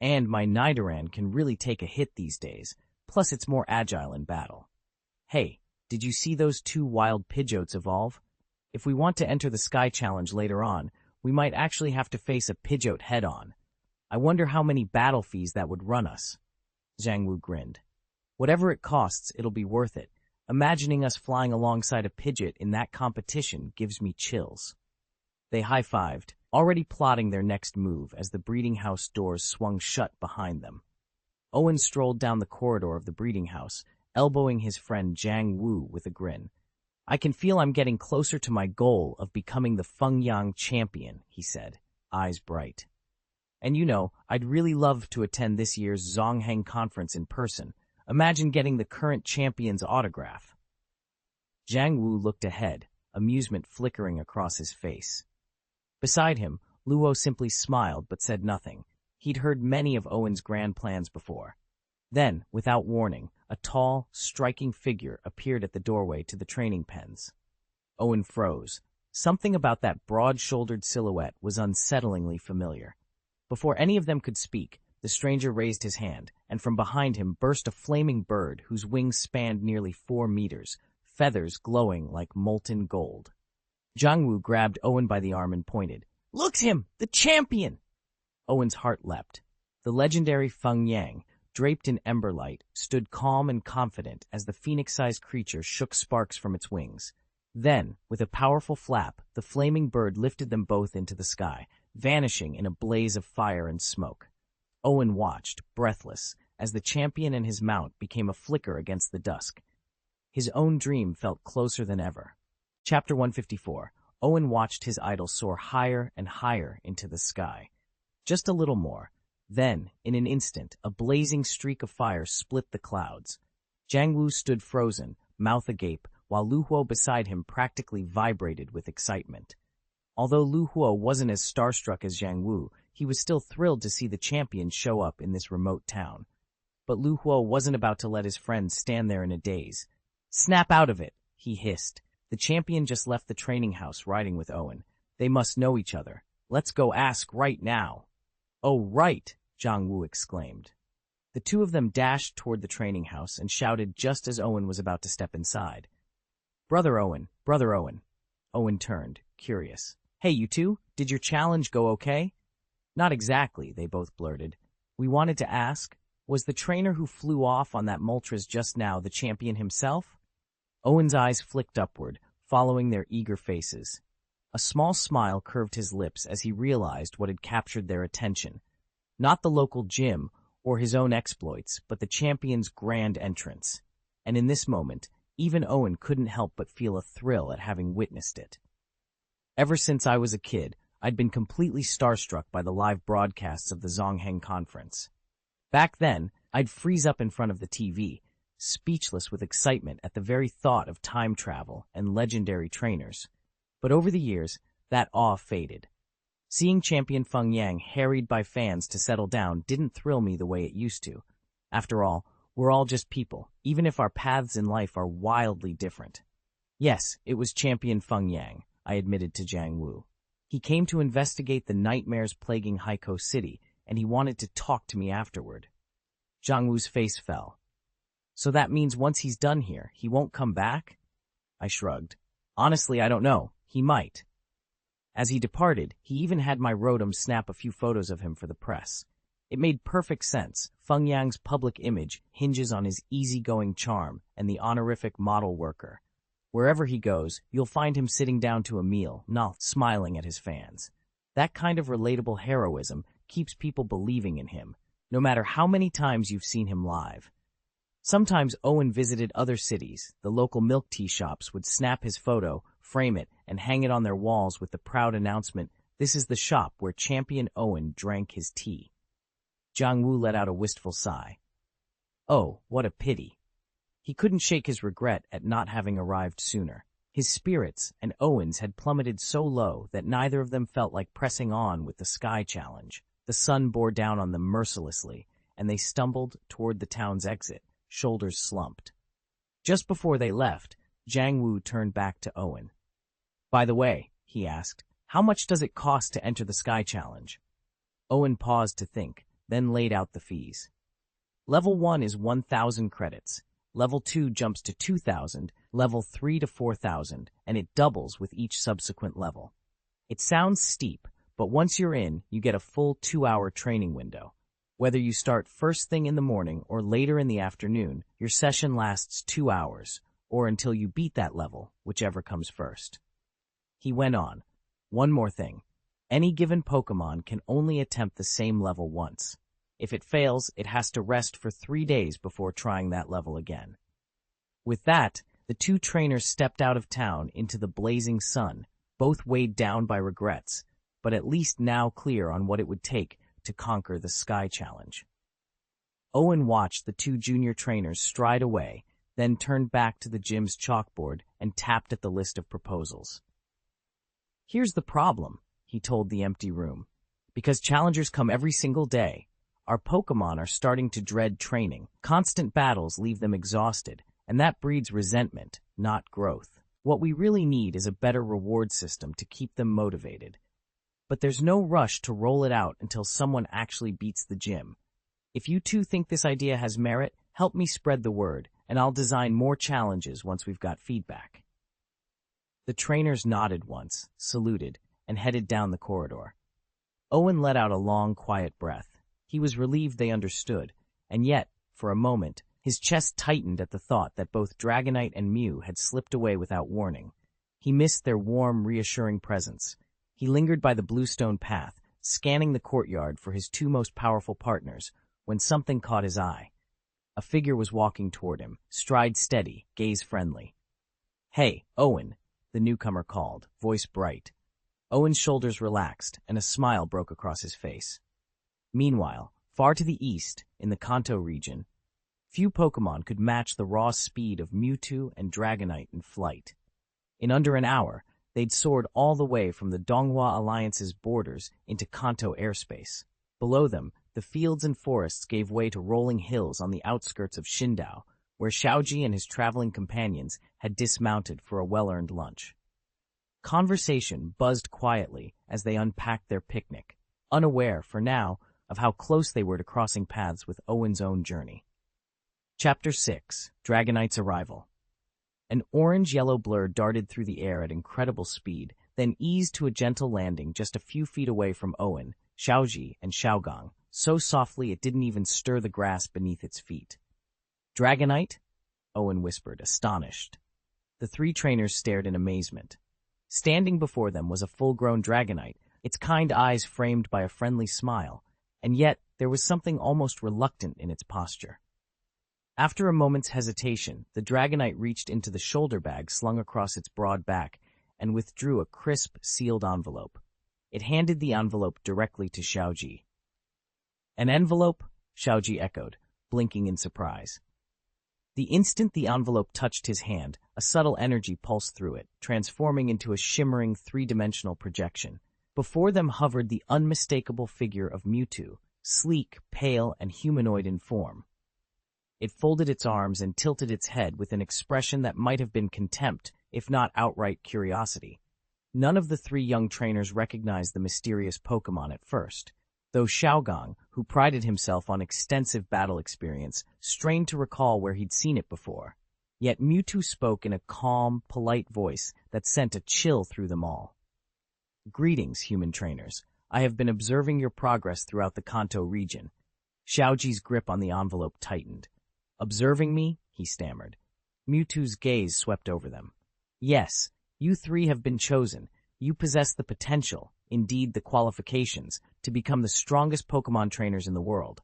"And my Nidoran can really take a hit these days, plus it's more agile in battle. Hey, did you see those two wild Pidgeots evolve? If we want to enter the Sky Challenge later on, we might actually have to face a Pidgeot head-on. I wonder how many battle fees that would run us." Jiang Wu grinned. "Whatever it costs, it'll be worth it. Imagining us flying alongside a Pidgeot in that competition gives me chills." They high-fived, already plotting their next move as the breeding house doors swung shut behind them. Owen strolled down the corridor of the breeding house, elbowing his friend Jiang Wu with a grin. "I can feel I'm getting closer to my goal of becoming the Fengyang champion," he said, eyes bright. "And I'd really love to attend this year's Zongheng conference in person. Imagine getting the current champion's autograph." Jiang Wu looked ahead, amusement flickering across his face. Beside him, Luo simply smiled but said nothing. He'd heard many of Owen's grand plans before. Then, without warning, a tall, striking figure appeared at the doorway to the training pens. Owen froze. Something about that broad-shouldered silhouette was unsettlingly familiar. Before any of them could speak, the stranger raised his hand, and from behind him burst a flaming bird whose wings spanned nearly 4 meters, feathers glowing like molten gold. Jiang Wu grabbed Owen by the arm and pointed. "Look's him! The champion!" Owen's heart leapt. The legendary Fengyang, draped in ember light, stood calm and confident as the phoenix-sized creature shook sparks from its wings. Then, with a powerful flap, the flaming bird lifted them both into the sky, vanishing in a blaze of fire and smoke. Owen watched, breathless, as the champion and his mount became a flicker against the dusk. His own dream felt closer than ever. Chapter 154. Owen watched his idol soar higher and higher into the sky. Just a little more. Then, in an instant, a blazing streak of fire split the clouds. Jiang Wu stood frozen, mouth agape, while Lu Huo beside him practically vibrated with excitement. Although Lu Huo wasn't as starstruck as Jiang Wu, he was still thrilled to see the champion show up in this remote town. But Lu Huo wasn't about to let his friends stand there in a daze. "Snap out of it," he hissed. "The champion just left the training house riding with Owen. They must know each other. Let's go ask right now." "Oh, right," Jiang Wu exclaimed. The two of them dashed toward the training house and shouted just as Owen was about to step inside. Brother Owen, Brother Owen. Owen turned, curious. Hey, you two, did your challenge go okay? Not exactly, they both blurted. We wanted to ask, was the trainer who flew off on that Moltres just now the champion himself? Owen's eyes flicked upward, following their eager faces. A small smile curved his lips as he realized what had captured their attention. Not the local gym or his own exploits, but the champion's grand entrance. And in this moment, even Owen couldn't help but feel a thrill at having witnessed it. Ever since I was a kid, I'd been completely starstruck by the live broadcasts of the Zongheng conference. Back then, I'd freeze up in front of the TV, speechless with excitement at the very thought of time travel and legendary trainers. But over the years, that awe faded. Seeing Champion Feng Yang harried by fans to settle down didn't thrill me the way it used to. After all, we're all just people, even if our paths in life are wildly different. Yes, it was Champion Feng Yang, I admitted to Jiang Wu. He came to investigate the nightmares plaguing Haikou City, and he wanted to talk to me afterward. Jiang Wu's face fell. So that means once he's done here, he won't come back? I shrugged. Honestly, I don't know. He might. As he departed, he even had my Rotom snap a few photos of him for the press. It made perfect sense. Feng Yang's public image hinges on his easygoing charm and the honorific model worker. Wherever he goes, you'll find him sitting down to a meal, not smiling at his fans. That kind of relatable heroism keeps people believing in him, no matter how many times you've seen him live. Sometimes Owen visited other cities. The local milk tea shops would snap his photo, frame it, and hang it on their walls with the proud announcement, "This is the shop where Champion Owen drank his tea." Jiang Wu let out a wistful sigh. Oh, what a pity. He couldn't shake his regret at not having arrived sooner. His spirits and Owen's had plummeted so low that neither of them felt like pressing on with the Sky Challenge. The sun bore down on them mercilessly, and they stumbled toward the town's exit, shoulders slumped. Just before they left, Jiang Wu turned back to Owen. By the way, he asked, how much does it cost to enter the Sky Challenge? Owen paused to think, then laid out the fees. Level 1 is 1,000 credits. Level 2 jumps to 2,000, Level 3 to 4,000, and it doubles with each subsequent level. It sounds steep, but once you're in, you get a full 2-hour training window. Whether you start first thing in the morning or later in the afternoon, your session lasts 2 hours, or until you beat that level, whichever comes first. He went on. One more thing. Any given Pokémon can only attempt the same level once. If it fails, it has to rest for 3 days before trying that level again. With that, the two trainers stepped out of town into the blazing sun, both weighed down by regrets, but at least now clear on what it would take to conquer the Sky Challenge. Owen watched the two junior trainers stride away, then turned back to the gym's chalkboard and tapped at the list of proposals. Here's the problem, he told the empty room. Because challengers come every single day, our Pokémon are starting to dread training. Constant battles leave them exhausted, and that breeds resentment, not growth. What we really need is a better reward system to keep them motivated. But there's no rush to roll it out until someone actually beats the gym. If you two think this idea has merit, help me spread the word, and I'll design more challenges once we've got feedback. The trainers nodded once, saluted, and headed down the corridor. Owen let out a long, quiet breath. He was relieved they understood, and yet, for a moment, his chest tightened at the thought that both Dragonite and Mew had slipped away without warning. He missed their warm, reassuring presence. He lingered by the bluestone path, scanning the courtyard for his two most powerful partners, when something caught his eye. A figure was walking toward him, stride steady, gaze friendly. "Hey, Owen," the newcomer called, voice bright. Owen's shoulders relaxed, and a smile broke across his face. Meanwhile, far to the east, in the Kanto region, few Pokémon could match the raw speed of Mewtwo and Dragonite in flight. In under an hour, they'd soared all the way from the Donghua Alliance's borders into Kanto airspace. Below them, the fields and forests gave way to rolling hills on the outskirts of Xindao, where Xiaoji and his traveling companions had dismounted for a well-earned lunch. Conversation buzzed quietly as they unpacked their picnic, unaware, for now, of how close they were to crossing paths with Owen's own journey. Chapter 6: Dragonite's Arrival. An orange-yellow blur darted through the air at incredible speed, then eased to a gentle landing just a few feet away from Owen, Xiaoji, and Xiaogang, so softly it didn't even stir the grass beneath its feet. "Dragonite?" Owen whispered, astonished. The three trainers stared in amazement. Standing before them was a full-grown dragonite, its kind eyes framed by a friendly smile, and yet there was something almost reluctant in its posture. After a moment's hesitation, the dragonite reached into the shoulder bag slung across its broad back and withdrew a crisp, sealed envelope. It handed the envelope directly to Xiaoji. "An envelope?" Xiaoji echoed, blinking in surprise. The instant the envelope touched his hand, a subtle energy pulsed through it, transforming into a shimmering three-dimensional projection. Before them hovered the unmistakable figure of Mewtwo, sleek, pale, and humanoid in form. It folded its arms and tilted its head with an expression that might have been contempt, if not outright curiosity. None of the three young trainers recognized the mysterious Pokémon at first, though Xiaogang, who prided himself on extensive battle experience, strained to recall where he'd seen it before. Yet Mewtwo spoke in a calm, polite voice that sent a chill through them all. "Greetings, human trainers. I have been observing your progress throughout the Kanto region." Xiaoji's grip on the envelope tightened. "Observing me?" he stammered. Mewtwo's gaze swept over them. "Yes, you three have been chosen. You possess the potential, indeed the qualifications, to become the strongest Pokémon trainers in the world."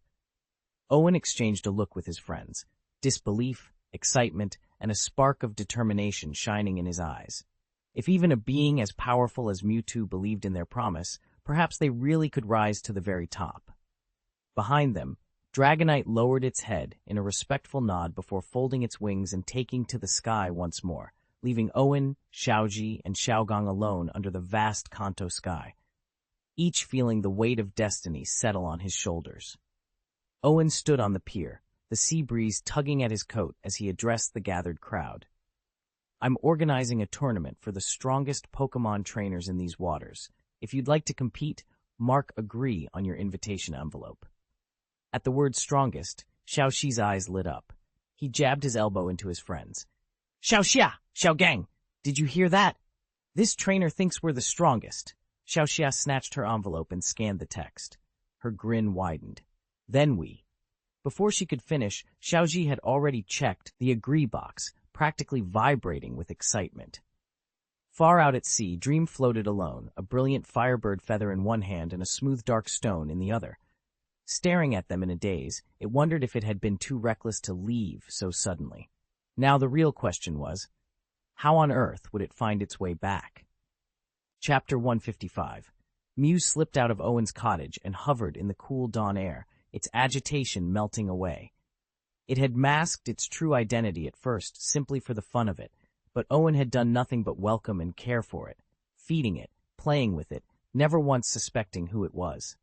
Owen exchanged a look with his friends, disbelief, excitement, and a spark of determination shining in his eyes. If even a being as powerful as Mewtwo believed in their promise, perhaps they really could rise to the very top. Behind them, Dragonite lowered its head in a respectful nod before folding its wings and taking to the sky once more, leaving Owen, Xiaoji, and Xiaogang alone under the vast Kanto sky, each feeling the weight of destiny settle on his shoulders. Owen stood on the pier, the sea breeze tugging at his coat as he addressed the gathered crowd. "I'm organizing a tournament for the strongest Pokémon trainers in these waters. If you'd like to compete, mark agree on your invitation envelope." At the word strongest, Xiaoxi's eyes lit up. He jabbed his elbow into his friend's. "Xiaoxia! Xiaogang! Did you hear that? This trainer thinks we're the strongest." Xiaoxia snatched her envelope and scanned the text. Her grin widened. "Then we." Before she could finish, Xiaoji had already checked the agree box, practically vibrating with excitement. Far out at sea, Dream floated alone, a brilliant firebird feather in one hand and a smooth dark stone in the other. Staring at them in a daze, it wondered if it had been too reckless to leave so suddenly. Now the real question was, how on earth would it find its way back? Chapter 155. Mew slipped out of Owen's cottage and hovered in the cool dawn air, its agitation melting away. It had masked its true identity at first, simply for the fun of it, but Owen had done nothing but welcome and care for it, feeding it, playing with it, never once suspecting who it was.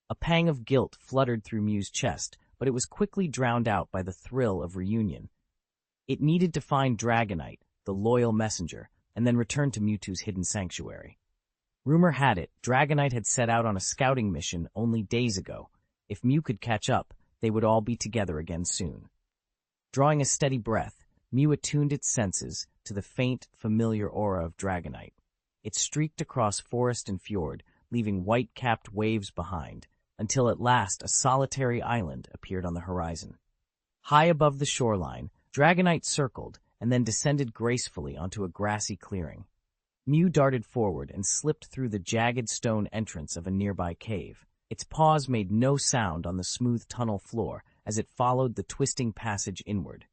A pang of guilt fluttered through Mew's chest, but it was quickly drowned out by the thrill of reunion. It needed to find Dragonite, the loyal messenger, and then return to Mewtwo's hidden sanctuary. Rumor had it, Dragonite had set out on a scouting mission only days ago. If Mew could catch up, they would all be together again soon. Drawing a steady breath, Mew attuned its senses to the faint, familiar aura of Dragonite. It streaked across forest and fjord, leaving white-capped waves behind, until at last a solitary island appeared on the horizon. High above the shoreline, Dragonite circled and then descended gracefully onto a grassy clearing. Mew darted forward and slipped through the jagged stone entrance of a nearby cave. Its paws made no sound on the smooth tunnel floor as it followed the twisting passage inward.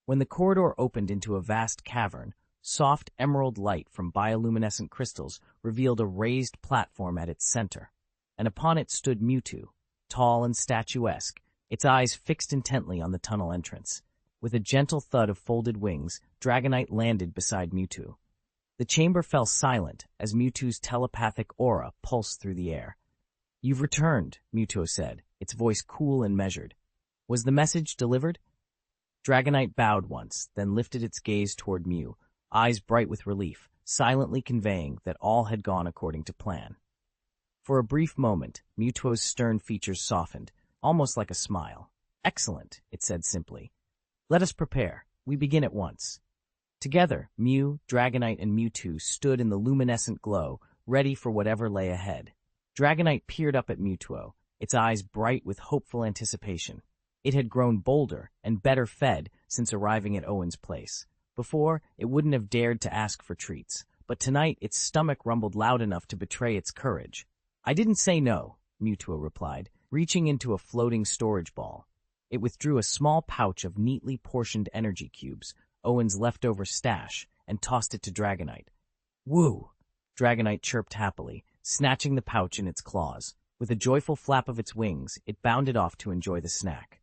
When the corridor opened into a vast cavern, soft emerald light from bioluminescent crystals revealed a raised platform at its center, and upon it stood Mewtwo, tall and statuesque, its eyes fixed intently on the tunnel entrance. With a gentle thud of folded wings, Dragonite landed beside Mewtwo. The chamber fell silent as Mewtwo's telepathic aura pulsed through the air. "You've returned," Mewtwo said, its voice cool and measured. "Was the message delivered?" Dragonite bowed once, then lifted its gaze toward Mew, eyes bright with relief, silently conveying that all had gone according to plan. For a brief moment, Mewtwo's stern features softened, almost like a smile. "Excellent," it said simply. "Let us prepare. We begin at once." Together, Mew, Dragonite, and Mewtwo stood in the luminescent glow, ready for whatever lay ahead. Dragonite peered up at Mewtwo, its eyes bright with hopeful anticipation. It had grown bolder and better fed since arriving at Owen's place. Before, it wouldn't have dared to ask for treats, but tonight its stomach rumbled loud enough to betray its courage. "I didn't say no," Mewtwo replied, reaching into a floating storage ball. It withdrew a small pouch of neatly portioned energy cubes, Owen's leftover stash, and tossed it to Dragonite. "Woo!" Dragonite chirped happily, snatching the pouch in its claws. With a joyful flap of its wings, it bounded off to enjoy the snack.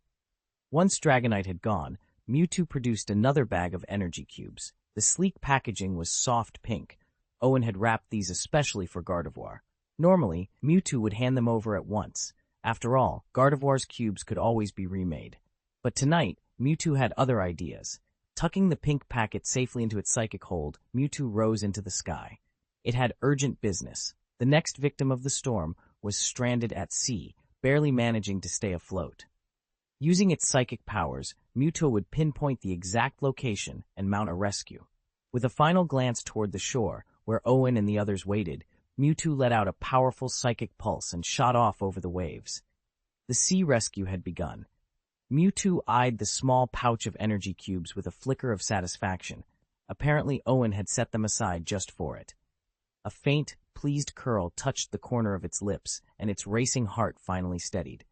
Once Dragonite had gone, Mewtwo produced another bag of energy cubes. The sleek packaging was soft pink. Owen had wrapped these especially for Gardevoir. Normally, Mewtwo would hand them over at once. After all, Gardevoir's cubes could always be remade. But tonight, Mewtwo had other ideas. Tucking the pink packet safely into its psychic hold, Mewtwo rose into the sky. It had urgent business. The next victim of the storm was stranded at sea, barely managing to stay afloat. Using its psychic powers, Mewtwo would pinpoint the exact location and mount a rescue. With a final glance toward the shore, where Owen and the others waited, Mewtwo let out a powerful psychic pulse and shot off over the waves. The sea rescue had begun. Mewtwo eyed the small pouch of energy cubes with a flicker of satisfaction. Apparently, Owen had set them aside just for it. A faint, pleased curl touched the corner of its lips, and its racing heart finally steadied.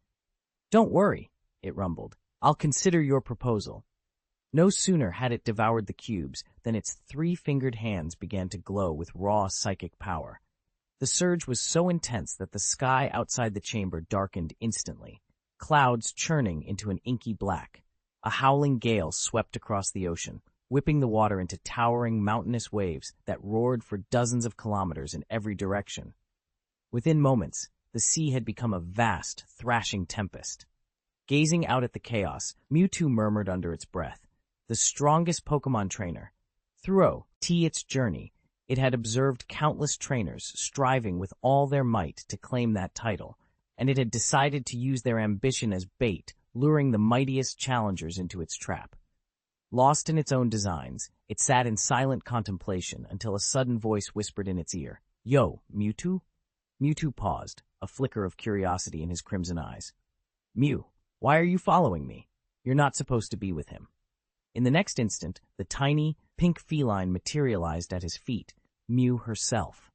"Don't worry," it rumbled. "I'll consider your proposal." No sooner had it devoured the cubes than its three-fingered hands began to glow with raw psychic power. The surge was so intense that the sky outside the chamber darkened instantly, clouds churning into an inky black. A howling gale swept across the ocean, whipping the water into towering mountainous waves that roared for dozens of kilometers in every direction. Within moments, the sea had become a vast, thrashing tempest. Gazing out at the chaos, Mewtwo murmured under its breath, "The strongest Pokémon trainer." Throughout its journey, it had observed countless trainers striving with all their might to claim that title, and it had decided to use their ambition as bait, luring the mightiest challengers into its trap. Lost in its own designs, it sat in silent contemplation until a sudden voice whispered in its ear, "Yo, Mewtwo?" Mewtwo paused, a flicker of curiosity in his crimson eyes. "Mew, why are you following me? You're not supposed to be with him." In the next instant, the tiny, pink feline materialized at his feet, Mew herself.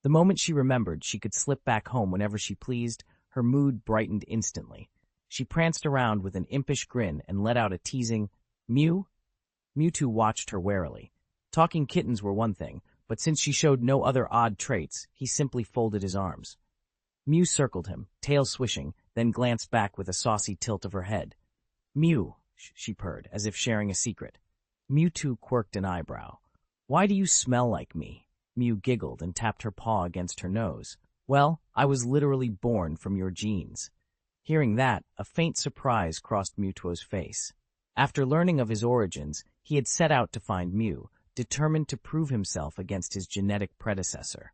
The moment she remembered she could slip back home whenever she pleased, her mood brightened instantly. She pranced around with an impish grin and let out a teasing, "Mew?" Mewtwo watched her warily. Talking kittens were one thing, but since she showed no other odd traits, he simply folded his arms. Mew circled him, tail swishing, then glanced back with a saucy tilt of her head. "Mew," she purred, as if sharing a secret. Mewtwo quirked an eyebrow. "Why do you smell like me?" Mew giggled and tapped her paw against her nose. "Well, I was literally born from your genes." Hearing that, a faint surprise crossed Mewtwo's face. After learning of his origins, he had set out to find Mew, determined to prove himself against his genetic predecessor.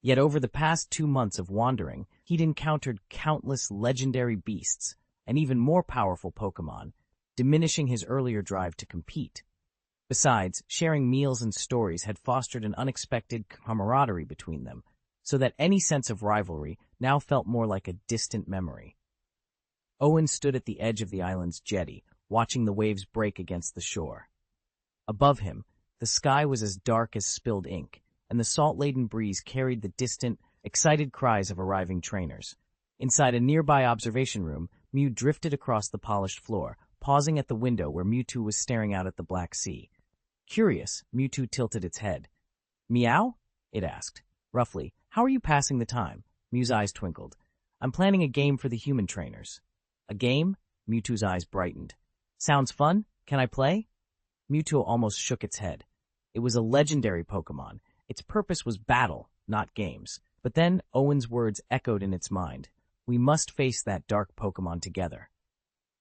Yet over the past 2 months of wandering, he'd encountered countless legendary beasts and even more powerful Pokémon, diminishing his earlier drive to compete. Besides, sharing meals and stories had fostered an unexpected camaraderie between them, so that any sense of rivalry now felt more like a distant memory. Owen stood at the edge of the island's jetty, watching the waves break against the shore. Above him, the sky was as dark as spilled ink, and the salt-laden breeze carried the distant, excited cries of arriving trainers. Inside a nearby observation room, Mew drifted across the polished floor, pausing at the window where Mewtwo was staring out at the Black Sea. Curious, Mewtwo tilted its head. "Meow?" it asked. Roughly, "How are you passing the time?" Mew's eyes twinkled. "I'm planning a game for the human trainers." "A game?" Mewtwo's eyes brightened. "Sounds fun. Can I play?" Mewtwo almost shook its head. It was a legendary Pokémon. Its purpose was battle, not games. But then Owen's words echoed in its mind. We must face that dark Pokémon together.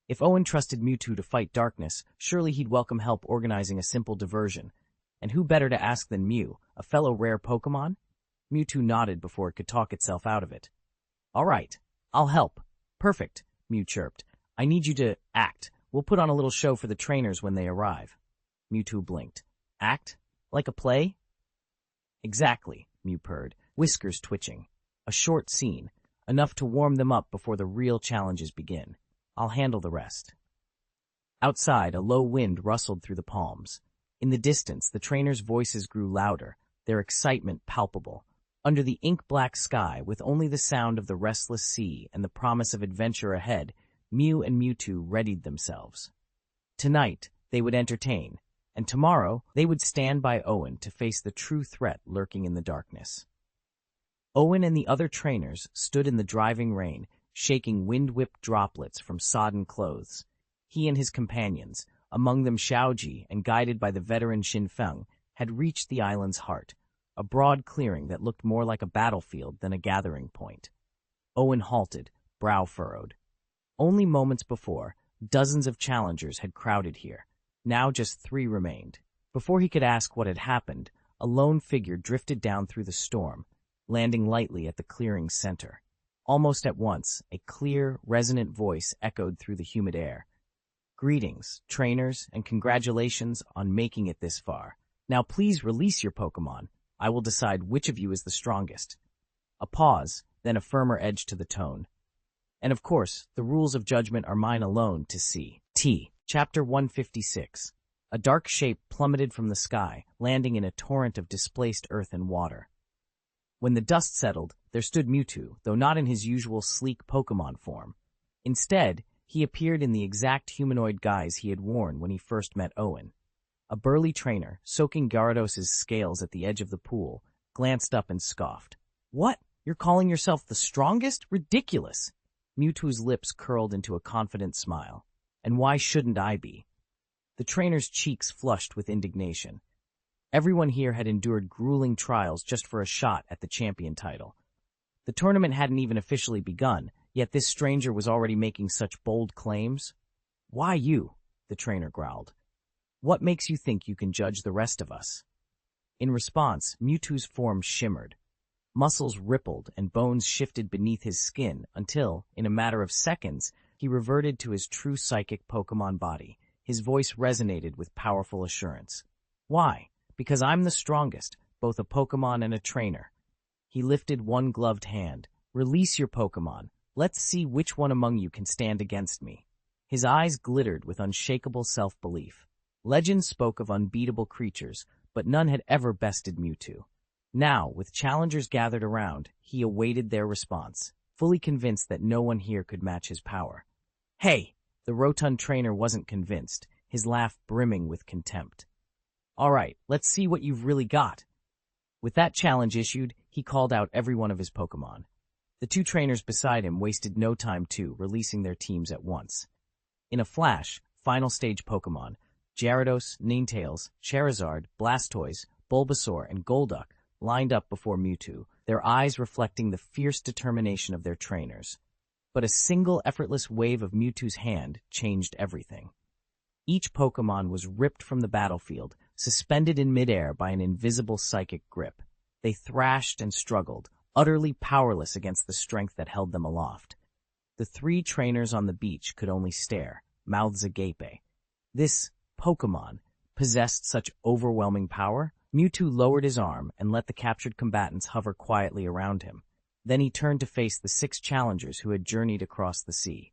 If Owen trusted Mewtwo to fight darkness, surely he'd welcome help organizing a simple diversion. And who better to ask than Mew, a fellow rare Pokémon? Mewtwo nodded before it could talk itself out of it. All right, I'll help. Perfect, Mew chirped. I need you to act. We'll put on a little show for the trainers when they arrive. Mewtwo blinked. Act? Like a play? Exactly, Mew purred, whiskers twitching. A short scene, enough to warm them up before the real challenges begin. I'll handle the rest. Outside, a low wind rustled through the palms. In the distance, the trainers' voices grew louder, their excitement palpable. Under the ink-black sky, with only the sound of the restless sea and the promise of adventure ahead, Mew and Mewtwo readied themselves. Tonight, they would entertain, and tomorrow, they would stand by Owen to face the true threat lurking in the darkness. Owen and the other trainers stood in the driving rain, shaking wind-whipped droplets from sodden clothes. He and his companions, among them Xiaoji and guided by the veteran Xinfeng, had reached the island's heart, a broad clearing that looked more like a battlefield than a gathering point. Owen halted, brow furrowed. Only moments before, dozens of challengers had crowded here. Now just 3 remained. Before he could ask what had happened, a lone figure drifted down through the storm, landing lightly at the clearing's center. Almost at once, a clear, resonant voice echoed through the humid air. Greetings, trainers, and congratulations on making it this far. Now please release your Pokémon. I will decide which of you is the strongest. A pause, then a firmer edge to the tone. And of course, the rules of judgment are mine alone to see. Chapter 156. A dark shape plummeted from the sky, landing in a torrent of displaced earth and water. When the dust settled, there stood Mewtwo, though not in his usual sleek Pokémon form. Instead, he appeared in the exact humanoid guise he had worn when he first met Owen. A burly trainer, soaking Gyarados' scales at the edge of the pool, glanced up and scoffed. What? You're calling yourself the strongest? Ridiculous! Mewtwo's lips curled into a confident smile. And why shouldn't I be? The trainer's cheeks flushed with indignation. Everyone here had endured grueling trials just for a shot at the champion title. The tournament hadn't even officially begun, yet this stranger was already making such bold claims. Why you? The trainer growled. What makes you think you can judge the rest of us? In response, Mewtwo's form shimmered. Muscles rippled and bones shifted beneath his skin until, in a matter of seconds, he reverted to his true psychic Pokémon body. His voice resonated with powerful assurance. Why? Because I'm the strongest, both a Pokémon and a trainer. He lifted one gloved hand. Release your Pokémon. Let's see which one among you can stand against me. His eyes glittered with unshakable self-belief. Legend spoke of unbeatable creatures, but none had ever bested Mewtwo. Now, with challengers gathered around, he awaited their response, fully convinced that no one here could match his power. Hey! The rotund trainer wasn't convinced, his laugh brimming with contempt. All right, let's see what you've really got. With that challenge issued, he called out every one of his Pokémon. The 2 trainers beside him wasted no time too, releasing their teams at once. In a flash, final stage Pokémon, Gyarados, Ninetales, Charizard, Blastoise, Bulbasaur, and Golduck lined up before Mewtwo, their eyes reflecting the fierce determination of their trainers. But a single effortless wave of Mewtwo's hand changed everything. Each Pokémon was ripped from the battlefield, suspended in midair by an invisible psychic grip. They thrashed and struggled, utterly powerless against the strength that held them aloft. The 3 trainers on the beach could only stare, mouths agape. This Pokémon possessed such overwhelming power? Mewtwo lowered his arm and let the captured combatants hover quietly around him. Then he turned to face the 6 challengers who had journeyed across the sea.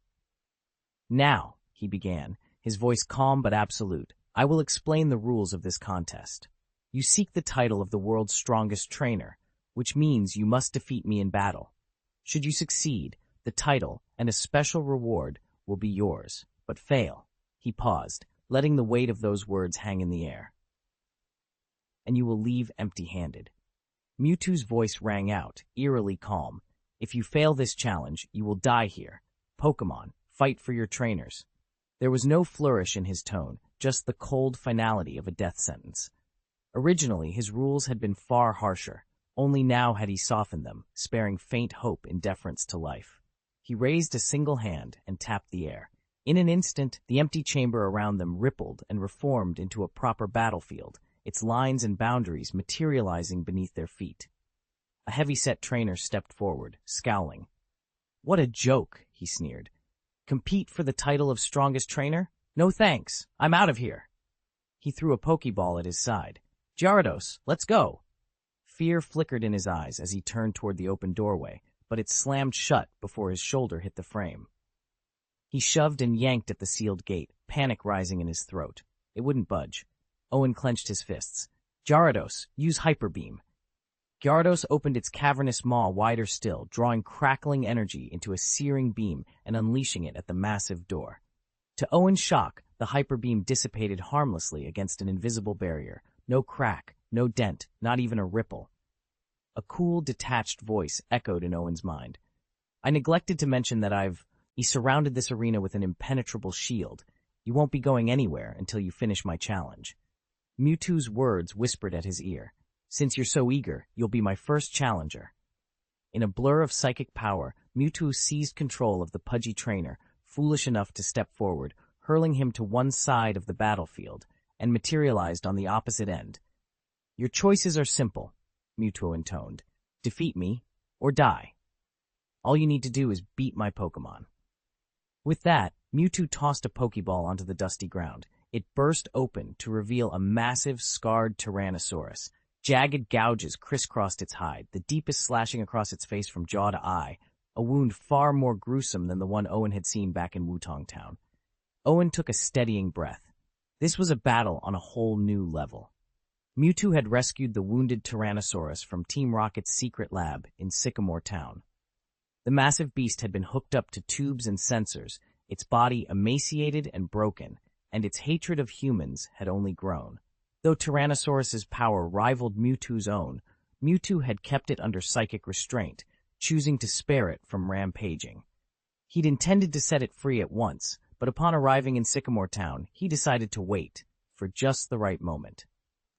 Now, he began, his voice calm but absolute, I will explain the rules of this contest. You seek the title of the world's strongest trainer, which means you must defeat me in battle. Should you succeed, the title and a special reward will be yours. But fail. He paused, letting the weight of those words hang in the air. And you will leave empty-handed. Mewtwo's voice rang out, eerily calm. If you fail this challenge, you will die here. Pokémon, fight for your trainers. There was no flourish in his tone, just the cold finality of a death sentence. Originally, his rules had been far harsher. Only now had he softened them, sparing faint hope in deference to life. He raised a single hand and tapped the air. In an instant, the empty chamber around them rippled and reformed into a proper battlefield, its lines and boundaries materializing beneath their feet. A heavy-set trainer stepped forward, scowling. "What a joke," he sneered. "Compete for the title of strongest trainer? No thanks, I'm out of here." He threw a Pokeball at his side. "Gyarados, let's go." Fear flickered in his eyes as he turned toward the open doorway, but it slammed shut before his shoulder hit the frame. He shoved and yanked at the sealed gate, panic rising in his throat. It wouldn't budge. Owen clenched his fists. "Gyarados, use Hyper Beam." Gyarados opened its cavernous maw wider still, drawing crackling energy into a searing beam and unleashing it at the massive door. To Owen's shock, the Hyper Beam dissipated harmlessly against an invisible barrier. No crack, no dent, not even a ripple. A cool, detached voice echoed in Owen's mind. "I neglected to mention that He surrounded this arena with an impenetrable shield. You won't be going anywhere until you finish my challenge." Mewtwo's words whispered at his ear. "Since you're so eager, you'll be my first challenger." In a blur of psychic power, Mewtwo seized control of the pudgy trainer, foolish enough to step forward, hurling him to one side of the battlefield, and materialized on the opposite end. "Your choices are simple," Mewtwo intoned. "Defeat me, or die. All you need to do is beat my Pokémon." With that, Mewtwo tossed a Pokeball onto the dusty ground. It burst open to reveal a massive, scarred Tyrannosaurus. Jagged gouges crisscrossed its hide, the deepest slashing across its face from jaw to eye, a wound far more gruesome than the one Owen had seen back in Wutong Town. Owen took a steadying breath. This was a battle on a whole new level. Mewtwo had rescued the wounded Tyrannosaurus from Team Rocket's secret lab in Sycamore Town. The massive beast had been hooked up to tubes and sensors, its body emaciated and broken, and its hatred of humans had only grown. Though Tyrannosaurus's power rivaled Mewtwo's own, Mewtwo had kept it under psychic restraint, choosing to spare it from rampaging. He'd intended to set it free at once, but upon arriving in Sycamore Town, he decided to wait for just the right moment.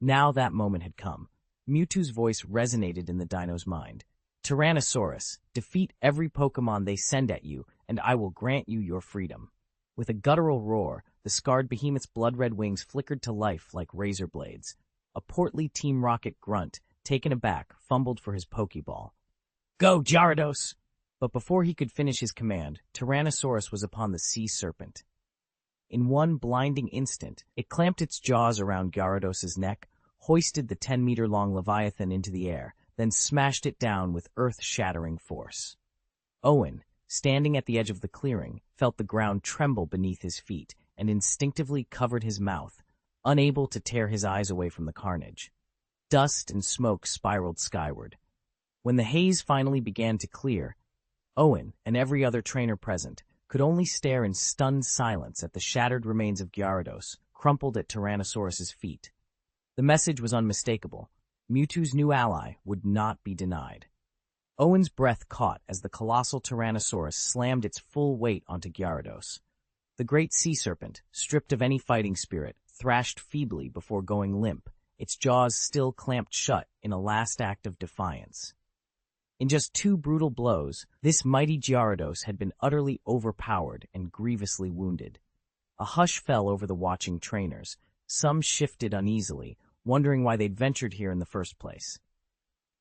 Now that moment had come. Mewtwo's voice resonated in the dino's mind. "Tyrannosaurus, defeat every Pokémon they send at you, and I will grant you your freedom." With a guttural roar, the scarred behemoth's blood-red wings flickered to life like razor blades. A portly Team Rocket grunt, taken aback, fumbled for his Pokeball. "Go, Gyarados!" But before he could finish his command, Tyrannosaurus was upon the sea serpent. In one blinding instant, it clamped its jaws around Gyarados's neck, hoisted the 10-meter-long Leviathan into the air, then smashed it down with earth-shattering force. Owen, standing at the edge of the clearing, felt the ground tremble beneath his feet and instinctively covered his mouth, unable to tear his eyes away from the carnage. Dust and smoke spiraled skyward. When the haze finally began to clear, Owen and every other trainer present could only stare in stunned silence at the shattered remains of Gyarados, crumpled at Tyrannosaurus's feet. The message was unmistakable. Mewtwo's new ally would not be denied. Owen's breath caught as the colossal Tyrannosaurus slammed its full weight onto Gyarados. The great sea serpent, stripped of any fighting spirit, thrashed feebly before going limp, its jaws still clamped shut in a last act of defiance. In just 2 brutal blows, this mighty Gyarados had been utterly overpowered and grievously wounded. A hush fell over the watching trainers. Some shifted uneasily, wondering why they'd ventured here in the first place.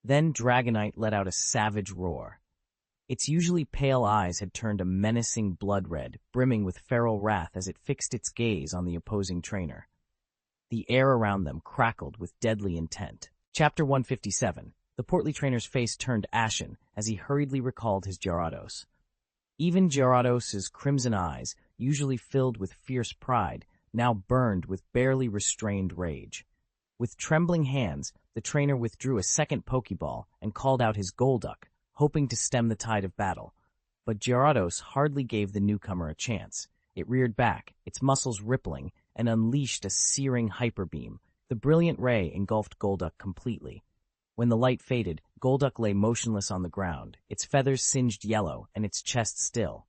Then Dragonite let out a savage roar. Its usually pale eyes had turned a menacing blood red, brimming with feral wrath as it fixed its gaze on the opposing trainer. The air around them crackled with deadly intent. Chapter 157. The portly trainer's face turned ashen as he hurriedly recalled his Gyarados. Even Gyarados's crimson eyes, usually filled with fierce pride, now burned with barely restrained rage. With trembling hands, the trainer withdrew a second Pokeball and called out his Golduck, hoping to stem the tide of battle. But Gyarados hardly gave the newcomer a chance. It reared back, its muscles rippling, and unleashed a searing hyper beam. The brilliant ray engulfed Golduck completely. When the light faded, Golduck lay motionless on the ground, its feathers singed yellow and its chest still.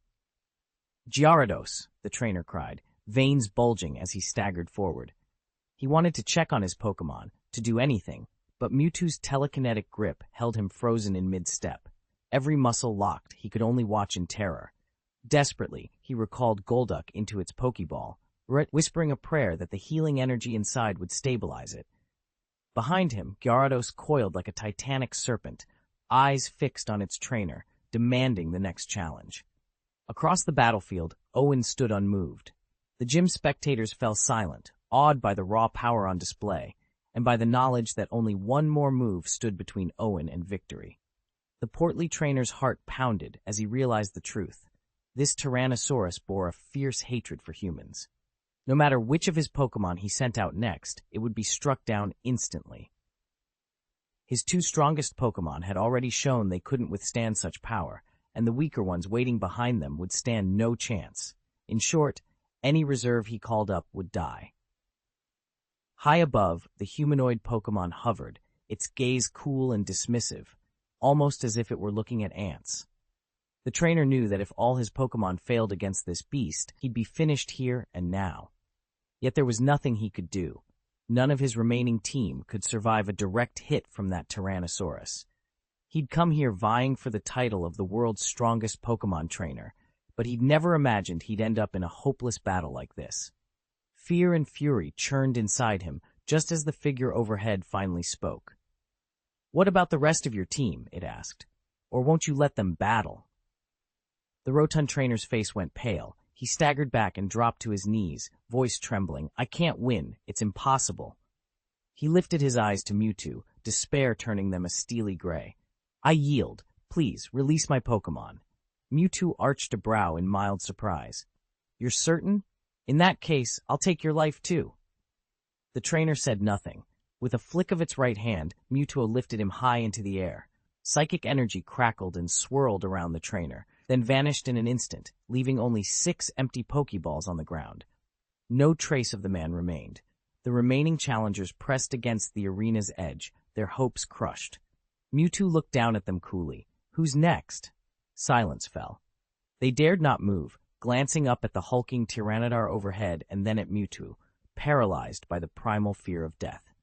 "Gyarados!" the trainer cried, veins bulging as he staggered forward. He wanted to check on his Pokémon, to do anything, but Mewtwo's telekinetic grip held him frozen in mid-step. Every muscle locked, he could only watch in terror. Desperately, he recalled Golduck into its Pokeball, whispering a prayer that the healing energy inside would stabilize it. Behind him, Gyarados coiled like a titanic serpent, eyes fixed on its trainer, demanding the next challenge. Across the battlefield, Owen stood unmoved. The gym spectators fell silent, awed by the raw power on display, and by the knowledge that only one more move stood between Owen and victory. The portly trainer's heart pounded as he realized the truth. This Tyrannosaurus bore a fierce hatred for humans. No matter which of his Pokémon he sent out next, it would be struck down instantly. His two strongest Pokémon had already shown they couldn't withstand such power, and the weaker ones waiting behind them would stand no chance. In short, any reserve he called up would die. High above, the humanoid Pokémon hovered, its gaze cool and dismissive, almost as if it were looking at ants. The trainer knew that if all his Pokémon failed against this beast, he'd be finished here and now. Yet there was nothing he could do. None of his remaining team could survive a direct hit from that Tyrannosaurus. He'd come here vying for the title of the world's strongest Pokémon trainer, but he'd never imagined he'd end up in a hopeless battle like this. Fear and fury churned inside him just as the figure overhead finally spoke. "What about the rest of your team?" it asked. "Or won't you let them battle?" The rotund trainer's face went pale. He staggered back and dropped to his knees, voice trembling. "I can't win. It's impossible." He lifted his eyes to Mewtwo, despair turning them a steely gray. "I yield. Please, release my Pokémon." Mewtwo arched a brow in mild surprise. "You're certain? In that case, I'll take your life too." The trainer said nothing. With a flick of its right hand, Mewtwo lifted him high into the air. Psychic energy crackled and swirled around the trainer, then vanished in an instant, leaving only 6 empty Pokeballs on the ground. No trace of the man remained. The remaining challengers pressed against the arena's edge, their hopes crushed. Mewtwo looked down at them coolly. "Who's next?" Silence fell. They dared not move, glancing up at the hulking Tyranitar overhead and then at Mewtwo, paralyzed by the primal fear of death.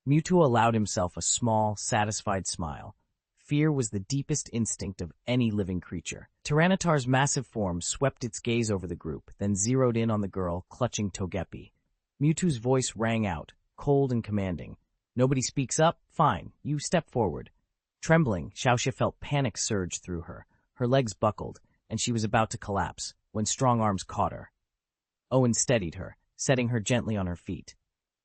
Mewtwo allowed himself a small, satisfied smile. Fear was the deepest instinct of any living creature. Tyranitar's massive form swept its gaze over the group, then zeroed in on the girl clutching Togepi. Mewtwo's voice rang out, cold and commanding. "Nobody speaks up? Fine, you step forward." Trembling, Xiaoxia felt panic surge through her. Her legs buckled, and she was about to collapse, when strong arms caught her. Owen steadied her, setting her gently on her feet.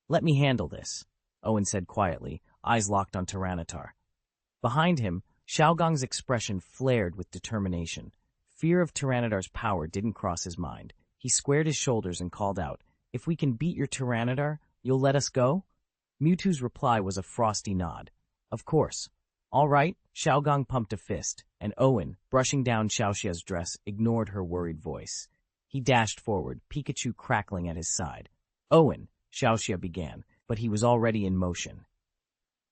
"Let me handle this," Owen said quietly, eyes locked on Tyranitar. Behind him, Xiaogang's expression flared with determination. Fear of Tyranitar's power didn't cross his mind. He squared his shoulders and called out, "If we can beat your Tyranitar, you'll let us go?" Mewtwo's reply was a frosty nod. "Of course." "All right." Xiaogang pumped a fist, and Owen, brushing down Xiaoxia's dress, ignored her worried voice. He dashed forward, Pikachu crackling at his side. "Owen," Xiaoxia began, but he was already in motion.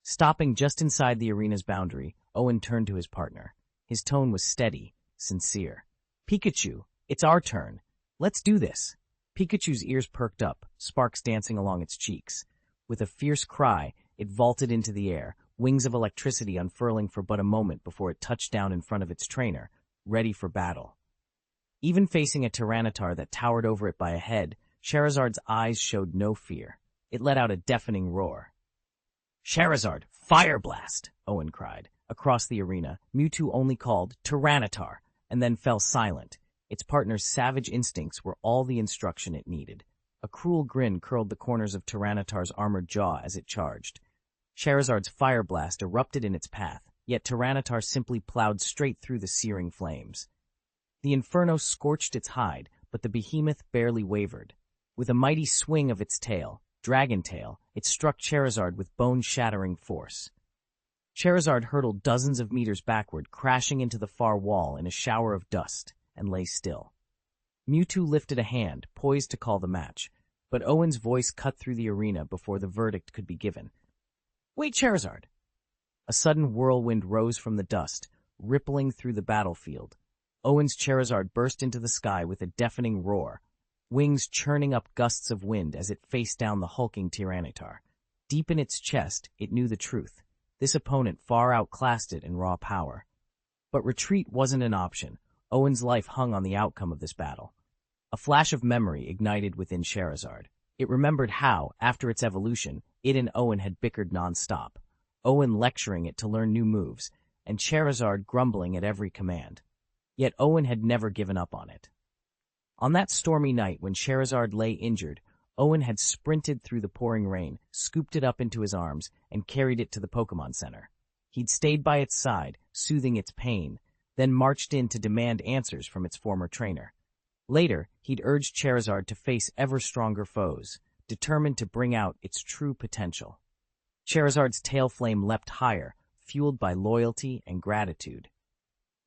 Stopping just inside the arena's boundary, Owen turned to his partner. His tone was steady, sincere. "Pikachu, it's our turn. Let's do this." Pikachu's ears perked up, sparks dancing along its cheeks. With a fierce cry, it vaulted into the air, wings of electricity unfurling for but a moment before it touched down in front of its trainer, ready for battle. Even facing a Tyranitar that towered over it by a head, Charizard's eyes showed no fear. It let out a deafening roar. "Charizard, Fire Blast!" Owen cried. Across the arena, Mewtwo only called Tyranitar, and then fell silent. Its partner's savage instincts were all the instruction it needed. A cruel grin curled the corners of Tyranitar's armored jaw as it charged. Charizard's Fire Blast erupted in its path, yet Tyranitar simply plowed straight through the searing flames. The inferno scorched its hide, but the behemoth barely wavered. With a mighty swing of its tail, Dragon Tail, it struck Charizard with bone-shattering force. Charizard hurtled dozens of meters backward, crashing into the far wall in a shower of dust, and lay still. Mewtwo lifted a hand, poised to call the match, but Owen's voice cut through the arena before the verdict could be given. "Wait, Charizard!" A sudden whirlwind rose from the dust, rippling through the battlefield. Owen's Charizard burst into the sky with a deafening roar, wings churning up gusts of wind as it faced down the hulking Tyranitar. Deep in its chest, it knew the truth. This opponent far outclassed it in raw power. But retreat wasn't an option. Owen's life hung on the outcome of this battle. A flash of memory ignited within Charizard. It remembered how, after its evolution, it and Owen had bickered non-stop. Owen lecturing it to learn new moves, and Charizard grumbling at every command. Yet Owen had never given up on it. On that stormy night when Charizard lay injured, Owen had sprinted through the pouring rain, scooped it up into his arms, and carried it to the Pokémon Center. He'd stayed by its side, soothing its pain, then marched in to demand answers from its former trainer. Later, he'd urged Charizard to face ever stronger foes, determined to bring out its true potential. Charizard's tail flame leapt higher, fueled by loyalty and gratitude.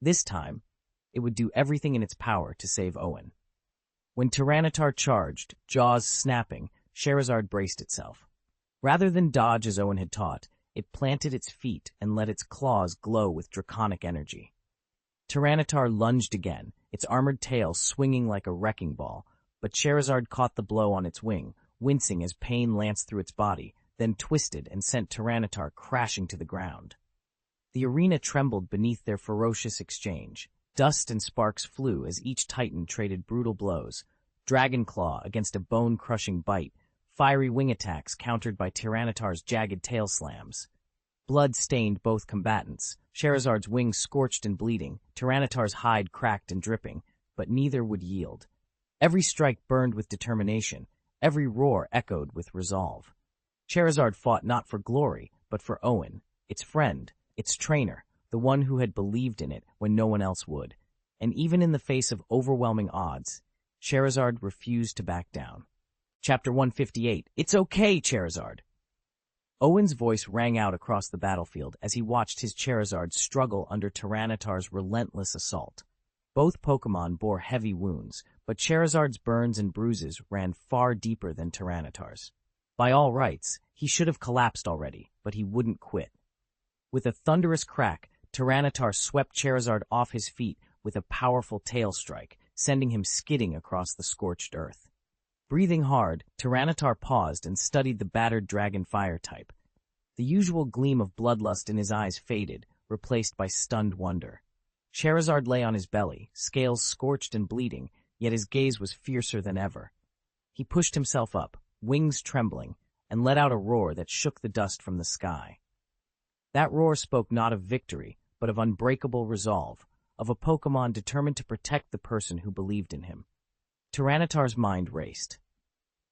This time, it would do everything in its power to save Owen. When Tyranitar charged, jaws snapping, Charizard braced itself. Rather than dodge as Owen had taught, it planted its feet and let its claws glow with draconic energy. Tyranitar lunged again, its armored tail swinging like a wrecking ball, but Charizard caught the blow on its wing, wincing as pain lanced through its body, then twisted and sent Tyranitar crashing to the ground. The arena trembled beneath their ferocious exchange. Dust and sparks flew as each Titan traded brutal blows, Dragon Claw against a bone-crushing bite, fiery wing attacks countered by Tyranitar's jagged tail slams. Blood stained both combatants, Charizard's wings scorched and bleeding, Tyranitar's hide cracked and dripping, but neither would yield. Every strike burned with determination, every roar echoed with resolve. Charizard fought not for glory, but for Owen, its friend, its trainer, the one who had believed in it when no one else would. And even in the face of overwhelming odds, Charizard refused to back down. Chapter 158. It's okay, Charizard! Owen's voice rang out across the battlefield as he watched his Charizard struggle under Tyranitar's relentless assault. Both Pokémon bore heavy wounds, but Charizard's burns and bruises ran far deeper than Tyranitar's. By all rights, he should have collapsed already, but he wouldn't quit. With a thunderous crack, Tyranitar swept Charizard off his feet with a powerful tail strike, sending him skidding across the scorched earth. Breathing hard, Tyranitar paused and studied the battered dragon fire type. The usual gleam of bloodlust in his eyes faded, replaced by stunned wonder. Charizard lay on his belly, scales scorched and bleeding, yet his gaze was fiercer than ever. He pushed himself up, wings trembling, and let out a roar that shook the dust from the sky. That roar spoke not of victory, but of unbreakable resolve, of a Pokémon determined to protect the person who believed in him. Tyranitar's mind raced.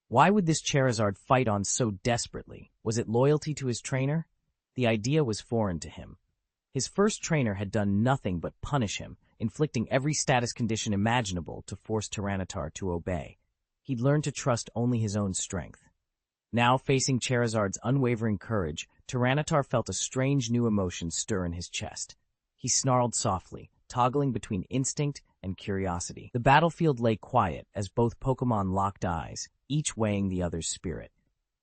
Why would this Charizard fight on so desperately? Was it loyalty to his trainer? The idea was foreign to him. His first trainer had done nothing but punish him, inflicting every status condition imaginable to force Tyranitar to obey. He'd learned to trust only his own strength. Now, facing Charizard's unwavering courage, Tyranitar felt a strange new emotion stir in his chest. He snarled softly, toggling between instinct and curiosity. The battlefield lay quiet as both Pokémon locked eyes, each weighing the other's spirit.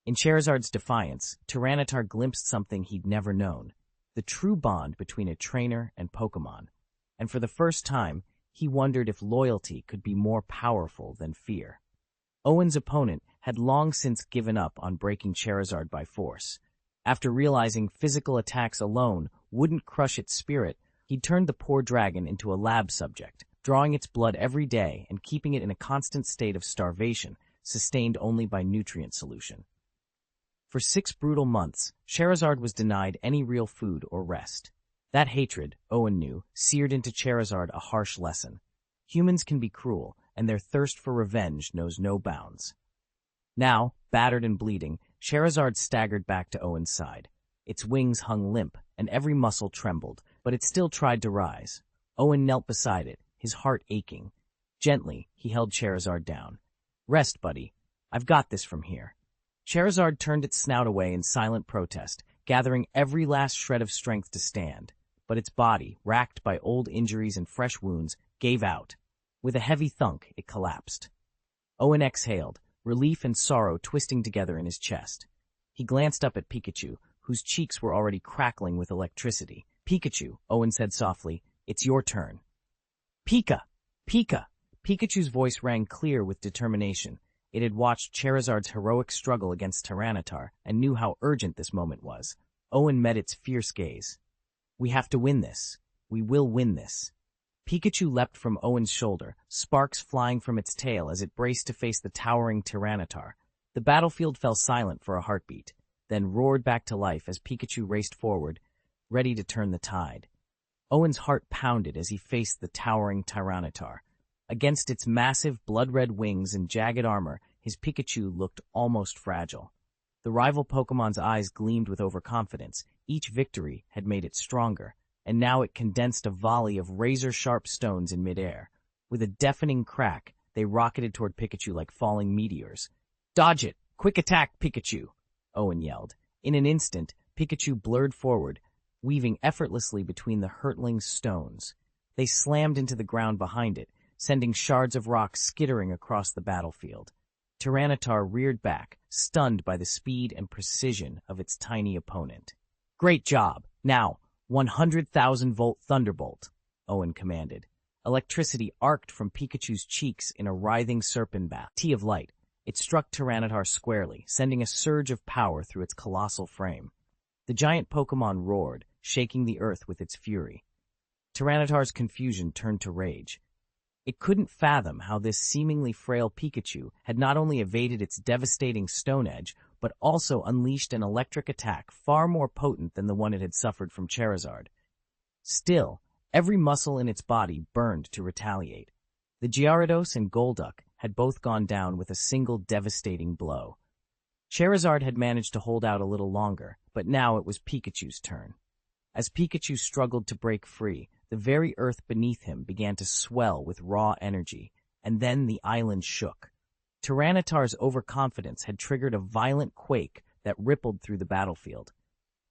In Charizard's defiance, Tyranitar glimpsed something he'd never known, the true bond between a trainer and Pokémon. And for the first time, he wondered if loyalty could be more powerful than fear. Owen's opponent had long since given up on breaking Charizard by force. After realizing physical attacks alone wouldn't crush its spirit, he turned the poor dragon into a lab subject, drawing its blood every day and keeping it in a constant state of starvation, sustained only by nutrient solution. For 6 brutal months, Charizard was denied any real food or rest. That hatred, Owen knew, seared into Charizard a harsh lesson. Humans can be cruel, and their thirst for revenge knows no bounds. Now, battered and bleeding, Charizard staggered back to Owen's side. Its wings hung limp, and every muscle trembled, but it still tried to rise. Owen knelt beside it, his heart aching. Gently, he held Charizard down. "Rest, buddy. I've got this from here." Charizard turned its snout away in silent protest, gathering every last shred of strength to stand. But its body, racked by old injuries and fresh wounds, gave out. With a heavy thunk, it collapsed. Owen exhaled, relief and sorrow twisting together in his chest. He glanced up at Pikachu, whose cheeks were already crackling with electricity. "Pikachu," Owen said softly, "it's your turn." "Pika! Pika!" Pikachu's voice rang clear with determination. It had watched Charizard's heroic struggle against Tyranitar and knew how urgent this moment was. Owen met its fierce gaze. "We have to win this. We will win this." Pikachu leapt from Owen's shoulder, sparks flying from its tail as it braced to face the towering Tyranitar. The battlefield fell silent for a heartbeat, then roared back to life as Pikachu raced forward, ready to turn the tide. Owen's heart pounded as he faced the towering Tyranitar. Against its massive, blood-red wings and jagged armor, his Pikachu looked almost fragile. The rival Pokemon's eyes gleamed with overconfidence. Each victory had made it stronger, and now it condensed a volley of razor-sharp stones in midair. With a deafening crack, they rocketed toward Pikachu like falling meteors. "Dodge it! Quick attack, Pikachu!" Owen yelled. In an instant, Pikachu blurred forward, weaving effortlessly between the hurtling stones. They slammed into the ground behind it, sending shards of rock skittering across the battlefield. Tyranitar reared back, stunned by the speed and precision of its tiny opponent. "Great job! Now, 100,000-volt Thunderbolt," Owen commanded. Electricity arced from Pikachu's cheeks in a writhing serpent bat. Tea of light. It struck Tyranitar squarely, sending a surge of power through its colossal frame. The giant Pokémon roared, shaking the earth with its fury. Tyranitar's confusion turned to rage. It couldn't fathom how this seemingly frail Pikachu had not only evaded its devastating Stone Edge, but also unleashed an electric attack far more potent than the one it had suffered from Charizard. Still, every muscle in its body burned to retaliate. The Gyarados and Golduck had both gone down with a single devastating blow. Charizard had managed to hold out a little longer, but now it was Pikachu's turn. As Pikachu struggled to break free, the very earth beneath him began to swell with raw energy, and then the island shook. Tyranitar's overconfidence had triggered a violent quake that rippled through the battlefield.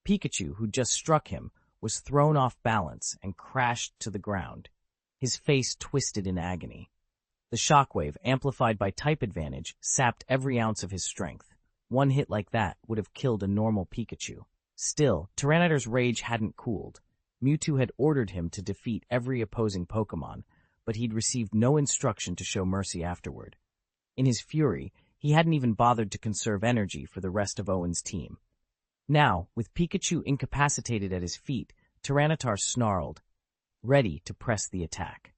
Pikachu, who just struck him, was thrown off balance and crashed to the ground, his face twisted in agony. The shockwave, amplified by type advantage, sapped every ounce of his strength. One hit like that would have killed a normal Pikachu. Still, Tyranitar's rage hadn't cooled. Mewtwo had ordered him to defeat every opposing Pokémon, but he'd received no instruction to show mercy afterward. In his fury, he hadn't even bothered to conserve energy for the rest of Owen's team. Now, with Pikachu incapacitated at his feet, Tyranitar snarled, ready to press the attack.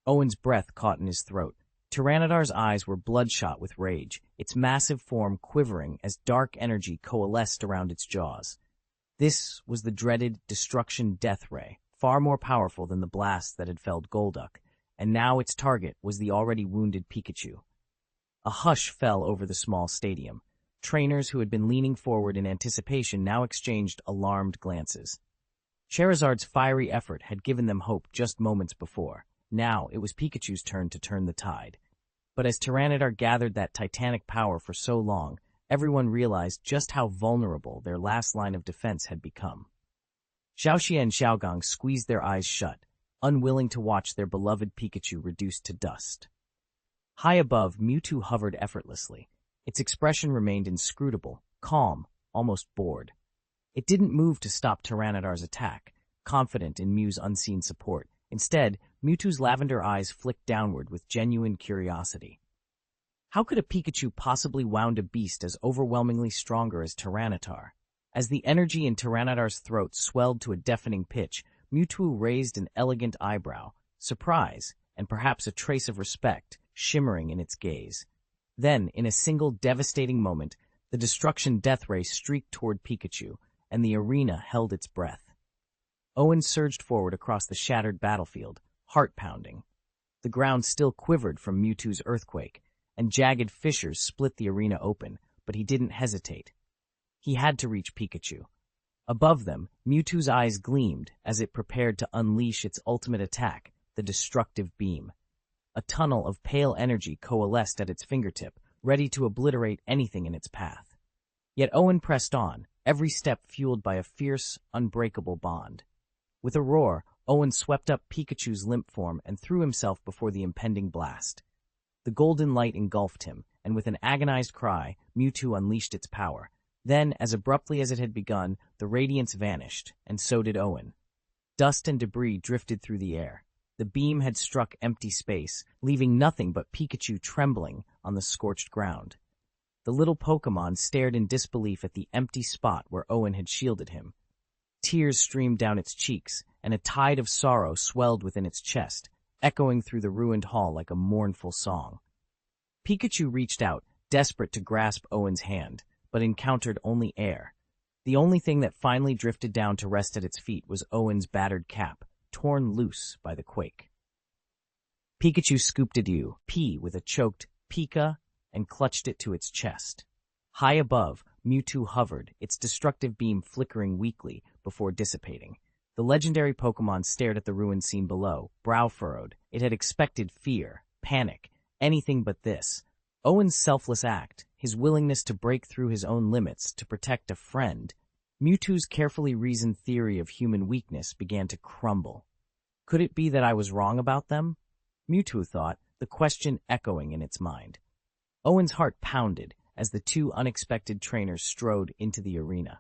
Owen's breath caught in his throat. Tyranitar's eyes were bloodshot with rage, its massive form quivering as dark energy coalesced around its jaws. This was the dreaded Destruction Death Ray, far more powerful than the blast that had felled Golduck, and now its target was the already wounded Pikachu. A hush fell over the small stadium. Trainers who had been leaning forward in anticipation now exchanged alarmed glances. Charizard's fiery effort had given them hope just moments before. Now it was Pikachu's turn to turn the tide. But as Tyranitar gathered that titanic power for so long, everyone realized just how vulnerable their last line of defense had become. Xiaoxia and Xiaogang squeezed their eyes shut, unwilling to watch their beloved Pikachu reduced to dust. High above, Mewtwo hovered effortlessly. Its expression remained inscrutable, calm, almost bored. It didn't move to stop Tyranitar's attack, confident in Mew's unseen support. Instead, Mewtwo's lavender eyes flicked downward with genuine curiosity. How could a Pikachu possibly wound a beast as overwhelmingly stronger as Tyranitar? As the energy in Tyranitar's throat swelled to a deafening pitch, Mewtwo raised an elegant eyebrow, surprise, and perhaps a trace of respect, shimmering in its gaze. Then, in a single devastating moment, the Destruction Death Ray streaked toward Pikachu, and the arena held its breath. Owen surged forward across the shattered battlefield, heart-pounding. The ground still quivered from Mewtwo's earthquake, and jagged fissures split the arena open, but he didn't hesitate. He had to reach Pikachu. Above them, Mewtwo's eyes gleamed as it prepared to unleash its ultimate attack, the Destructive Beam. A tunnel of pale energy coalesced at its fingertip, ready to obliterate anything in its path. Yet Owen pressed on, every step fueled by a fierce, unbreakable bond. With a roar, Owen swept up Pikachu's limp form and threw himself before the impending blast. The golden light engulfed him, and with an agonized cry, Mewtwo unleashed its power. Then, as abruptly as it had begun, the radiance vanished, and so did Owen. Dust and debris drifted through the air. The beam had struck empty space, leaving nothing but Pikachu trembling on the scorched ground. The little Pokémon stared in disbelief at the empty spot where Owen had shielded him. Tears streamed down its cheeks, and a tide of sorrow swelled within its chest, echoing through the ruined hall like a mournful song. Pikachu reached out, desperate to grasp Owen's hand, but encountered only air. The only thing that finally drifted down to rest at its feet was Owen's battered cap, torn loose by the quake. Pikachu scooped at you, P with a choked Pika, and clutched it to its chest. High above, Mewtwo hovered, its destructive beam flickering weakly before dissipating. The legendary Pokémon stared at the ruined scene below, brow furrowed. It had expected fear, panic, anything but this. Owen's selfless act, his willingness to break through his own limits to protect a friend. Mewtwo's carefully reasoned theory of human weakness began to crumble. Could it be that I was wrong about them? Mewtwo thought, the question echoing in its mind. Owen's heart pounded as the two unexpected trainers strode into the arena.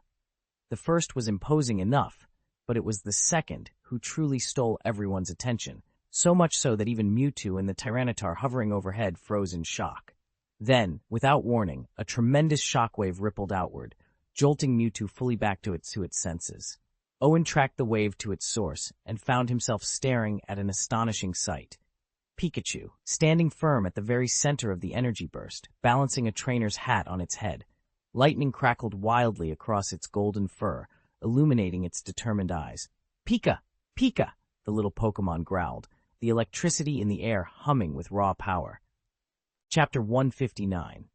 The first was imposing enough, but it was the second who truly stole everyone's attention, so much so that even Mewtwo and the Tyranitar hovering overhead froze in shock. Then, without warning, a tremendous shockwave rippled outward, jolting Mewtwo fully back to its senses. Owen tracked the wave to its source and found himself staring at an astonishing sight. Pikachu, standing firm at the very center of the energy burst, balancing a trainer's hat on its head. Lightning crackled wildly across its golden fur, illuminating its determined eyes. "Pika! Pika!" the little Pokémon growled, the electricity in the air humming with raw power. Chapter 159.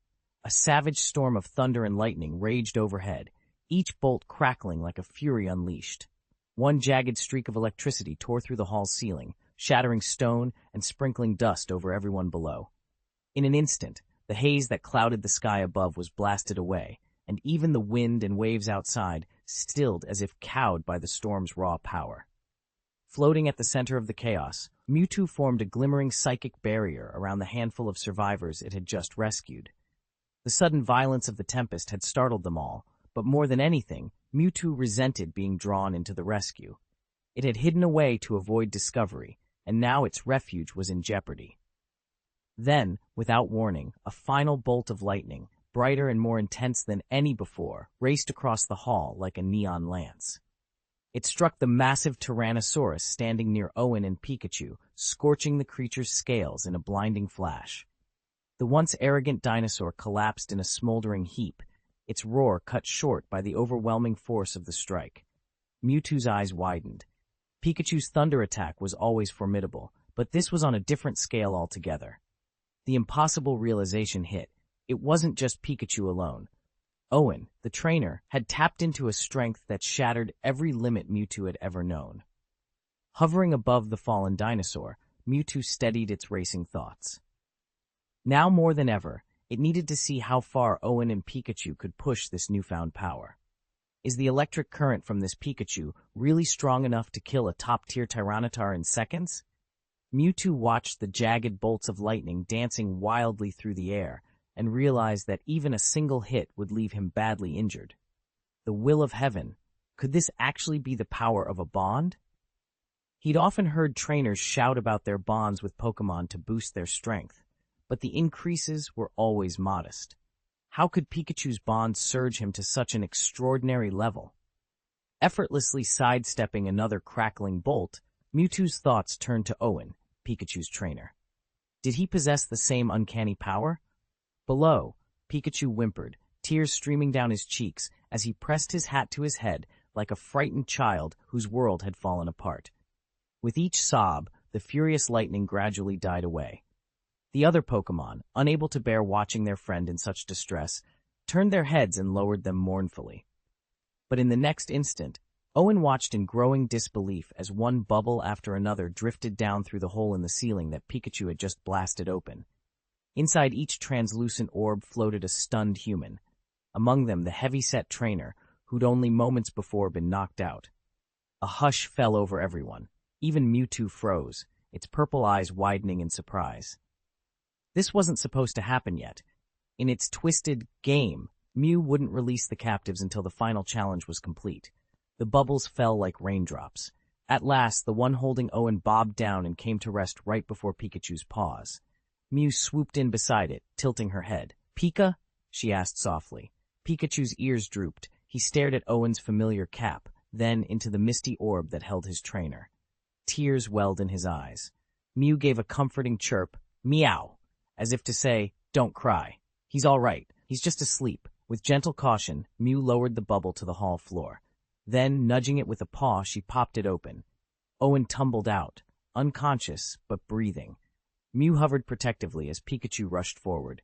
A savage storm of thunder and lightning raged overhead, each bolt crackling like a fury unleashed. One jagged streak of electricity tore through the hall's ceiling, shattering stone and sprinkling dust over everyone below. In an instant, the haze that clouded the sky above was blasted away, and even the wind and waves outside stilled as if cowed by the storm's raw power. Floating at the center of the chaos, Mewtwo formed a glimmering psychic barrier around the handful of survivors it had just rescued. The sudden violence of the tempest had startled them all, but more than anything, Mewtwo resented being drawn into the rescue. It had hidden away to avoid discovery, and now its refuge was in jeopardy. Then, without warning, a final bolt of lightning, brighter and more intense than any before, raced across the hall like a neon lance. It struck the massive Tyrannosaurus standing near Owen and Pikachu, scorching the creature's scales in a blinding flash. The once arrogant dinosaur collapsed in a smoldering heap, its roar cut short by the overwhelming force of the strike. Mewtwo's eyes widened. Pikachu's thunder attack was always formidable, but this was on a different scale altogether. The impossible realization hit. It wasn't just Pikachu alone. Owen, the trainer, had tapped into a strength that shattered every limit Mewtwo had ever known. Hovering above the fallen dinosaur, Mewtwo steadied its racing thoughts. Now more than ever, it needed to see how far Owen and Pikachu could push this newfound power. Is the electric current from this Pikachu really strong enough to kill a top-tier Tyranitar in seconds? Mewtwo watched the jagged bolts of lightning dancing wildly through the air and realized that even a single hit would leave him badly injured. The will of heaven. Could this actually be the power of a bond? He'd often heard trainers shout about their bonds with Pokémon to boost their strength, but the increases were always modest. How could Pikachu's bond surge him to such an extraordinary level? Effortlessly sidestepping another crackling bolt, Mewtwo's thoughts turned to Owen, Pikachu's trainer. Did he possess the same uncanny power? Below, Pikachu whimpered, tears streaming down his cheeks as he pressed his hat to his head like a frightened child whose world had fallen apart. With each sob, the furious lightning gradually died away. The other Pokémon, unable to bear watching their friend in such distress, turned their heads and lowered them mournfully. But in the next instant, Owen watched in growing disbelief as one bubble after another drifted down through the hole in the ceiling that Pikachu had just blasted open. Inside each translucent orb floated a stunned human, among them the heavy-set trainer, who'd only moments before been knocked out. A hush fell over everyone. Even Mewtwo froze, its purple eyes widening in surprise. This wasn't supposed to happen yet. In its twisted game, Mew wouldn't release the captives until the final challenge was complete. The bubbles fell like raindrops. At last, the one holding Owen bobbed down and came to rest right before Pikachu's paws. Mew swooped in beside it, tilting her head. "Pika?" she asked softly. Pikachu's ears drooped. He stared at Owen's familiar cap, then into the misty orb that held his trainer. Tears welled in his eyes. Mew gave a comforting chirp, "Meow," as if to say, "Don't cry. He's all right. He's just asleep." With gentle caution, Mew lowered the bubble to the hall floor. Then, nudging it with a paw, she popped it open. Owen tumbled out, unconscious but breathing. Mew hovered protectively as Pikachu rushed forward.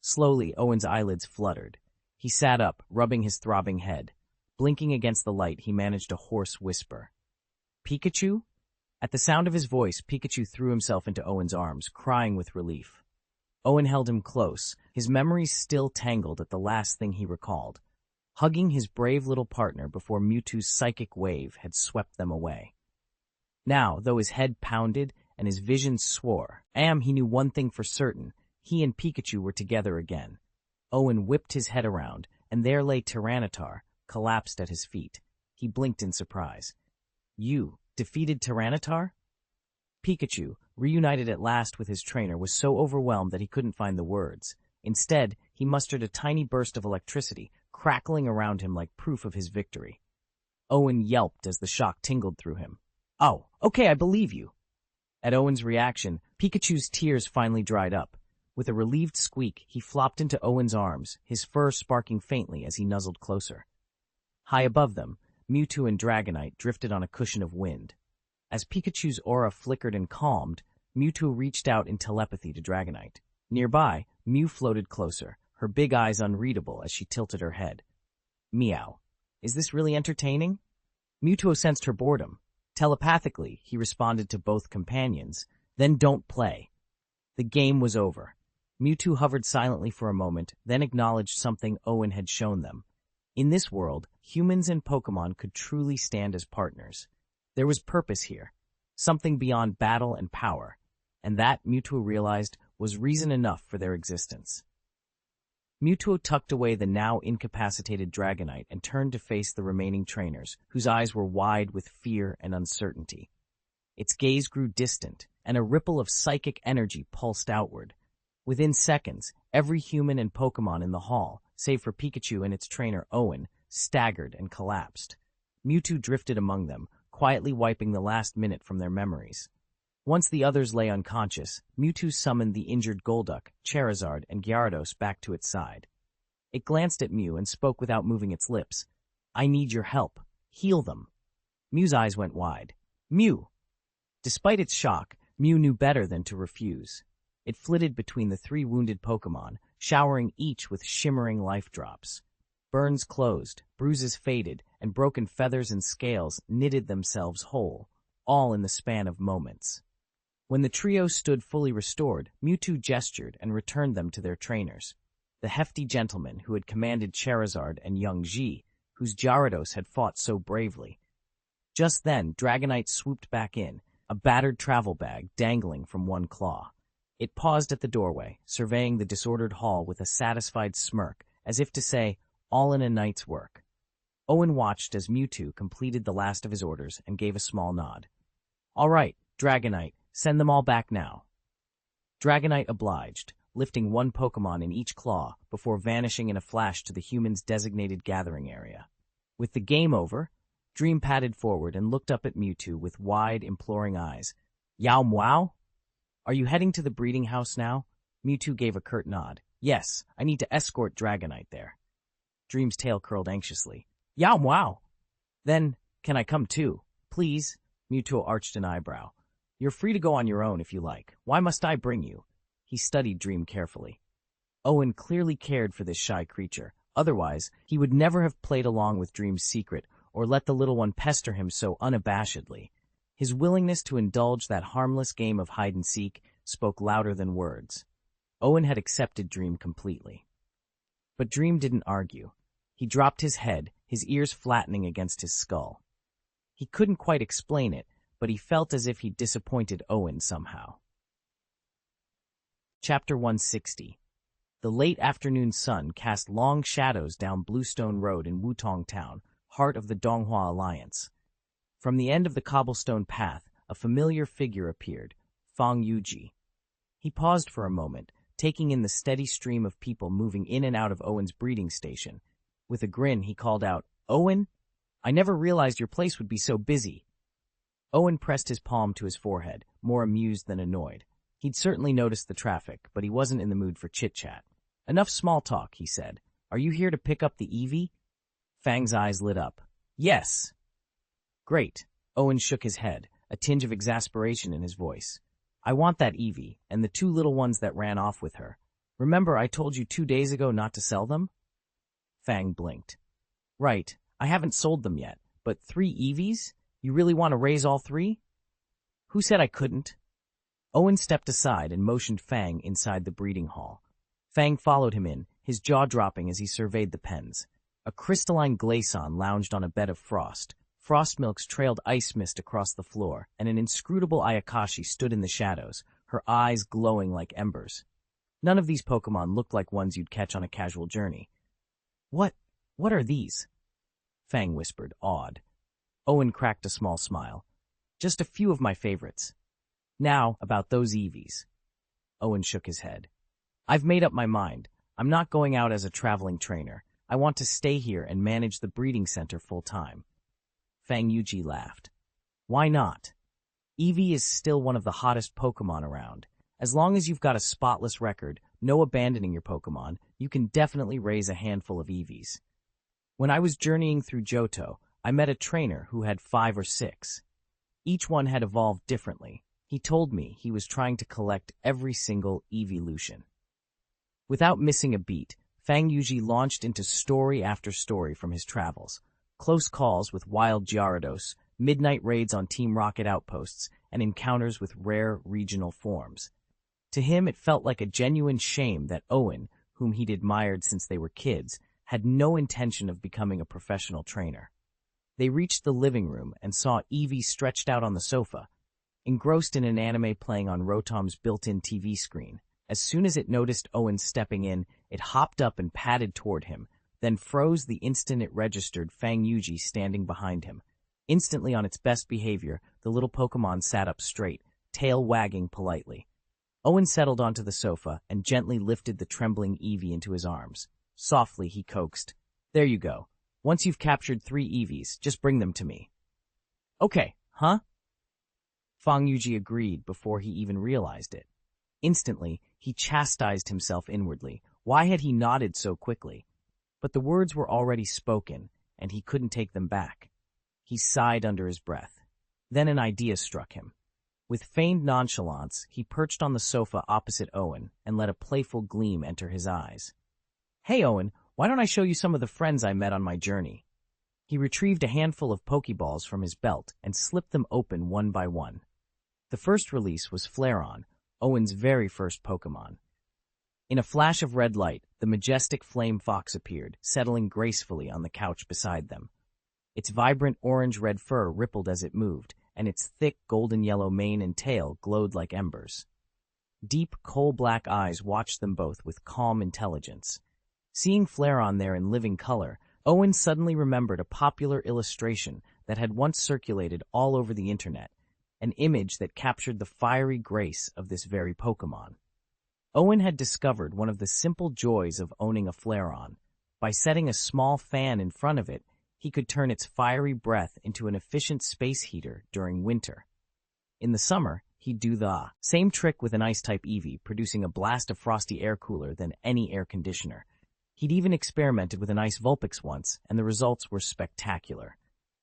Slowly, Owen's eyelids fluttered. He sat up, rubbing his throbbing head. Blinking against the light, he managed a hoarse whisper. "Pikachu?" At the sound of his voice, Pikachu threw himself into Owen's arms, crying with relief. Owen held him close, his memories still tangled at the last thing he recalled, hugging his brave little partner before Mewtwo's psychic wave had swept them away. Now, though his head pounded and his vision swore, he knew one thing for certain: he and Pikachu were together again. Owen whipped his head around, and there lay Tyranitar, collapsed at his feet. He blinked in surprise. "You defeated Tyranitar?" Pikachu, reunited at last with his trainer, was so overwhelmed that he couldn't find the words. Instead, he mustered a tiny burst of electricity, crackling around him like proof of his victory. Owen yelped as the shock tingled through him. "Oh, okay, I believe you." At Owen's reaction, Pikachu's tears finally dried up. With a relieved squeak, he flopped into Owen's arms, his fur sparking faintly as he nuzzled closer. High above them, Mewtwo and Dragonite drifted on a cushion of wind. As Pikachu's aura flickered and calmed, Mewtwo reached out in telepathy to Dragonite. Nearby, Mew floated closer, her big eyes unreadable as she tilted her head. "Meow. Is this really entertaining?" Mewtwo sensed her boredom. Telepathically, he responded to both companions, "Then don't play." The game was over. Mewtwo hovered silently for a moment, then acknowledged something Owen had shown them. In this world, humans and Pokémon could truly stand as partners. There was purpose here, something beyond battle and power, and that, Mewtwo realized, was reason enough for their existence. Mewtwo tucked away the now incapacitated Dragonite and turned to face the remaining trainers, whose eyes were wide with fear and uncertainty. Its gaze grew distant, and a ripple of psychic energy pulsed outward. Within seconds, every human and Pokémon in the hall, save for Pikachu and its trainer Owen, staggered and collapsed. Mewtwo drifted among them, quietly wiping the last minute from their memories. Once the others lay unconscious, Mewtwo summoned the injured Golduck, Charizard, and Gyarados back to its side. It glanced at Mew and spoke without moving its lips. "I need your help. Heal them." Mew's eyes went wide. "Mew!" Despite its shock, Mew knew better than to refuse. It flitted between the three wounded Pokémon, showering each with shimmering life drops. Burns closed, bruises faded, and broken feathers and scales knitted themselves whole, all in the span of moments. When the trio stood fully restored, Mewtwo gestured and returned them to their trainers, the hefty gentleman who had commanded Charizard and young Ji, whose Gyarados had fought so bravely. Just then, Dragonite swooped back in, a battered travel bag dangling from one claw. It paused at the doorway, surveying the disordered hall with a satisfied smirk, as if to say, "All in a night's work." Owen watched as Mewtwo completed the last of his orders and gave a small nod. "All right, Dragonite, send them all back now." Dragonite obliged, lifting one Pokémon in each claw before vanishing in a flash to the human's designated gathering area. With the game over, Dream padded forward and looked up at Mewtwo with wide, imploring eyes. "Yao Mwao? Are you heading to the breeding house now?" Mewtwo gave a curt nod. "Yes, I need to escort Dragonite there." Dream's tail curled anxiously. "Yao Mwao! Then, can I come too? Please?" Mewtwo arched an eyebrow. "You're free to go on your own if you like. Why must I bring you?" He studied Dream carefully. Owen clearly cared for this shy creature. Otherwise, he would never have played along with Dream's secret or let the little one pester him so unabashedly. His willingness to indulge that harmless game of hide-and-seek spoke louder than words. Owen had accepted Dream completely. But Dream didn't argue. He dropped his head, his ears flattening against his skull. He couldn't quite explain it, but he felt as if he'd disappointed Owen somehow. Chapter 160. The late afternoon sun cast long shadows down Bluestone Road in Wutong Town, heart of the Donghua Alliance. From the end of the cobblestone path, a familiar figure appeared, Fang Yuji. He paused for a moment, taking in the steady stream of people moving in and out of Owen's breeding station. With a grin, he called out, "Owen? I never realized your place would be so busy." Owen pressed his palm to his forehead, more amused than annoyed. He'd certainly noticed the traffic, but he wasn't in the mood for chit-chat. "Enough small talk," he said. "Are you here to pick up the Eevee?" Fang's eyes lit up. "Yes." "Great." Owen shook his head, a tinge of exasperation in his voice. I want that Eevee, and the 2 little ones that ran off with her. Remember I told you 2 days ago not to sell them? Fang blinked. Right, I haven't sold them yet, but 3 Eevees? You really want to raise all 3? Who said I couldn't? Owen stepped aside and motioned Fang inside the breeding hall. Fang followed him in, his jaw dropping as he surveyed the pens. A crystalline Glaceon lounged on a bed of frost. Frostmilks trailed ice mist across the floor, and an inscrutable Ayakashi stood in the shadows, her eyes glowing like embers. None of these Pokémon looked like ones you'd catch on a casual journey. What are these? Fang whispered, awed. Owen cracked a small smile. Just a few of my favorites. Now, about those Eevees. Owen shook his head. I've made up my mind. I'm not going out as a traveling trainer. I want to stay here and manage the breeding center full-time. Fang Yuji laughed. Why not? Eevee is still one of the hottest Pokémon around. As long as you've got a spotless record, no abandoning your Pokémon, you can definitely raise a handful of Eevees. When I was journeying through Johto, I met a trainer who had 5 or 6. Each one had evolved differently. He told me he was trying to collect every single evolution. Without missing a beat, Fang Yuji launched into story after story from his travels. Close calls with wild Gyarados, midnight raids on Team Rocket outposts, and encounters with rare regional forms. To him, it felt like a genuine shame that Owen, whom he'd admired since they were kids, had no intention of becoming a professional trainer. They reached the living room and saw Eevee stretched out on the sofa, engrossed in an anime playing on Rotom's built-in TV screen. As soon as it noticed Owen stepping in, it hopped up and padded toward him, then froze the instant it registered Fang Yuji standing behind him. Instantly on its best behavior, the little Pokémon sat up straight, tail wagging politely. Owen settled onto the sofa and gently lifted the trembling Eevee into his arms. Softly, he coaxed. There you go. Once you've captured 3 Eevees, just bring them to me. Okay, huh? Fang Yuji agreed before he even realized it. Instantly, he chastised himself inwardly. Why had he nodded so quickly? But the words were already spoken, and he couldn't take them back. He sighed under his breath. Then an idea struck him. With feigned nonchalance, he perched on the sofa opposite Owen and let a playful gleam enter his eyes. Hey, Owen, why don't I show you some of the friends I met on my journey? He retrieved a handful of Pokeballs from his belt and slipped them open one by one. The first release was Flareon, Owen's very first Pokémon. In a flash of red light, the majestic flame fox appeared, settling gracefully on the couch beside them. Its vibrant orange-red fur rippled as it moved, and its thick golden-yellow mane and tail glowed like embers. Deep, coal-black eyes watched them both with calm intelligence. Seeing Flareon there in living color, Owen suddenly remembered a popular illustration that had once circulated all over the internet, an image that captured the fiery grace of this very Pokémon. Owen had discovered one of the simple joys of owning a Flareon. By setting a small fan in front of it, he could turn its fiery breath into an efficient space heater during winter. In the summer, he'd do the same trick with an Ice-type Eevee, producing a blast of frosty air cooler than any air conditioner. He'd even experimented with an Ice Vulpix once, and the results were spectacular.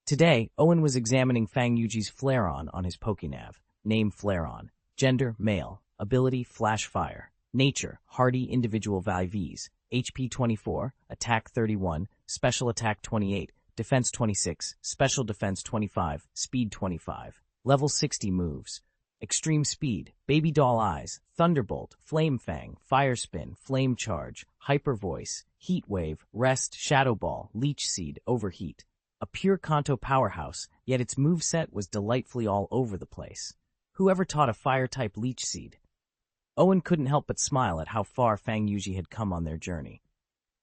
Today, Owen was examining Fang Yuji's Flareon on his Pokénav. Name Flareon. Gender, male. Ability, Flash Fire. Nature, hardy individual Vivs. HP 24, Attack 31, Special Attack 28, Defense 26, Special Defense 25, Speed 25. Level 60 moves. Extreme Speed, Baby Doll Eyes, Thunderbolt, Flame Fang, Fire Spin, Flame Charge, Hyper Voice, Heat Wave, Rest, Shadow Ball, Leech Seed, Overheat. A pure Kanto powerhouse, yet its moveset was delightfully all over the place. Whoever taught a Fire-type Leech Seed? Owen couldn't help but smile at how far Fang Yuji had come on their journey.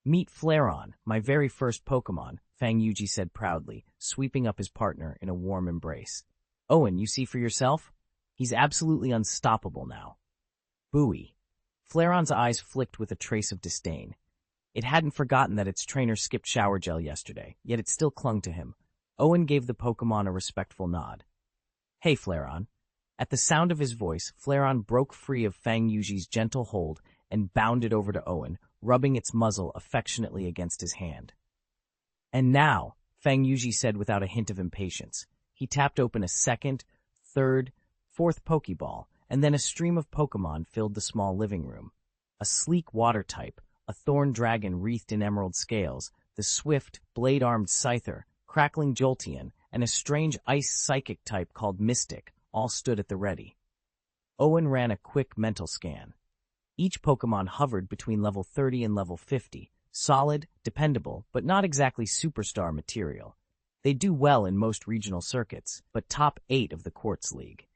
Meet Flareon, my very first Pokémon, Fang Yuji said proudly, sweeping up his partner in a warm embrace. Owen, you see for yourself? He's absolutely unstoppable now. Booey. Flareon's eyes flicked with a trace of disdain. It hadn't forgotten that its trainer skipped shower gel yesterday, yet it still clung to him. Owen gave the Pokémon a respectful nod. Hey, Flareon. At the sound of his voice, Flareon broke free of Fang Yuji's gentle hold and bounded over to Owen, rubbing its muzzle affectionately against his hand. And now, Fang Yuji said without a hint of impatience. He tapped open a second, third, fourth Pokeball, and then a stream of Pokémon filled the small living room. A sleek water type, a thorn dragon wreathed in emerald scales, the swift, blade-armed Scyther, crackling Jolteon, and a strange ice psychic type called Mystic all stood at the ready. Owen ran a quick mental scan. Each Pokémon hovered between level 30 and level 50, solid, dependable, but not exactly superstar material. They do well in most regional circuits, but top 8 of the Quartz League.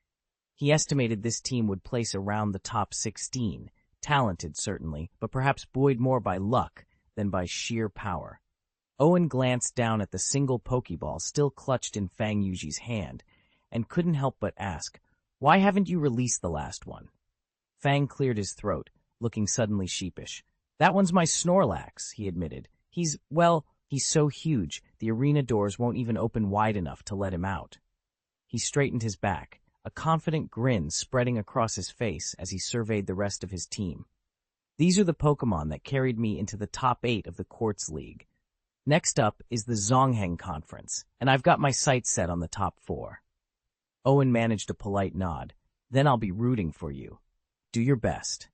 He estimated this team would place around the top 16, talented certainly, but perhaps buoyed more by luck than by sheer power. Owen glanced down at the single Pokeball still clutched in Fang Yuji's hand, and couldn't help but ask, "Why haven't you released the last one?" Fang cleared his throat, looking suddenly sheepish. "That one's my Snorlax," he admitted. He's so huge, the arena doors won't even open wide enough to let him out." He straightened his back, a confident grin spreading across his face as he surveyed the rest of his team. "These are the Pokémon that carried me into the top 8 of the Quartz League. Next up is the Zongheng Conference, and I've got my sights set on the top 4. Owen managed a polite nod. "Then I'll be rooting for you. Do your best."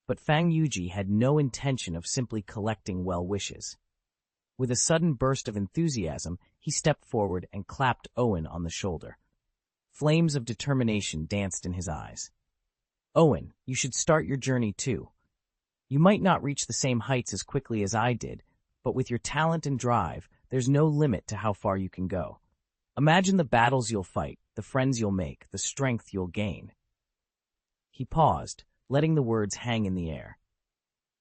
But Fang Yuji had no intention of simply collecting well wishes. With a sudden burst of enthusiasm, he stepped forward and clapped Owen on the shoulder. Flames of determination danced in his eyes. "Owen, you should start your journey too. You might not reach the same heights as quickly as I did, but with your talent and drive, there's no limit to how far you can go. Imagine the battles you'll fight, the friends you'll make, the strength you'll gain." He paused, letting the words hang in the air.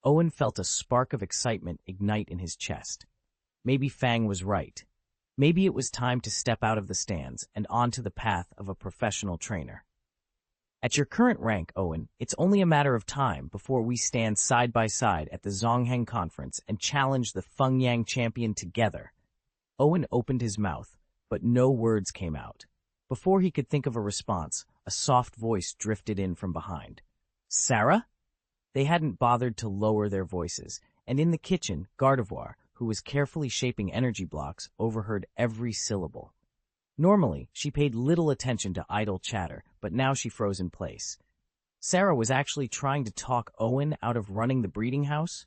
Owen felt a spark of excitement ignite in his chest. Maybe Fang was right. Maybe it was time to step out of the stands and onto the path of a professional trainer. "At your current rank, Owen, it's only a matter of time before we stand side by side at the Zongheng Conference and challenge the Fengyang champion together." Owen opened his mouth, but no words came out. Before he could think of a response, a soft voice drifted in from behind. "Sarah?" They hadn't bothered to lower their voices, and in the kitchen, Gardevoir, who was carefully shaping energy blocks, overheard every syllable. Normally, she paid little attention to idle chatter, but now she froze in place. Sarah was actually trying to talk Owen out of running the breeding house?